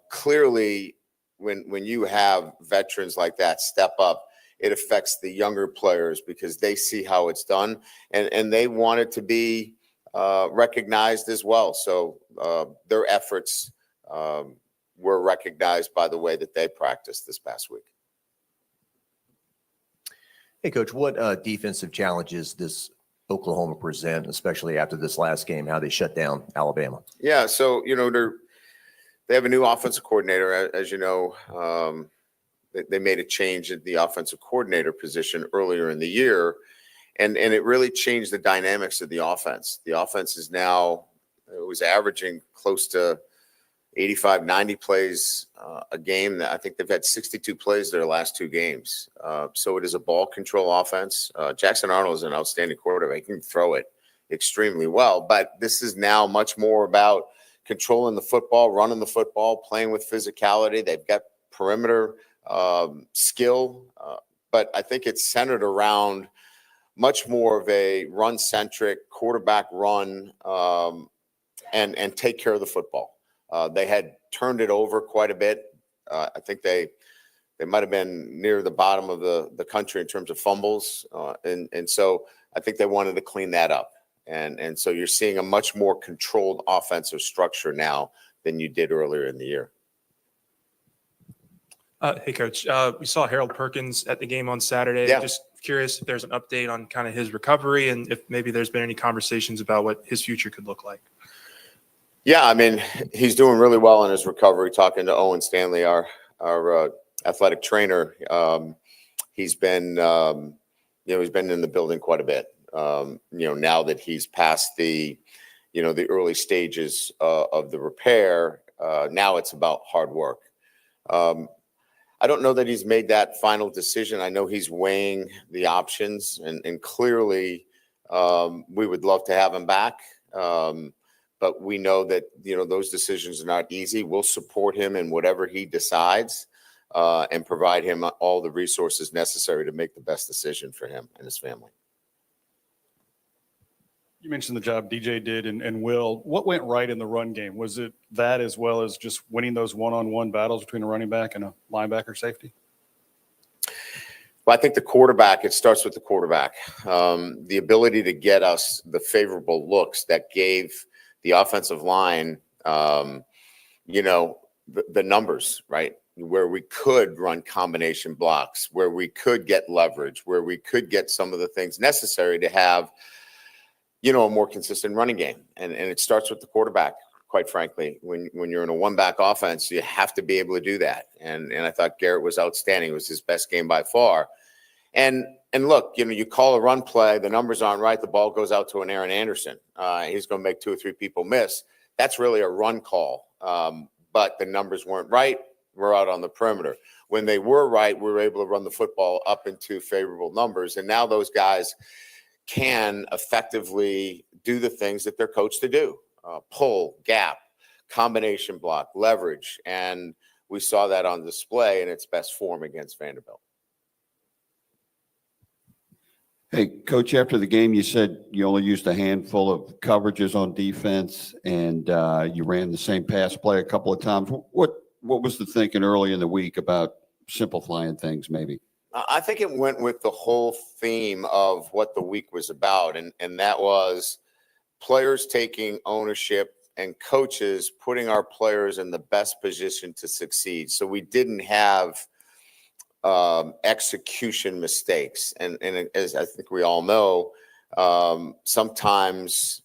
clearly, when you have veterans like that step up, it affects the younger players because they see how it's done, and they want it to be recognized as well. So their efforts were recognized by the way that they practiced this past week. Hey, Coach, what defensive challenges this Oklahoma present, especially after this last game, how they shut down Alabama? Yeah, so they have a new offensive coordinator, as you know. They made a change in the offensive coordinator position earlier in the year, and it really changed the dynamics of the offense. The offense is now, it was averaging close to 85, 90 plays a game. I think they've had 62 plays their last 2 games. So it is a ball control offense. Jackson Arnold is an outstanding quarterback. He can throw it extremely well, but this is now much more about controlling the football, running the football, playing with physicality. They've got perimeter skill, but I think it's centered around much more of a run-centric quarterback run and take care of the football. They had turned it over quite a bit. I think they might have been near the bottom of the country in terms of fumbles. And so I think they wanted to clean that up. And so you're seeing a much more controlled offensive structure now than you did earlier in the year. Hey, Coach. We saw Harold Perkins at the game on Saturday. Yeah. Just curious if there's an update on kind of his recovery and if maybe there's been any conversations about what his future could look like. Yeah, I mean, he's doing really well in his recovery. Talking to Owen Stanley, our athletic trainer, he's been he's been in the building quite a bit. Now that he's past the early stages of the repair, now it's about hard work. I don't know that he's made that final decision. I know he's weighing the options, and clearly we would love to have him back. But we know that, those decisions are not easy. We'll support him in whatever he decides and provide him all the resources necessary to make the best decision for him and his family. You mentioned the job DJ did and Will. What went right in the run game? Was it that as well as just winning those one-on-one battles between a running back and a linebacker safety? Well, I think it starts with the quarterback. The ability to get us the favorable looks that gave the offensive line, the numbers, right? Where we could run combination blocks, where we could get leverage, where we could get some of the things necessary to have, a more consistent running game. And it starts with the quarterback, quite frankly. When you're in a one-back offense, you have to be able to do that. And I thought Garrett was outstanding. It was his best game by far. And look, you call a run play, the numbers aren't right, the ball goes out to an Aaron Anderson. He's going to make 2 or 3 people miss. That's really a run call. But the numbers weren't right. We're out on the perimeter. When they were right, we were able to run the football up into favorable numbers. And now those guys can effectively do the things that they're coached to do. Pull, gap, combination block, leverage. And we saw that on display in its best form against Vanderbilt. Hey, Coach, after the game, you said you only used a handful of coverages on defense, and you ran the same pass play a couple of times. What was the thinking early in the week about simplifying things maybe? I think it went with the whole theme of what the week was about, and that was players taking ownership and coaches putting our players in the best position to succeed. So we didn't have execution mistakes. And as I think we all know, sometimes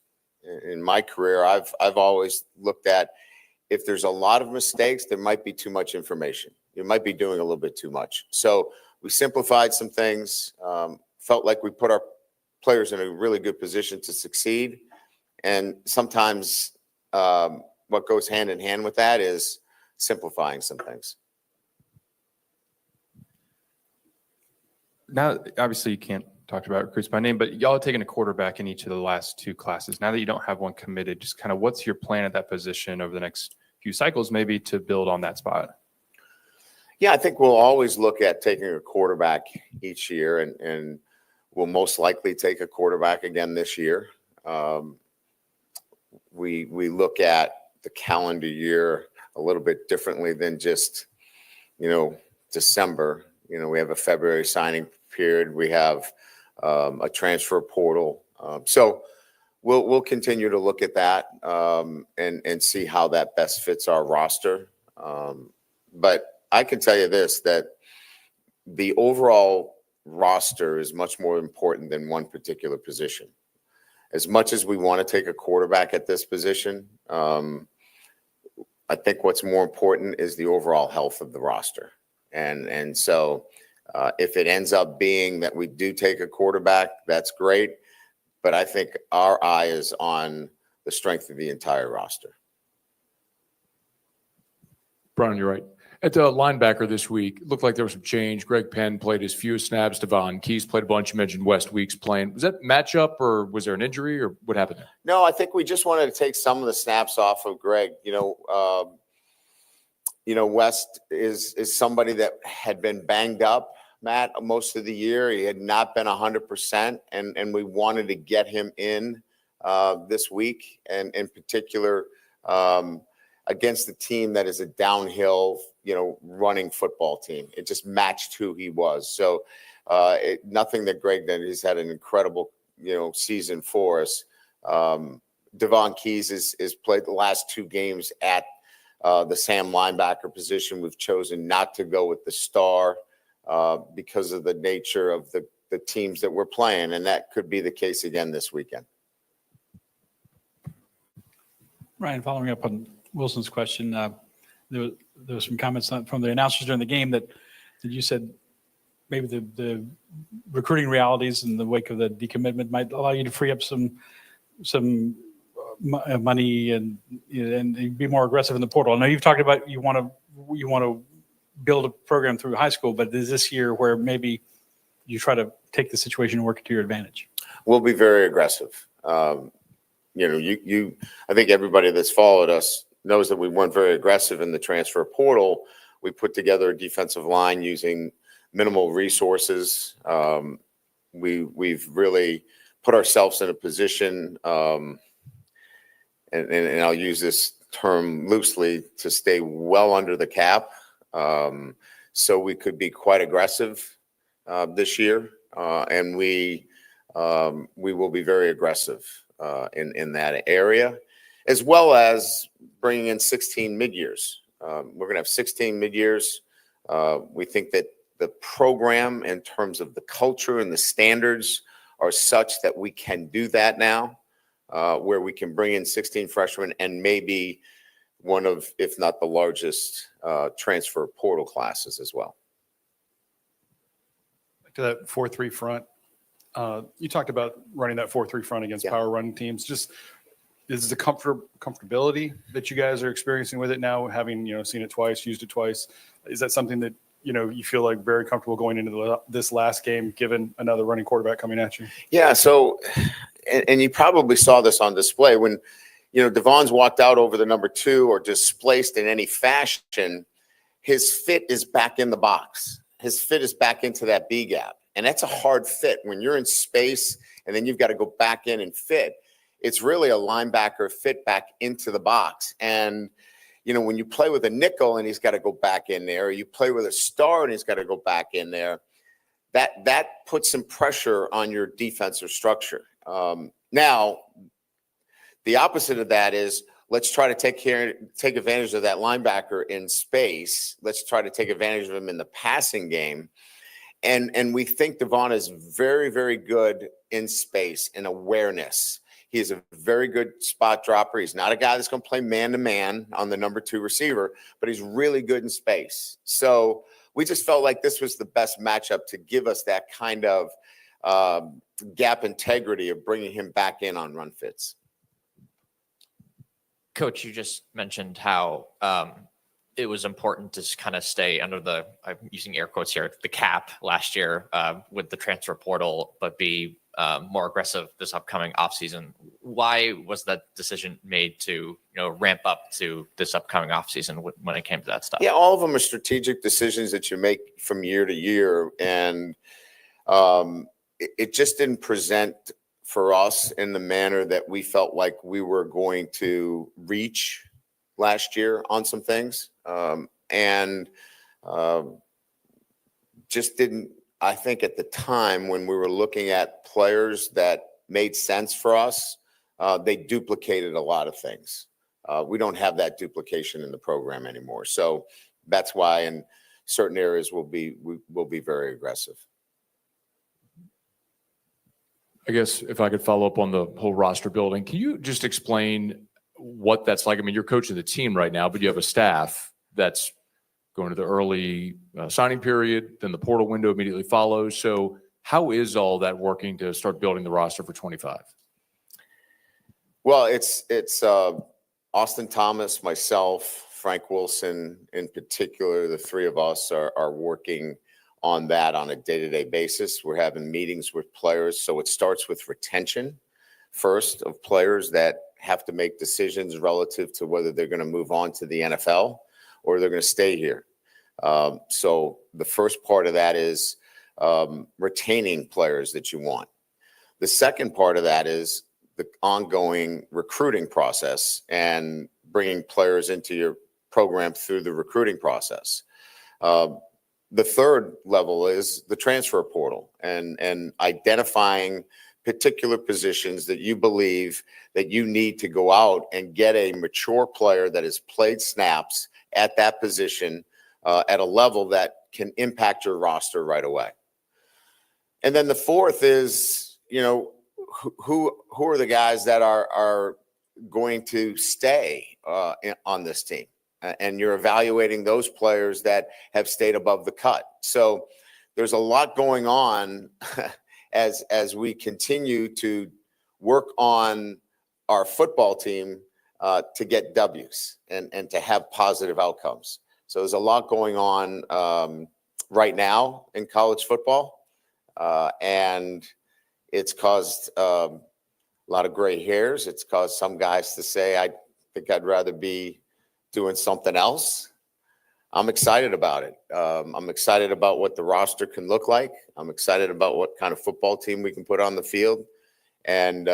in my career, I've always looked at, if there's a lot of mistakes, there might be too much information. You might be doing a little bit too much. So we simplified some things, felt like we put our players in a really good position to succeed. And sometimes what goes hand in hand with that is simplifying some things. Now, obviously, you can't talk about recruits by name, but y'all have taken a quarterback in each of the last 2 classes. Now that you don't have one committed, just kind of what's your plan at that position over the next few cycles, maybe to build on that spot? Yeah, I think we'll always look at taking a quarterback each year, and we'll most likely take a quarterback again this year. We look at the calendar year a little bit differently than just, December. We have a February signing period. We have a transfer portal. So we'll continue to look at that and see how that best fits our roster. But I can tell you this, that the overall roster is much more important than one particular position. as much as we want to take a quarterback at this position, I think what's more important is the overall health of the roster. And so if it ends up being that we do take a quarterback, that's great. But I think our eye is on the strength of the entire roster. Brian, you're right. At the linebacker this week, it looked like there was some change. Greg Penn played his fewest snaps. Devon Keys played a bunch. You mentioned West Weeks playing. Was that matchup, or was there an injury, or what happened there? No, I think we just wanted to take some of the snaps off of Greg. West is somebody that had been banged up, Matt, most of the year. He had not been 100%, and we wanted to get him in this week, and in particular against the team that is a downhill, running football team. It just matched who he was. So nothing that Greg did. He's had an incredible, season for us. Devon Keys is played the last 2 games at the Sam linebacker position. We've chosen not to go with the star because of the nature of the teams that we're playing, and that could be the case again this weekend. Ryan, following up on Wilson's question, there was some comments from the announcers during the game that you said maybe the recruiting realities in the wake of the decommitment might allow you to free up some money and be more aggressive in the portal. I know you've talked about you want to build a program through high school, but is this year where maybe you try to take the situation and work it to your advantage? We'll be very aggressive. I think everybody that's followed us knows that we weren't very aggressive in the transfer portal. We put together a defensive line using minimal resources. We've really put ourselves in a position, and I'll use this term loosely, to stay well under the cap. So we could be quite aggressive this year, and we will be very aggressive in that area, as well as bringing in 16 mid-years. We're going to have 16 mid-years. We think that the program, in terms of the culture and the standards, are such that we can do that now, where we can bring in 16 freshmen and maybe one of, if not the largest, transfer portal classes as well. Back to that 4-3 front. You talked about running that 4-3 front against power running teams. Just is the comfortability that you guys are experiencing with it now, having seen it twice, used it twice, is that something that you feel like very comfortable going into this last game, given another running quarterback coming at you? Yeah. So, and you probably saw this on display when Devon's walked out over the number 2 or displaced in any fashion. His fit is back in the box. His fit is back into that B gap, and that's a hard fit when you're in space and then you've got to go back in and fit. It's really a linebacker fit back into the box. And, when you play with a nickel and he's got to go back in there, or you play with a star and he's got to go back in there, that puts some pressure on your defensive structure. Now, the opposite of that is let's try to take advantage of that linebacker in space. Let's try to take advantage of him in the passing game. And we think Devon is very, very good in space and awareness. He is a very good spot dropper. He's not a guy that's going to play man-to-man on the number 2 receiver, but he's really good in space. So we just felt like this was the best matchup to give us that kind of gap integrity of bringing him back in on run fits. Coach, you just mentioned how it was important to kind of stay under the, I'm using air quotes here, the cap last year with the transfer portal, but be more aggressive this upcoming offseason. Why was that decision made to ramp up to this upcoming offseason when it came to that stuff? Yeah, all of them are strategic decisions that you make from year to year, and it just didn't present for us in the manner that we felt like we were going to reach last year on some things, and just didn't. I think at the time when we were looking at players that made sense for us, they duplicated a lot of things. We don't have that duplication in the program anymore. So that's why in certain areas we will be very aggressive. I guess if I could follow up on the whole roster building, can you just explain what that's like? I mean, you're coaching the team right now, but you have a staff that's going to the early signing period, then the portal window immediately follows. So how is all that working to start building the roster for 25? Well, it's Austin Thomas, myself, Frank Wilson in particular. The three of us are working on that on a day-to-day basis. We're having meetings with players. So it starts with retention first of players that have to make decisions relative to whether they're going to move on to the NFL or they're going to stay here. So the first part of that is retaining players that you want. The second part of that is the ongoing recruiting process and bringing players into your program through the recruiting process. The third level is the transfer portal and identifying particular positions that you believe that you need to go out and get a mature player that has played snaps at that position at a level that can impact your roster right away. And then the fourth is, who are the guys that are going to stay on this team? And you're evaluating those players that have stayed above the cut. So there's a lot going on as we continue to work on our football team to get W's and to have positive outcomes. So there's a lot going on right now in college football, and it's caused a lot of gray hairs. It's caused some guys to say, I think I'd rather be doing something else. I'm excited about it. I'm excited about what the roster can look like. I'm excited about what kind of football team we can put on the field. And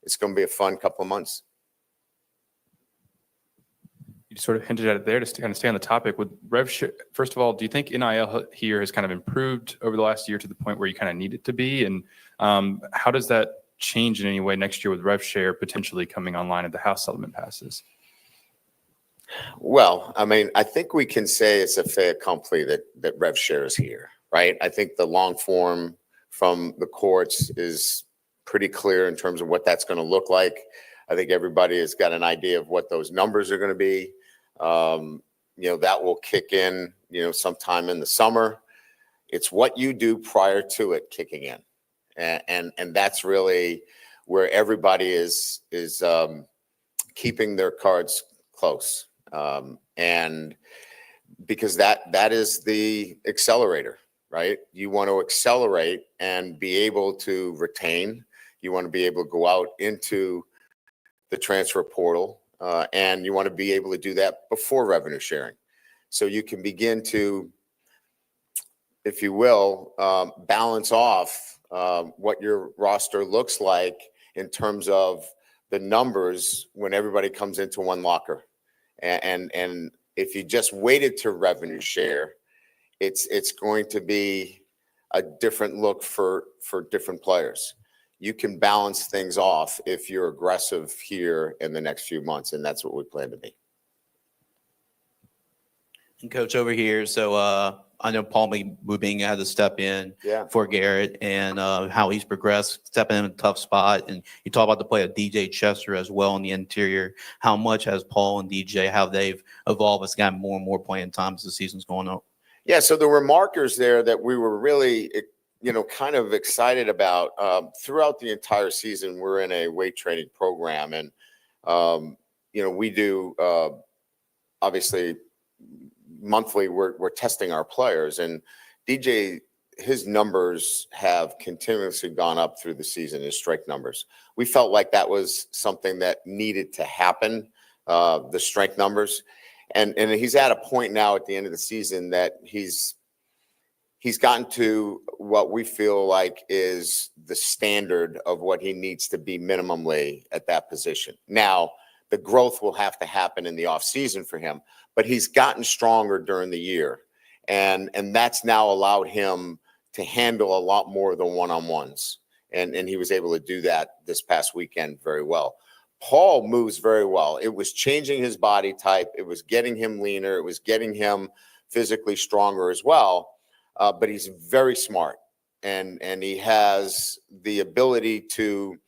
it's going to be a fun couple of months. You sort of hinted at it there to kind of stay on the topic with rev share. First of all, do you think NIL here has kind of improved over the last year to the point where you kind of need it to be? And how does that change in any way next year with rev share potentially coming online at the House settlement passes? Well, I mean, I think we can say it's a fait accompli that rev share is here, right? I think the long form from the courts is pretty clear in terms of what that's going to look like. I think everybody has got an idea of what those numbers are going to be. That will kick in, sometime in the summer. It's what you do prior to it kicking in. And that's really where everybody is keeping their cards close. And because that is the accelerator, right? You want to accelerate and be able to retain. You want to be able to go out into the transfer portal, and you want to be able to do that before revenue sharing. So you can begin to, if you will, balance off what your roster looks like in terms of the numbers when everybody comes into one locker. And if you just waited to revenue share, it's going to be a different look for different players. You can balance things off if you're aggressive here in the next few months, and that's what we plan to be. And Coach over here, so I know Paul Mubing had to step in for Garrett and how he's progressed, stepping in a tough spot. And you talk about the play of DJ Chester as well in the interior. How much has Paul and DJ, how they've evolved as gotten more and more playing time as the season's going on? Yeah, so there were markers there that we were really, kind of excited about. Throughout the entire season, we're in a weight training program. And, we do, obviously, monthly, we're testing our players. And DJ, his numbers have continuously gone up through the season, his strike numbers. We felt like that was something that needed to happen, the strength numbers. And he's at a point now at the end of the season that he's gotten to what we feel like is the standard of what he needs to be minimally at that position. Now, the growth will have to happen in the offseason for him, but he's gotten stronger during the year. And that's now allowed him to handle a lot more of the one-on-ones. And he was able to do that this past weekend very well. Paul moves very well. It was changing his body type. It was getting him leaner. It was getting him physically stronger as well. But he's very smart. and he has the ability to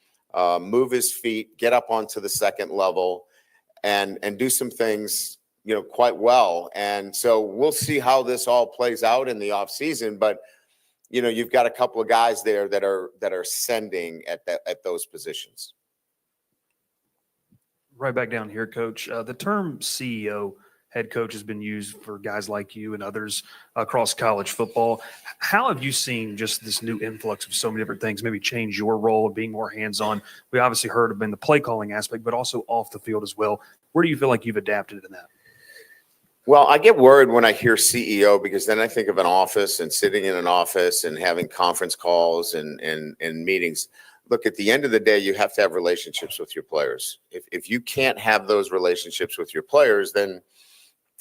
move his feet, get up onto the second level, and do some things, quite well. And so we'll see how this all plays out in the offseason. But you've got a couple of guys there that are sending at those positions. Right back down here, Coach. The term CEO, head coach, has been used for guys like you and others across college football. How have you seen just this new influx of so many different things maybe change your role of being more hands-on? We obviously heard of in the play calling aspect, but also off the field as well. Where do you feel like you've adapted in that? Well, I get worried when I hear CEO, because then I think of an office and sitting in an office and having conference calls and meetings. Look, at the end of the day, you have to have relationships with your players. If you can't have those relationships with your players, then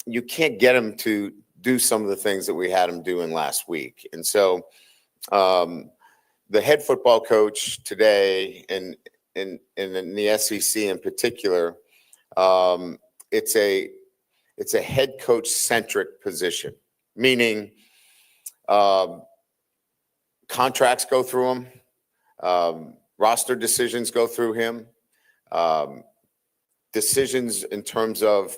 you can't get them to do some of the things that we had them doing last week. And so the head football coach today and in the SEC in particular, it's a head coach centric position, meaning contracts go through him, roster decisions go through him, decisions in terms of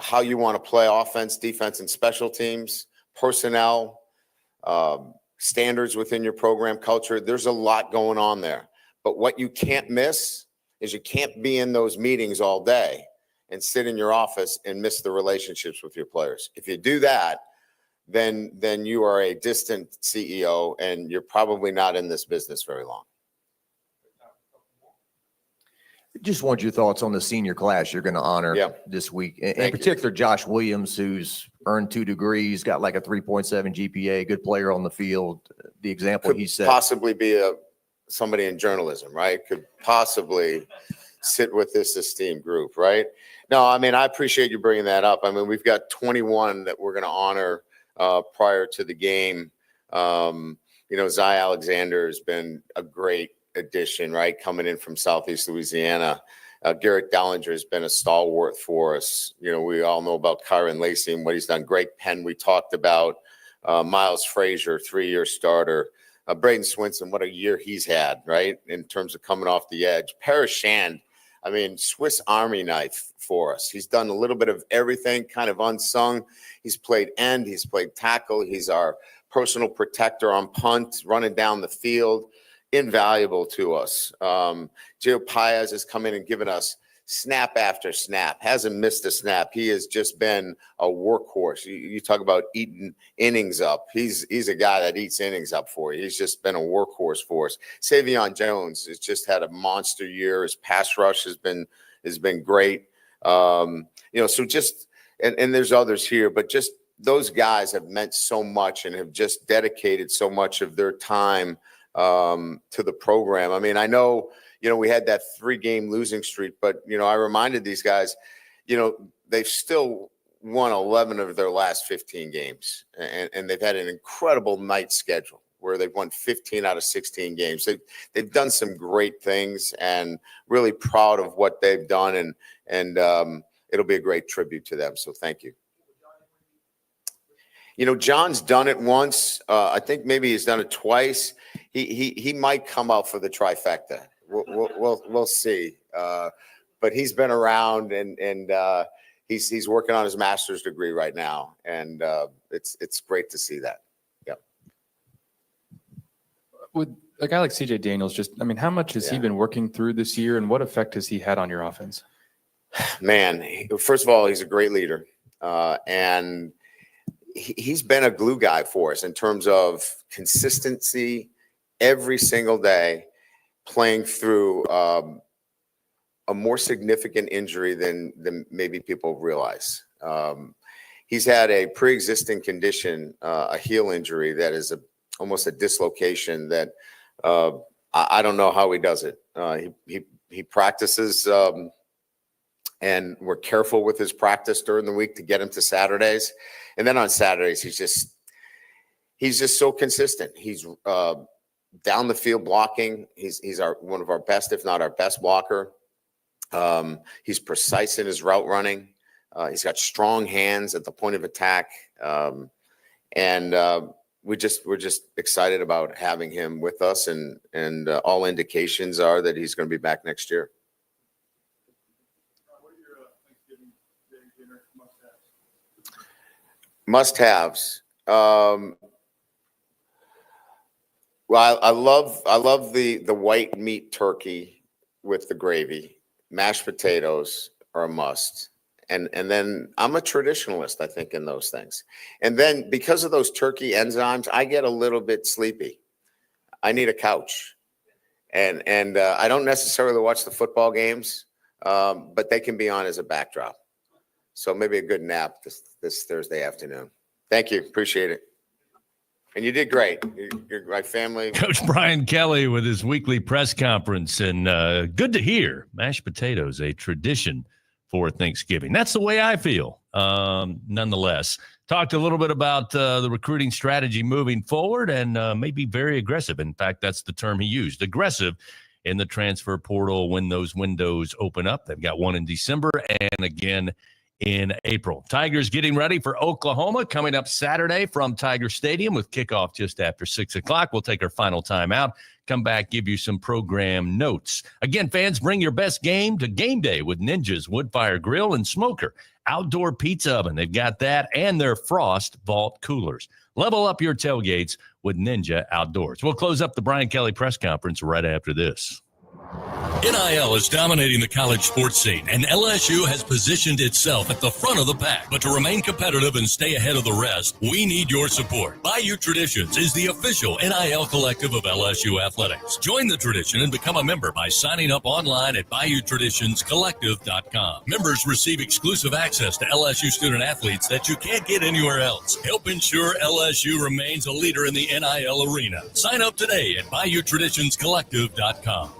how you want to play offense, defense, and special teams, personnel, standards within your program culture. There's a lot going on there. But what you can't miss is you can't be in those meetings all day and sit in your office and miss the relationships with your players. If you do that, then you are a distant CEO, and you're probably not in this business very long. Just want your thoughts on the senior class you're going to honor this week. In particular, Josh Williams, who's earned 2 degrees, got like a 3.7 GPA, good player on the field. The example he set. Possibly be somebody in journalism, right? Could possibly sit with this esteemed group, right? No, I mean, I appreciate you bringing that up. I mean, we've got 21 that we're going to honor prior to the game. Zy Alexander has been a great addition, right? Coming in from Southeast Louisiana. Garrett Dallinger has been a stalwart for us. We all know about Kyron Lacey and what he's done. Greg Penn, we talked about. Miles Frazier, 3-year starter. Braden Swinson, what a year he's had, right? In terms of coming off the edge. Parrish Shand, I mean, Swiss Army knife for us. He's done a little bit of everything, kind of unsung. He's played end. He's played tackle. He's our personal protector on punt, running down the field. Invaluable to us. Gio Paez has come in and given us snap after snap, hasn't missed a snap. He has just been a workhorse. You talk about eating innings up. He's a guy that eats innings up for you. He's just been a workhorse for us. Savion Jones has just had a monster year. His pass rush has been great. So just and there's others here, but just those guys have meant so much and have just dedicated so much of their time to the program. I mean, I know, we had that 3-game losing streak, but, I reminded these guys, they've still won 11 of their last 15 games, and they've had an incredible night schedule where they've won 15 out of 16 games. They've done some great things, and really proud of what they've done, and it'll be a great tribute to them. So thank you. John's done it once. I think maybe he's done it twice. He might come out for the trifecta. We'll see. But he's been around, and he's working on his master's degree right now, and it's great to see that. Yeah. With a guy like CJ Daniels, how much has he been working through this year, and what effect has he had on your offense? Man, first of all, he's a great leader, and he's been a glue guy for us in terms of consistency every single day, playing through a more significant injury than maybe people realize. He's had a pre-existing condition, a heel injury that is almost a dislocation that I don't know how he does it. He practices, and we're careful with his practice during the week to get him to Saturdays. And then on Saturdays, he's just so consistent. He's down the field blocking. He's one of our best, if not our best blocker. He's precise in his route running. He's got strong hands at the point of attack. And we're just excited about having him with us, and all indications are that he's going to be back next year. Must-haves. Well, I love the white meat turkey with the gravy. Mashed potatoes are a must. And then I'm a traditionalist, I think, in those things. And then because of those turkey enzymes, I get a little bit sleepy. I need a couch. And I don't necessarily watch the football games, but they can be on as a backdrop. So maybe a good nap this Thursday afternoon. Thank you. Appreciate it. And you did great. You're my family. Coach Brian Kelly with his weekly press conference. And good to hear. Mashed potatoes, a tradition for Thanksgiving. That's the way I feel. Nonetheless, talked a little bit about the recruiting strategy moving forward and maybe very aggressive. In fact, that's the term he used, aggressive in the transfer portal when those windows open up. They've got one in December and again in April. Tigers getting ready for Oklahoma coming up Saturday from Tiger Stadium with kickoff just after 6 o'clock. We'll take our final time out, come back, give you some program notes. Again, fans, bring your best game to game day with Ninja's Woodfire Grill and Smoker. Outdoor pizza oven, they've got that, and their Frost Vault coolers. Level up your tailgates with Ninja Outdoors. We'll close up the Brian Kelly press conference right after this. NIL is dominating the college sports scene, and LSU has positioned itself at the front of the pack. But to remain competitive and stay ahead of the rest, we need your support. Bayou Traditions is the official NIL collective of LSU Athletics. Join the tradition and become a member by signing up online at BayouTraditionsCollective.com. Members receive exclusive access to LSU student athletes that you can't get anywhere else. Help ensure LSU remains a leader in the NIL arena. Sign up today at BayouTraditionsCollective.com.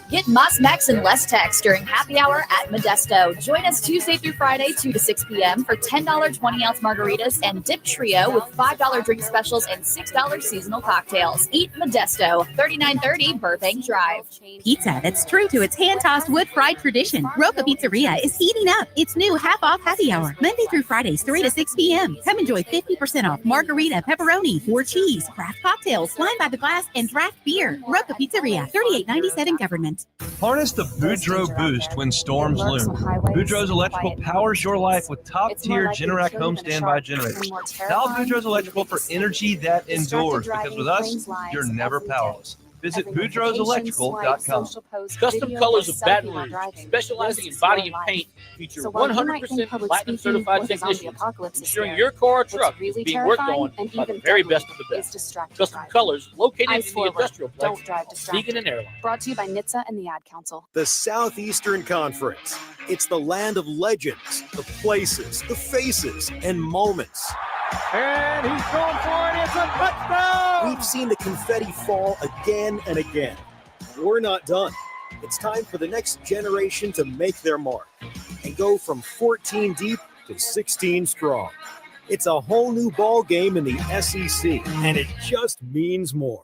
Get Moss Max and less tax during happy hour at Modesto. Join us Tuesday through Friday, 2 to 6 p.m. for $10 20-ounce margaritas and dip trio with $5 drink specials and $6 seasonal cocktails. Eat Modesto, 3930 Burbank Drive. Pizza that's true to its hand-tossed wood-fried tradition. Roca Pizzeria is heating up its new half-off happy hour, Monday through Fridays, 3 to 6 p.m. Come enjoy 50% off margarita, pepperoni, 4 cheese, craft cocktails, wine by the glass, and draft beer. Roca Pizzeria, 3897 Government. Harness the Boudreaux boost when storms loom. Boudreaux's Electrical powers your life with top-tier Generac home standby generators. Dial Boudreaux's Electrical for energy that endures, because with us, you're never powerless. Visit BoudreauxElectrical.com. Custom Colors of Baton Rouge, specializing in body and paint, feature 100% platinum certified technicians, ensuring your car or truck is being worked on by the very best of the best. Custom Colors, located in the industrial place, Beacon and Airline. Brought to you by NHTSA and the Ad Council. The Southeastern Conference. It's the land of legends, the places, the faces, and moments. And he's going for it. It's a touchdown. We've seen the confetti fall again and again. We're not done. It's time for the next generation to make their mark and go from 14 deep to 16 strong. It's a whole new ball game in the SEC, and it just means more.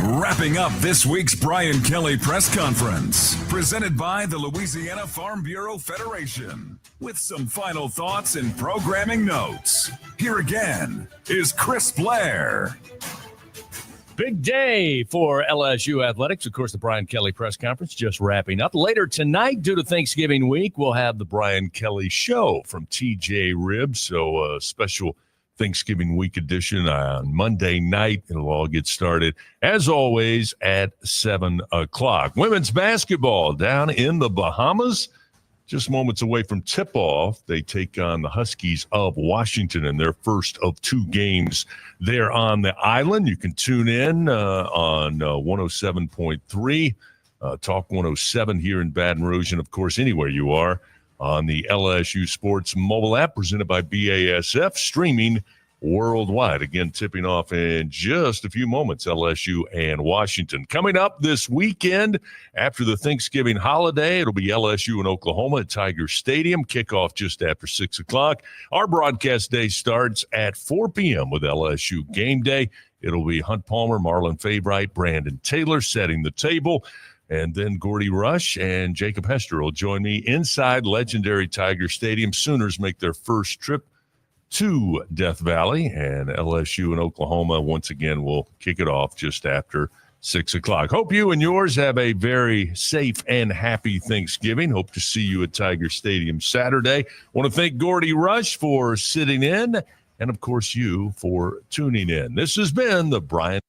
Wrapping up this week's Brian Kelly press conference, presented by the Louisiana Farm Bureau Federation, with some final thoughts and programming notes. Here again is Chris Blair. Big day for LSU athletics. Of course, the Brian Kelly press conference just wrapping up. Later tonight, due to Thanksgiving week, we'll have the Brian Kelly show from TJ Ribs. So a special Thanksgiving week edition on Monday night. It'll all get started, as always, at 7 o'clock. Women's basketball down in the Bahamas. Just moments away from tip-off, they take on the Huskies of Washington in their first of 2 games there on the island. You can tune in on 107.3, Talk 107 here in Baton Rouge, and, of course, anywhere you are on the LSU Sports mobile app presented by BASF, streaming worldwide. Again, tipping off in just a few moments, LSU and Washington. Coming up this weekend after the Thanksgiving holiday, it'll be LSU and Oklahoma at Tiger Stadium. Kickoff just after 6 o'clock. Our broadcast day starts at 4 p.m. with LSU Game Day. It'll be Hunt Palmer, Marlon Favorite, Brandon Taylor setting the table. And then Gordy Rush and Jacob Hester will join me inside legendary Tiger Stadium. Sooners make their first trip to Death Valley, and LSU and Oklahoma once again will kick it off just after 6 o'clock. Hope you and yours have a very safe and happy Thanksgiving. Hope to see you at Tiger Stadium Saturday. Want to thank Gordy Rush for sitting in, and of course you for tuning in. This has been the Brian.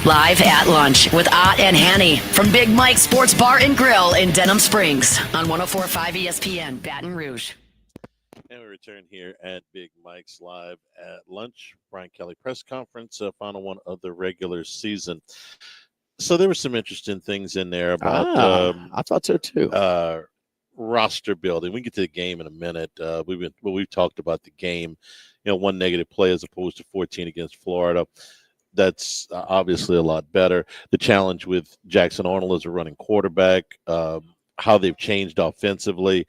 Live at lunch with Ott and Hanny from Big Mike's Sports Bar and Grill in Denham Springs on 104.5 ESPN, Baton Rouge. And we return here at Big Mike's live at lunch. Brian Kelly press conference, final one of the regular season. So there were some interesting things in there about. I thought so too. Roster building. We can get to the game in a minute. We've talked about the game. One negative play as opposed to 14 against Florida. That's obviously a lot better. The challenge with Jackson Arnold as a running quarterback, how they've changed offensively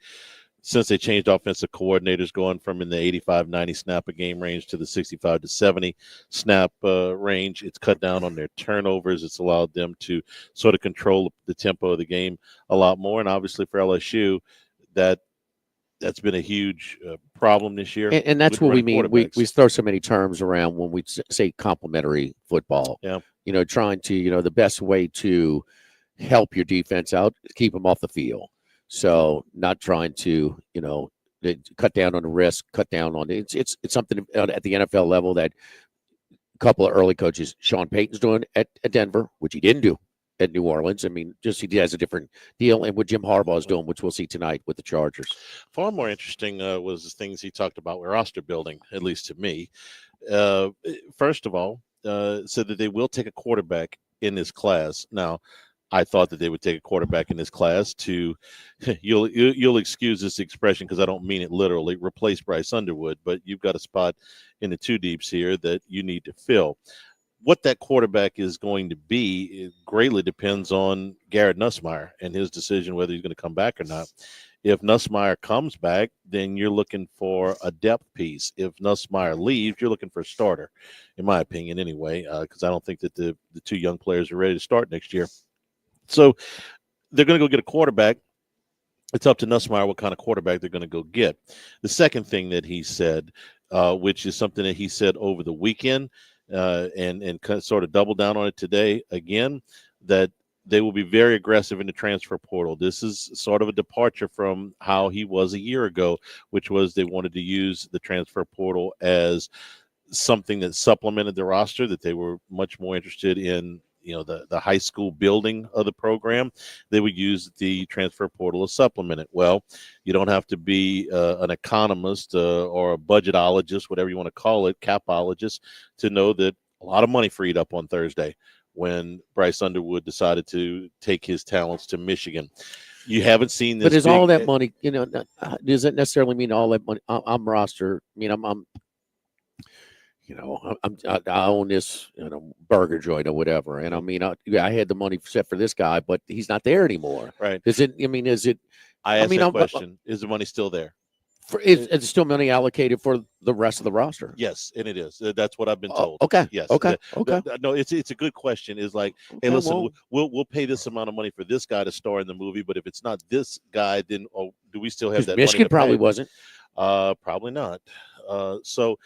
since they changed offensive coordinators, going from in the 85, 90 snap a game range to the 65 to 70 snap range. It's cut down on their turnovers. It's allowed them to sort of control the tempo of the game a lot more. And obviously for LSU, that's been a huge problem this year. And that's what we mean. We throw so many terms around when we say complementary football. Yeah. Trying to, the best way to help your defense out is keep them off the field. So not trying to, cut down on the risk, cut down on it. It's something at the NFL level that a couple of early coaches, Sean Payton's doing at Denver, which he didn't do at New Orleans. I mean, just he has a different deal, and what Jim Harbaugh is doing, which we'll see tonight with the Chargers. Far more interesting was the things he talked about with roster building, at least to me. First of all, said that they will take a quarterback in this class. Now, I thought that they would take a quarterback in this class to, you'll excuse this expression because I don't mean it literally, replace Bryce Underwood, but you've got a spot in the two deeps here that you need to fill. What that quarterback is going to be, it greatly depends on Garrett Nussmeier and his decision whether he's going to come back or not. If Nussmeier comes back, then you're looking for a depth piece. If Nussmeier leaves, you're looking for a starter, in my opinion anyway, because I don't think that the two young players are ready to start next year. So they're going to go get a quarterback. It's up to Nussmeier what kind of quarterback they're going to go get. The second thing that he said, which is something that he said over the weekend, and sort of double down on it today again, that they will be very aggressive in the transfer portal. This is sort of a departure from how he was a year ago, which was they wanted to use the transfer portal as something that supplemented the roster, that they were much more interested in, the high school building of the program. They would use the transfer portal to supplement it. Well, you don't have to be an economist or a budgetologist, whatever you want to call it, capologist, to know that a lot of money freed up on Thursday when Bryce Underwood decided to take his talents to Michigan. You haven't seen this. But is all that money, does it necessarily mean all that money? I'm roster. I mean, I own this, burger joint or whatever. And I mean, I had the money set for this guy, but he's not there anymore. Right. Is it, I asked that question. Is the money still there? It's still money allocated for the rest of the roster. Yes, and it is. That's what I've been told. Okay. Yes. Okay. No, it's a good question. Is like, hey, listen, we'll pay this amount of money for this guy to star in the movie, but if it's not this guy, then do we still have that? Michigan money to probably pay? wasn't. Probably not. So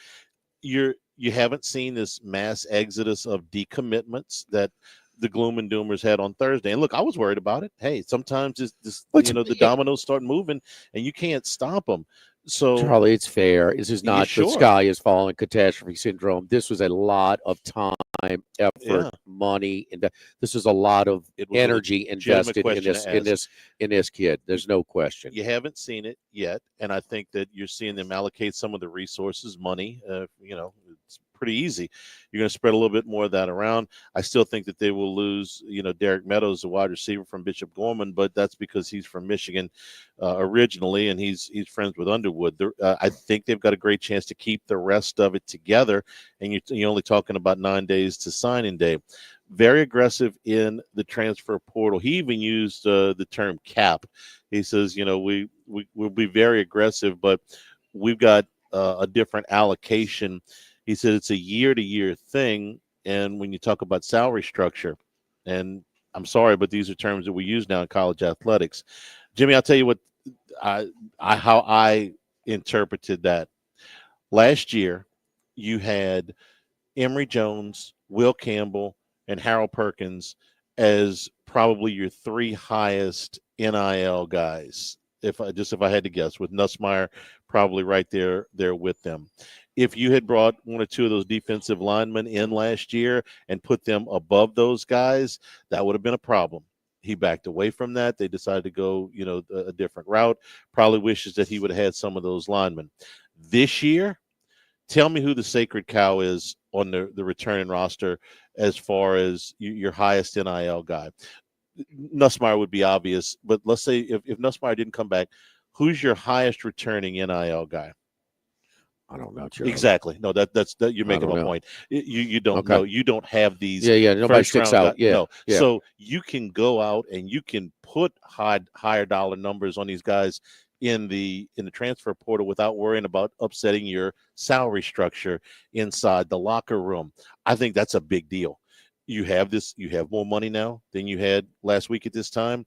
you haven't seen this mass exodus of decommitments that the gloom and doomers had on Thursday. And look, I was worried about it. Hey, sometimes the dominoes start moving and you can't stop them. So Charlie, it's fair. This is not sure. the sky is falling catastrophe syndrome. This was a lot of time, effort, money, and this is a lot of energy invested in this kid. There's no question. You haven't seen it yet, and I think that you're seeing them allocate some of the resources, money. It's pretty easy. You're going to spread a little bit more of that around. I still think that they will lose, Derek Meadows, the wide receiver from Bishop Gorman, but that's because he's from Michigan originally, and he's friends with Underwood. I think they've got a great chance to keep the rest of it together, and you're only talking about 9 days to signing day. Very aggressive in the transfer portal. He even used the term cap. He says, we'll be very aggressive, but we've got a different allocation. He said it's a year-to-year thing, And when you talk about salary structure, and I'm sorry, but these are terms that we use now in college athletics. Jimmy, I'll tell you what how I interpreted that. Last year, you had Emory Jones, Will Campbell, and Harold Perkins as probably your three highest NIL guys. If I had to guess, with Nussmeier probably right there with them. If you had brought one or two of those defensive linemen in last year and put them above those guys, that would have been a problem. He backed away from that. They decided to go, a different route. Probably wishes that he would have had some of those linemen. This year, tell me who the sacred cow is on the returning roster as far as your highest NIL guy. Nussmeier would be obvious, but let's say if Nussmeier didn't come back, who's your highest returning NIL guy? I don't know, Charlie. Exactly. No, that's you're making my point. You don't know. You don't have these. Yeah. Nobody sticks out. Yeah. No. Yeah. So you can go out and you can put higher dollar numbers on these guys in the transfer portal without worrying about upsetting your salary structure inside the locker room. I think that's a big deal. You have more money now than you had last week at this time.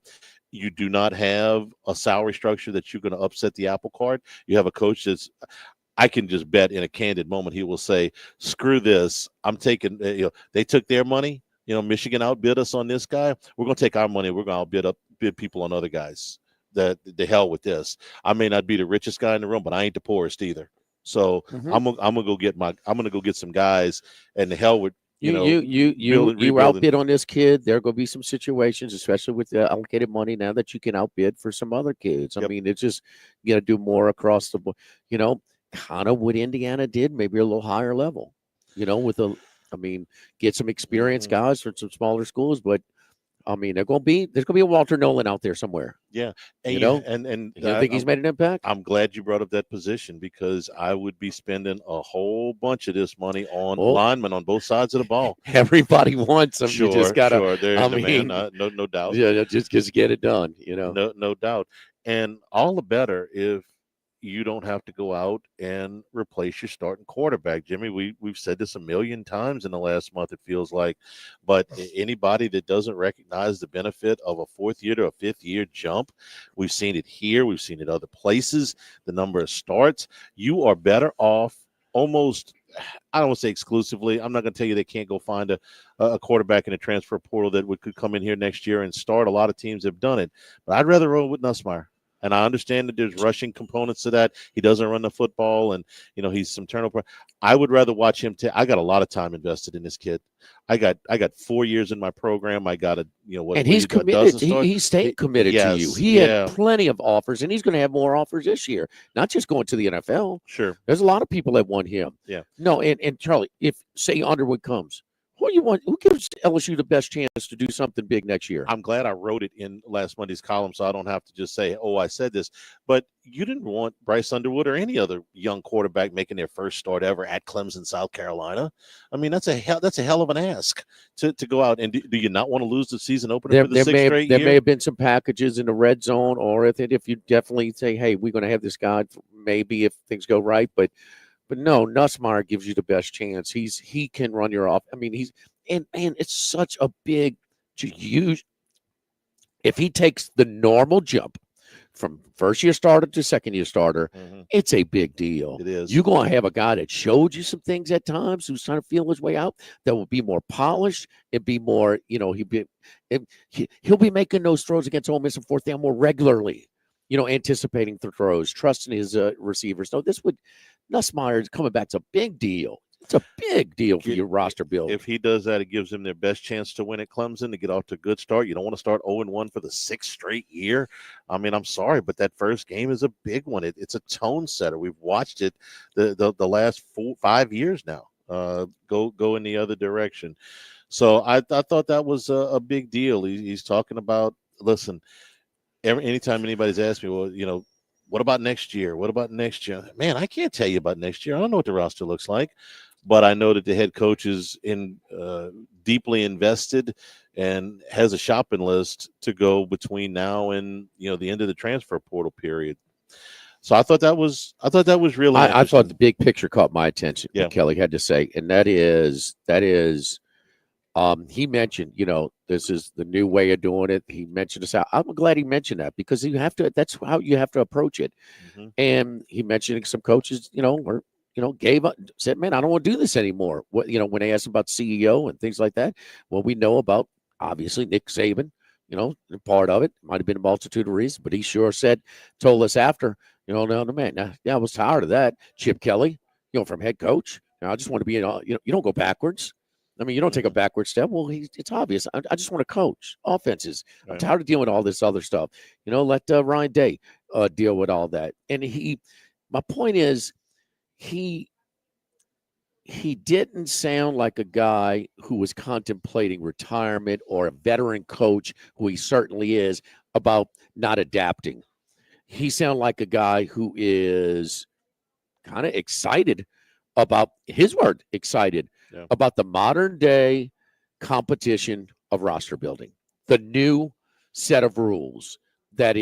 You do not have a salary structure that you're going to upset the apple cart. You have a coach that's, I can just bet in a candid moment, he will say, screw this. I'm taking, they took their money. Michigan outbid us on this guy. We're going to take our money. We're going to outbid people on other guys. The hell with this. I may not be the richest guy in the room, but I ain't the poorest either. So I'm gonna go get some guys, and the hell with you outbid on this kid. There are going to be some situations, especially with the allocated money now, that you can outbid for some other kids. I mean, it's just you got to do more across the board. Kind of what Indiana did, maybe a little higher level. Get some experienced guys from some smaller schools, but there's going to be a Walter Nolan out there somewhere. Yeah, and I think he's made an impact. I'm glad you brought up that position, because I would be spending a whole bunch of this money on linemen on both sides of the ball. Everybody wants them. Sure, you just gotta. Sure. There's no doubt. Yeah, just get it done. No doubt, and all the better if you don't have to go out and replace your starting quarterback. Jimmy, we've said this a million times in the last month, it feels like, but anybody that doesn't recognize the benefit of a fourth year to a fifth year jump, we've seen it here, we've seen it other places, the number of starts, you are better off almost, I don't want to say exclusively. I'm not going to tell you they can't go find a quarterback in a transfer portal that could come in here next year and start. A lot of teams have done it, but I'd rather roll with Nussmeier. And I understand that there's rushing components to that. He doesn't run the football, and he's some turnover. I would rather watch him. I got a lot of time invested in this kid. I got 4 years in my program. I got and he's committed. He stayed committed to you. He had plenty of offers, and he's going to have more offers this year. Not just going to the NFL. Sure, there's a lot of people that want him. Yeah. No, and Charlie, if say Underwood comes, who gives LSU the best chance to do something big next year? I'm glad I wrote it in last Monday's column, so I don't have to just say, oh, I said this. But you didn't want Bryce Underwood or any other young quarterback making their first start ever at Clemson, South Carolina. I mean, that's a hell of an ask to go out. And do you not want to lose the season opener for the sixth straight year? There may have been some packages in the red zone, or if you definitely say, hey, we're going to have this guy maybe if things go right. But no, Nussmeier gives you the best chance. He can run your off. I mean, and it's such a big use. If he takes the normal jump from first year starter to second year starter, it's a big deal. It is. You're going to have a guy that showed you some things at times, who's trying to feel his way out, that will be more polished. It'd be more, he'll be making those throws against Ole Miss and fourth down more regularly. Anticipating the throws, trusting his receivers. So Nussmeier coming back is a big deal. It's a big deal for your roster build. If he does that, it gives him their best chance to win at Clemson, to get off to a good start. You don't want to start 0-1 for the sixth straight year. I mean, I'm sorry, but that first game is a big one. It's a tone setter. We've watched it the last 4-5 years now. Go in the other direction. So I thought that was a big deal. He's talking about, listen, anytime anybody's asked me, well, what about next year? What about next year? Man, I can't tell you about next year. I don't know what the roster looks like, but I know that the head coach is deeply invested and has a shopping list to go between now and the end of the transfer portal period. So I thought that was really. I thought the big picture caught my attention. Yeah. Kelly had to say, and that is He mentioned, this is the new way of doing it. He mentioned this. I'm glad he mentioned that because you have to. That's how you have to approach it. Mm-hmm. And he mentioned some coaches, gave up, said, "Man, I don't want to do this anymore." When they asked about CEO and things like that. Well, we know about obviously Nick Saban. Part of it might have been a multitude of reasons, but he sure told us after, no, man, I was tired of that. Chip Kelly, from head coach. I just want to be, you don't go backwards. I mean, you don't take a backward step. Well, it's obvious. I just want to coach offenses. I'm tired of dealing with all this other stuff. Let Ryan Day deal with all that. And my point is, he didn't sound like a guy who was contemplating retirement or a veteran coach, who he certainly is, about not adapting. He sounded like a guy who is kind of excited about excited about the modern day competition of roster building, the new set of rules that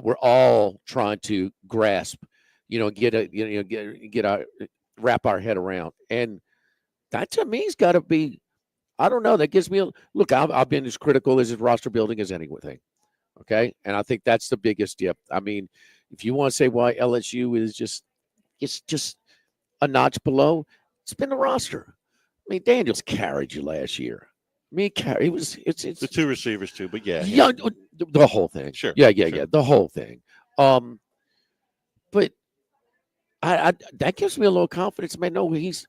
we're all trying to grasp, wrap our head around. And that to me has got to be, I don't know, that gives me look, I've been as critical as roster building as anything. Okay. And I think that's the biggest dip. I mean, if you want to say why LSU is it's just a notch below, it's been the roster. I mean, Daniels carried you last year. I mean, it's the two receivers too, but yeah, the whole thing. Sure. Yeah, the whole thing. But I that gives me a little confidence. Man, no, he's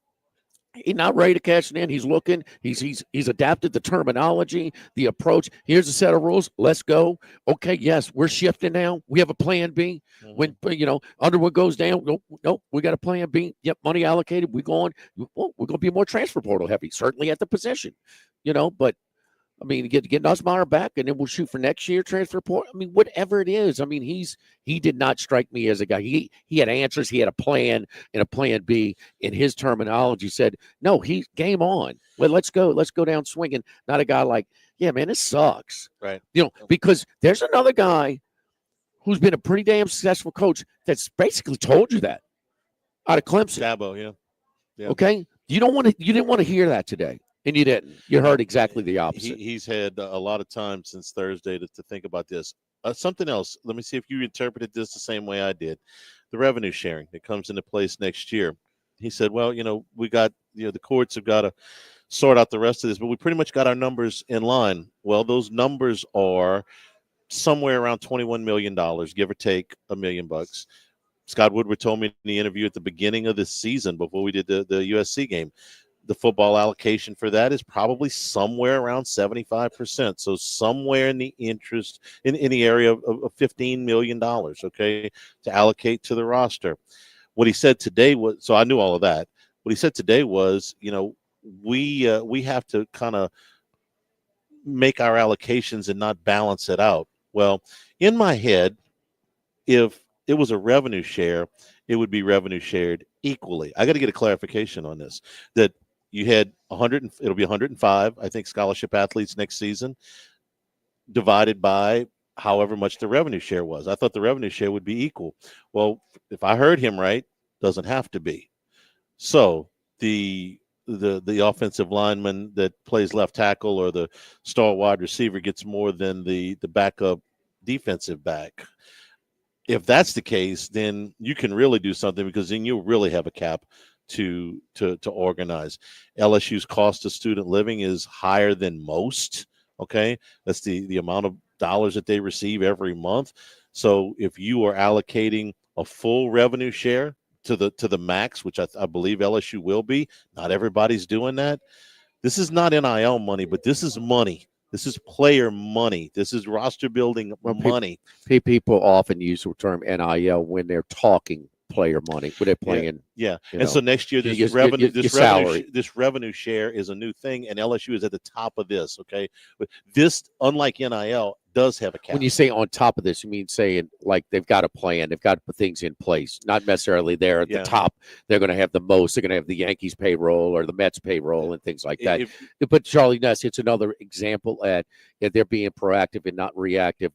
not ready to cash it in. He's looking. He's adapted the terminology, the approach. Here's a set of rules. Let's go. Okay, yes, we're shifting now. We have a plan B. When Underwood goes down, nope, we got a plan B. Yep, money allocated. We're going to be more transfer portal heavy, certainly at the position. But I mean, get Nussmeier back, and then we'll shoot for next year transfer portal. I mean, whatever it is. I mean, he did not strike me as a guy. He had answers. He had a plan and a plan B. In his terminology, said, "No, he game on. Well, let's go down swinging." Not a guy like, "Yeah, man, this sucks." Right. Because there's another guy who's been a pretty damn successful coach that's basically told you that out of Clemson. Dabo, yeah. Okay, you didn't want to hear that today. And you didn't. You heard exactly the opposite. He's had a lot of time since Thursday to think about this. Something else. Let me see if you interpreted this the same way I did. The revenue sharing that comes into place next year. He said, well, we got, the courts have got to sort out the rest of this, but we pretty much got our numbers in line. Well, those numbers are somewhere around $21 million, give or take $1 million. Scott Woodward told me in the interview at the beginning of the season before we did the USC game, the football allocation for that is probably somewhere around 75%. So somewhere in the area of $15 million, okay, to allocate to the roster. What he said today was, so I knew all of that. What he said today was, we have to kind of make our allocations and not balance it out. Well, in my head, if it was a revenue share, it would be revenue shared equally. I got to get a clarification on this, that you had it'll be 105, I think, scholarship athletes next season, divided by however much the revenue share was. I thought the revenue share would be equal. Well, if I heard him right, doesn't have to be. So the offensive lineman that plays left tackle or the star wide receiver gets more than the backup defensive back. If that's the case, then you can really do something, because then you'll really have a cap to organize. LSU's cost of student living is higher than most. Okay, that's the amount of dollars that they receive every month. So if you are allocating a full revenue share to the max, which I believe LSU will be, not everybody's doing that. This is not NIL money, but this is money. This is player money. This is roster building money. People often use the term NIL when they're talking player money, when they're playing. Yeah. And so next year, this revenue share is a new thing, and LSU is at the top of this. Okay, but this, unlike NIL, does have a cap. When you say on top of this, you mean saying like they've got a plan, they've got to put things in place, not necessarily they're at the top. They're going to have the most. They're going to have the Yankees payroll or the Mets payroll and things like that. But Charlie Ness, it's another example at they're being proactive and not reactive.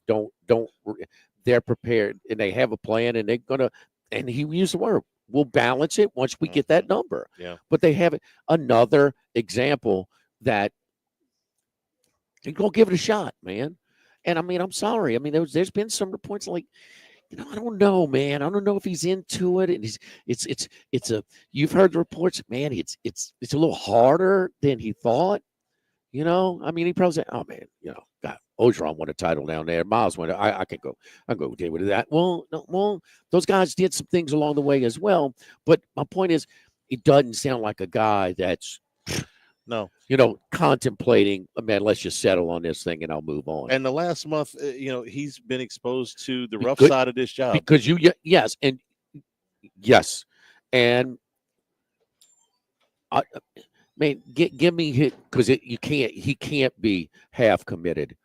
They're prepared and they have a plan, and they're going to. And he used the word, we'll balance it once we get that number. Yeah. But they have another example that and go give it a shot, man. And I mean, I'm sorry. I mean, there's been some reports like, I don't know, man. I don't know if he's into it. And you've heard the reports, man. It's a little harder than he thought. I mean, he probably said, oh man, God, Ogeron won a title down there. Miles won it. I can go deal with that. Well, those guys did some things along the way as well. But my point is, it doesn't sound like a guy that's contemplating, man, let's just settle on this thing and I'll move on. And the last month, he's been exposed to the rough side of this job. Because yes. And man, give me hit, because he can't be half committed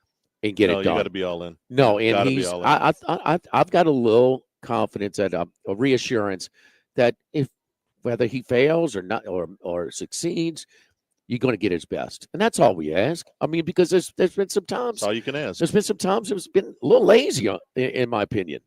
and get it done. You got to be all in. No, and I've got a little confidence that a reassurance that whether he fails or not or succeeds, you're going to get his best. And that's all we ask. I mean, because there's been some times. That's all you can ask. There's been some times it's been a little lazy, in my opinion.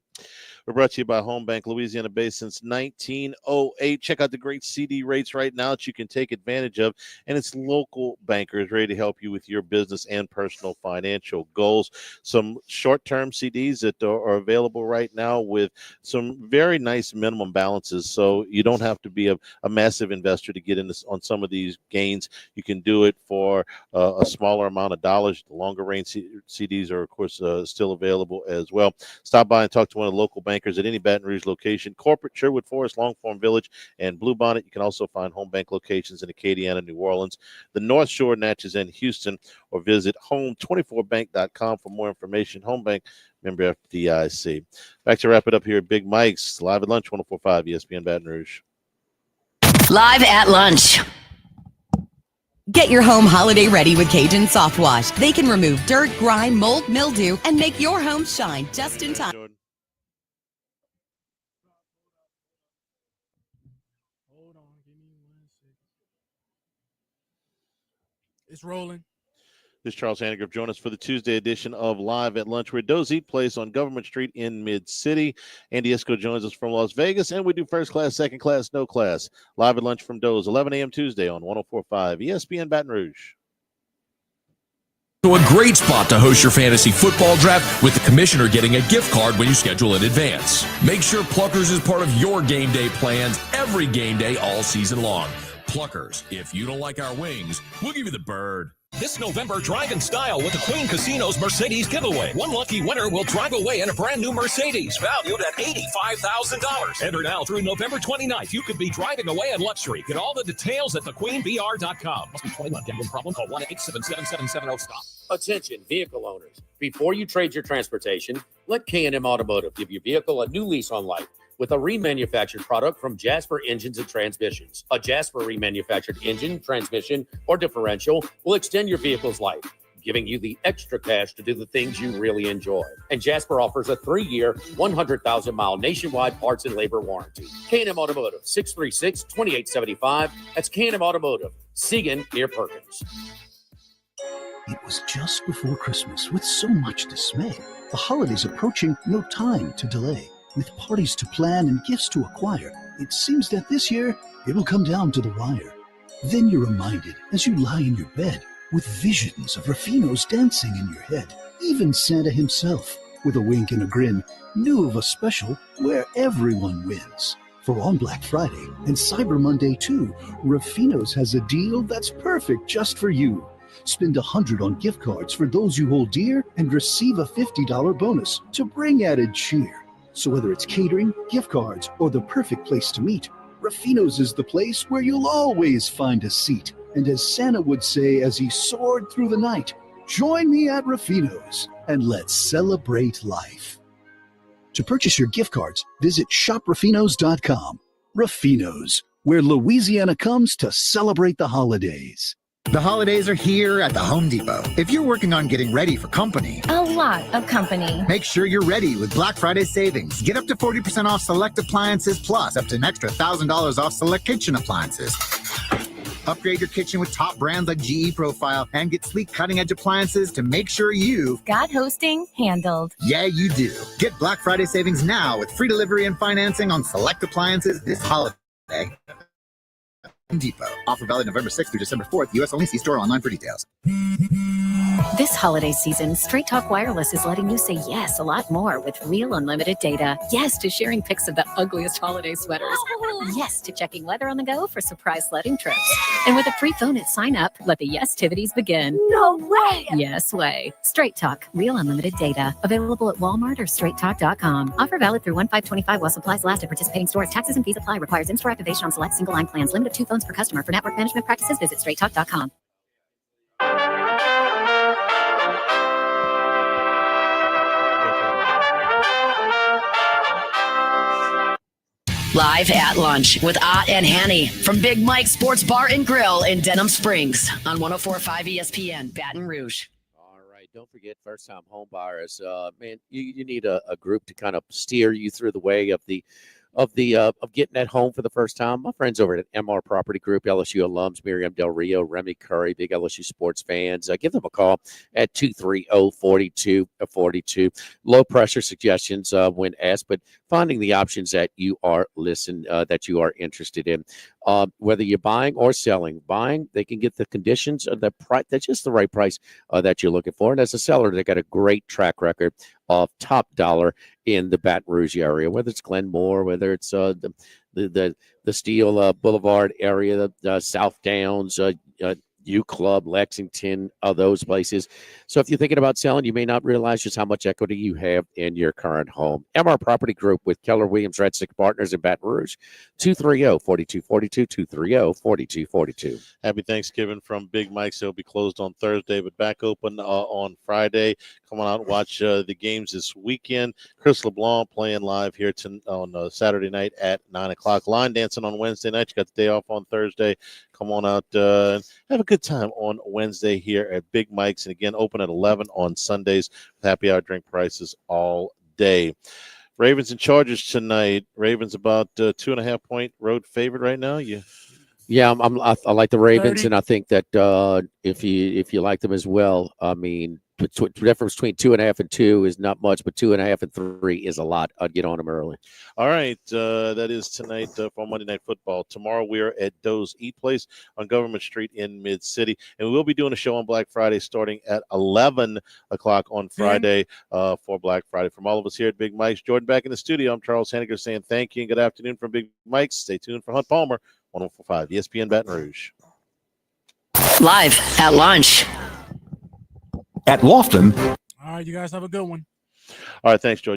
We're brought to you by Home Bank, Louisiana based since 1908. Check out the great CD rates right now that you can take advantage of. And it's local bankers ready to help you with your business and personal financial goals. Some short-term CDs that are available right now with some very nice minimum balances. So you don't have to be a massive investor to get in on some of these gains. You can do it for a smaller amount of dollars. The longer range CDs are, of course, still available as well. Stop by and talk to one of the local bankers at any Baton Rouge location. Corporate, Sherwood Forest, Longform Village, and Bluebonnet. You can also find Home Bank locations in Acadiana, New Orleans, the North Shore, Natchez, and Houston, or visit home24bank.com for more information. Home Bank, member FDIC. Back to wrap it up here at Big Mike's, live at lunch, 104.5 ESPN Baton Rouge. Live at lunch. Get your home holiday ready with Cajun Soft Wash. They can remove dirt, grime, mold, mildew, and make your home shine just in time. It's rolling. This is Charles Hanagriff. Join us for the Tuesday edition of Live at Lunch. We're at Doe's Eat Place on Government Street in Mid-City. Andy Isco joins us from Las Vegas, and we do first class, second class, no class. Live at Lunch from Doe's, 11 a.m. Tuesday on 104.5 ESPN Baton Rouge. So a great spot to host your fantasy football draft with the commissioner getting a gift card when you schedule in advance. Make sure Pluckers is part of your game day plans every game day all season long. Pluckers, if you don't like our wings, we'll give you the bird. This November, drive in style with the Queen Casino's Mercedes giveaway. One lucky winner will drive away in a brand new Mercedes valued at $85,000. Enter now through November 29th. You could be driving away in luxury. Get all the details at thequeenbr.com. Must be 21. Gambling problem? Call 1-877-7770-STOP. Attention, vehicle owners. Before you trade your transportation, let K&M Automotive give your vehicle a new lease on life with a remanufactured product from Jasper Engines and Transmissions. A Jasper remanufactured engine, transmission, or differential will extend your vehicle's life, giving you the extra cash to do the things you really enjoy. And Jasper offers a 3-year, 100,000-mile nationwide parts and labor warranty. K&M Automotive, 636-2875. That's K&M Automotive, Segan near Perkins. It was just before Christmas with so much dismay. The holidays approaching, no time to delay. With parties to plan and gifts to acquire, it seems that this year it'll come down to the wire. Then you're reminded as you lie in your bed with visions of Rufino's dancing in your head. Even Santa himself, with a wink and a grin, knew of a special where everyone wins. For on Black Friday and Cyber Monday too, Rufino's has a deal that's perfect just for you. Spend $100 on gift cards for those you hold dear and receive a $50 bonus to bring added cheer. So whether it's catering, gift cards, or the perfect place to meet, Rufino's is the place where you'll always find a seat. And as Santa would say as he soared through the night, join me at Rufino's and let's celebrate life. To purchase your gift cards, visit shopruffinos.com. Rufino's, where Louisiana comes to celebrate the holidays. The holidays are here at the Home Depot. If you're working on getting ready for company, a lot of company, make sure you're ready with Black Friday savings. Get up to 40% off select appliances, plus up to an extra $1,000 off select kitchen appliances. Upgrade your kitchen with top brands like GE Profile and get sleek cutting-edge appliances to make sure you've got hosting handled. Yeah, you do. Get Black Friday savings now with free delivery and financing on select appliances this holiday. Home Depot. Offer valid November 6th through December 4th. U.S. only. See store online for details. This holiday season, Straight Talk Wireless is letting you say yes a lot more with real unlimited data. Yes to sharing pics of the ugliest holiday sweaters. Yes to checking weather on the go for surprise sledding trips. And with a free phone at sign up, let the yes-tivities begin. No way! Yes way. Straight Talk, real unlimited data. Available at Walmart or straighttalk.com. Offer valid through 1/5/25 while supplies last at participating stores. Taxes and fees apply. Requires in-store activation on select single line plans. Limit of 2 phones per customer. For network management practices, visit straighttalk.com. Live at lunch with Ott and Hanny from Big Mike's Sports Bar and Grill in Denham Springs on 104.5 ESPN, Baton Rouge. All right. Don't forget first-time home buyers. Man, you need a group to kind of steer you through the way of getting at home for the first time. My friends over at MR Property Group, LSU alums, Miriam Del Rio, Remy Curry, big LSU sports fans. Give them a call at 230-4242. Low pressure suggestions when asked, but finding the options that you are that you are interested in. Whether you're buying or selling, they can get the conditions of the price. That's just the right price that you're looking for. And as a seller, they got a great track record of top dollar in the Baton Rouge area, whether it's Glenmore, whether it's the Steel Boulevard area, the South Downs, U Club, Lexington, those places. So if you're thinking about selling, you may not realize just how much equity you have in your current home. MR Property Group with Keller Williams Red Stick Partners in Baton Rouge, 230-4242, 230-4242. Happy Thanksgiving from Big Mike's. They'll be closed on Thursday, but back open on Friday. Come on out and watch the games this weekend. Chris LeBlanc playing live here on Saturday night at 9 o'clock. Line dancing on Wednesday night. You got the day off on Thursday. Come on out and have a good time on Wednesday here at Big Mike's. And again, open at 11 on Sundays with happy hour drink prices all day. Ravens and Chargers tonight. Ravens about 2.5-point road favorite right now. Yeah, I like the Ravens, 30. And I think that if you like them as well, I mean, the difference between 2.5 and 2 is not much, but 2.5 and 3 is a lot. I'd get on them early. All right, that is tonight for Monday Night Football. Tomorrow we are at Doe's Eat Place on Government Street in Mid-City, and we'll be doing a show on Black Friday starting at 11 o'clock on Friday for Black Friday. From all of us here at Big Mike's, Jordan back in the studio, I'm Charles Hanagriff saying thank you and good afternoon from Big Mike's. Stay tuned for Hunt Palmer, 104.5 ESPN Baton Rouge. Live at lunch. At Lofton. All right, you guys have a good one. All right, thanks, George.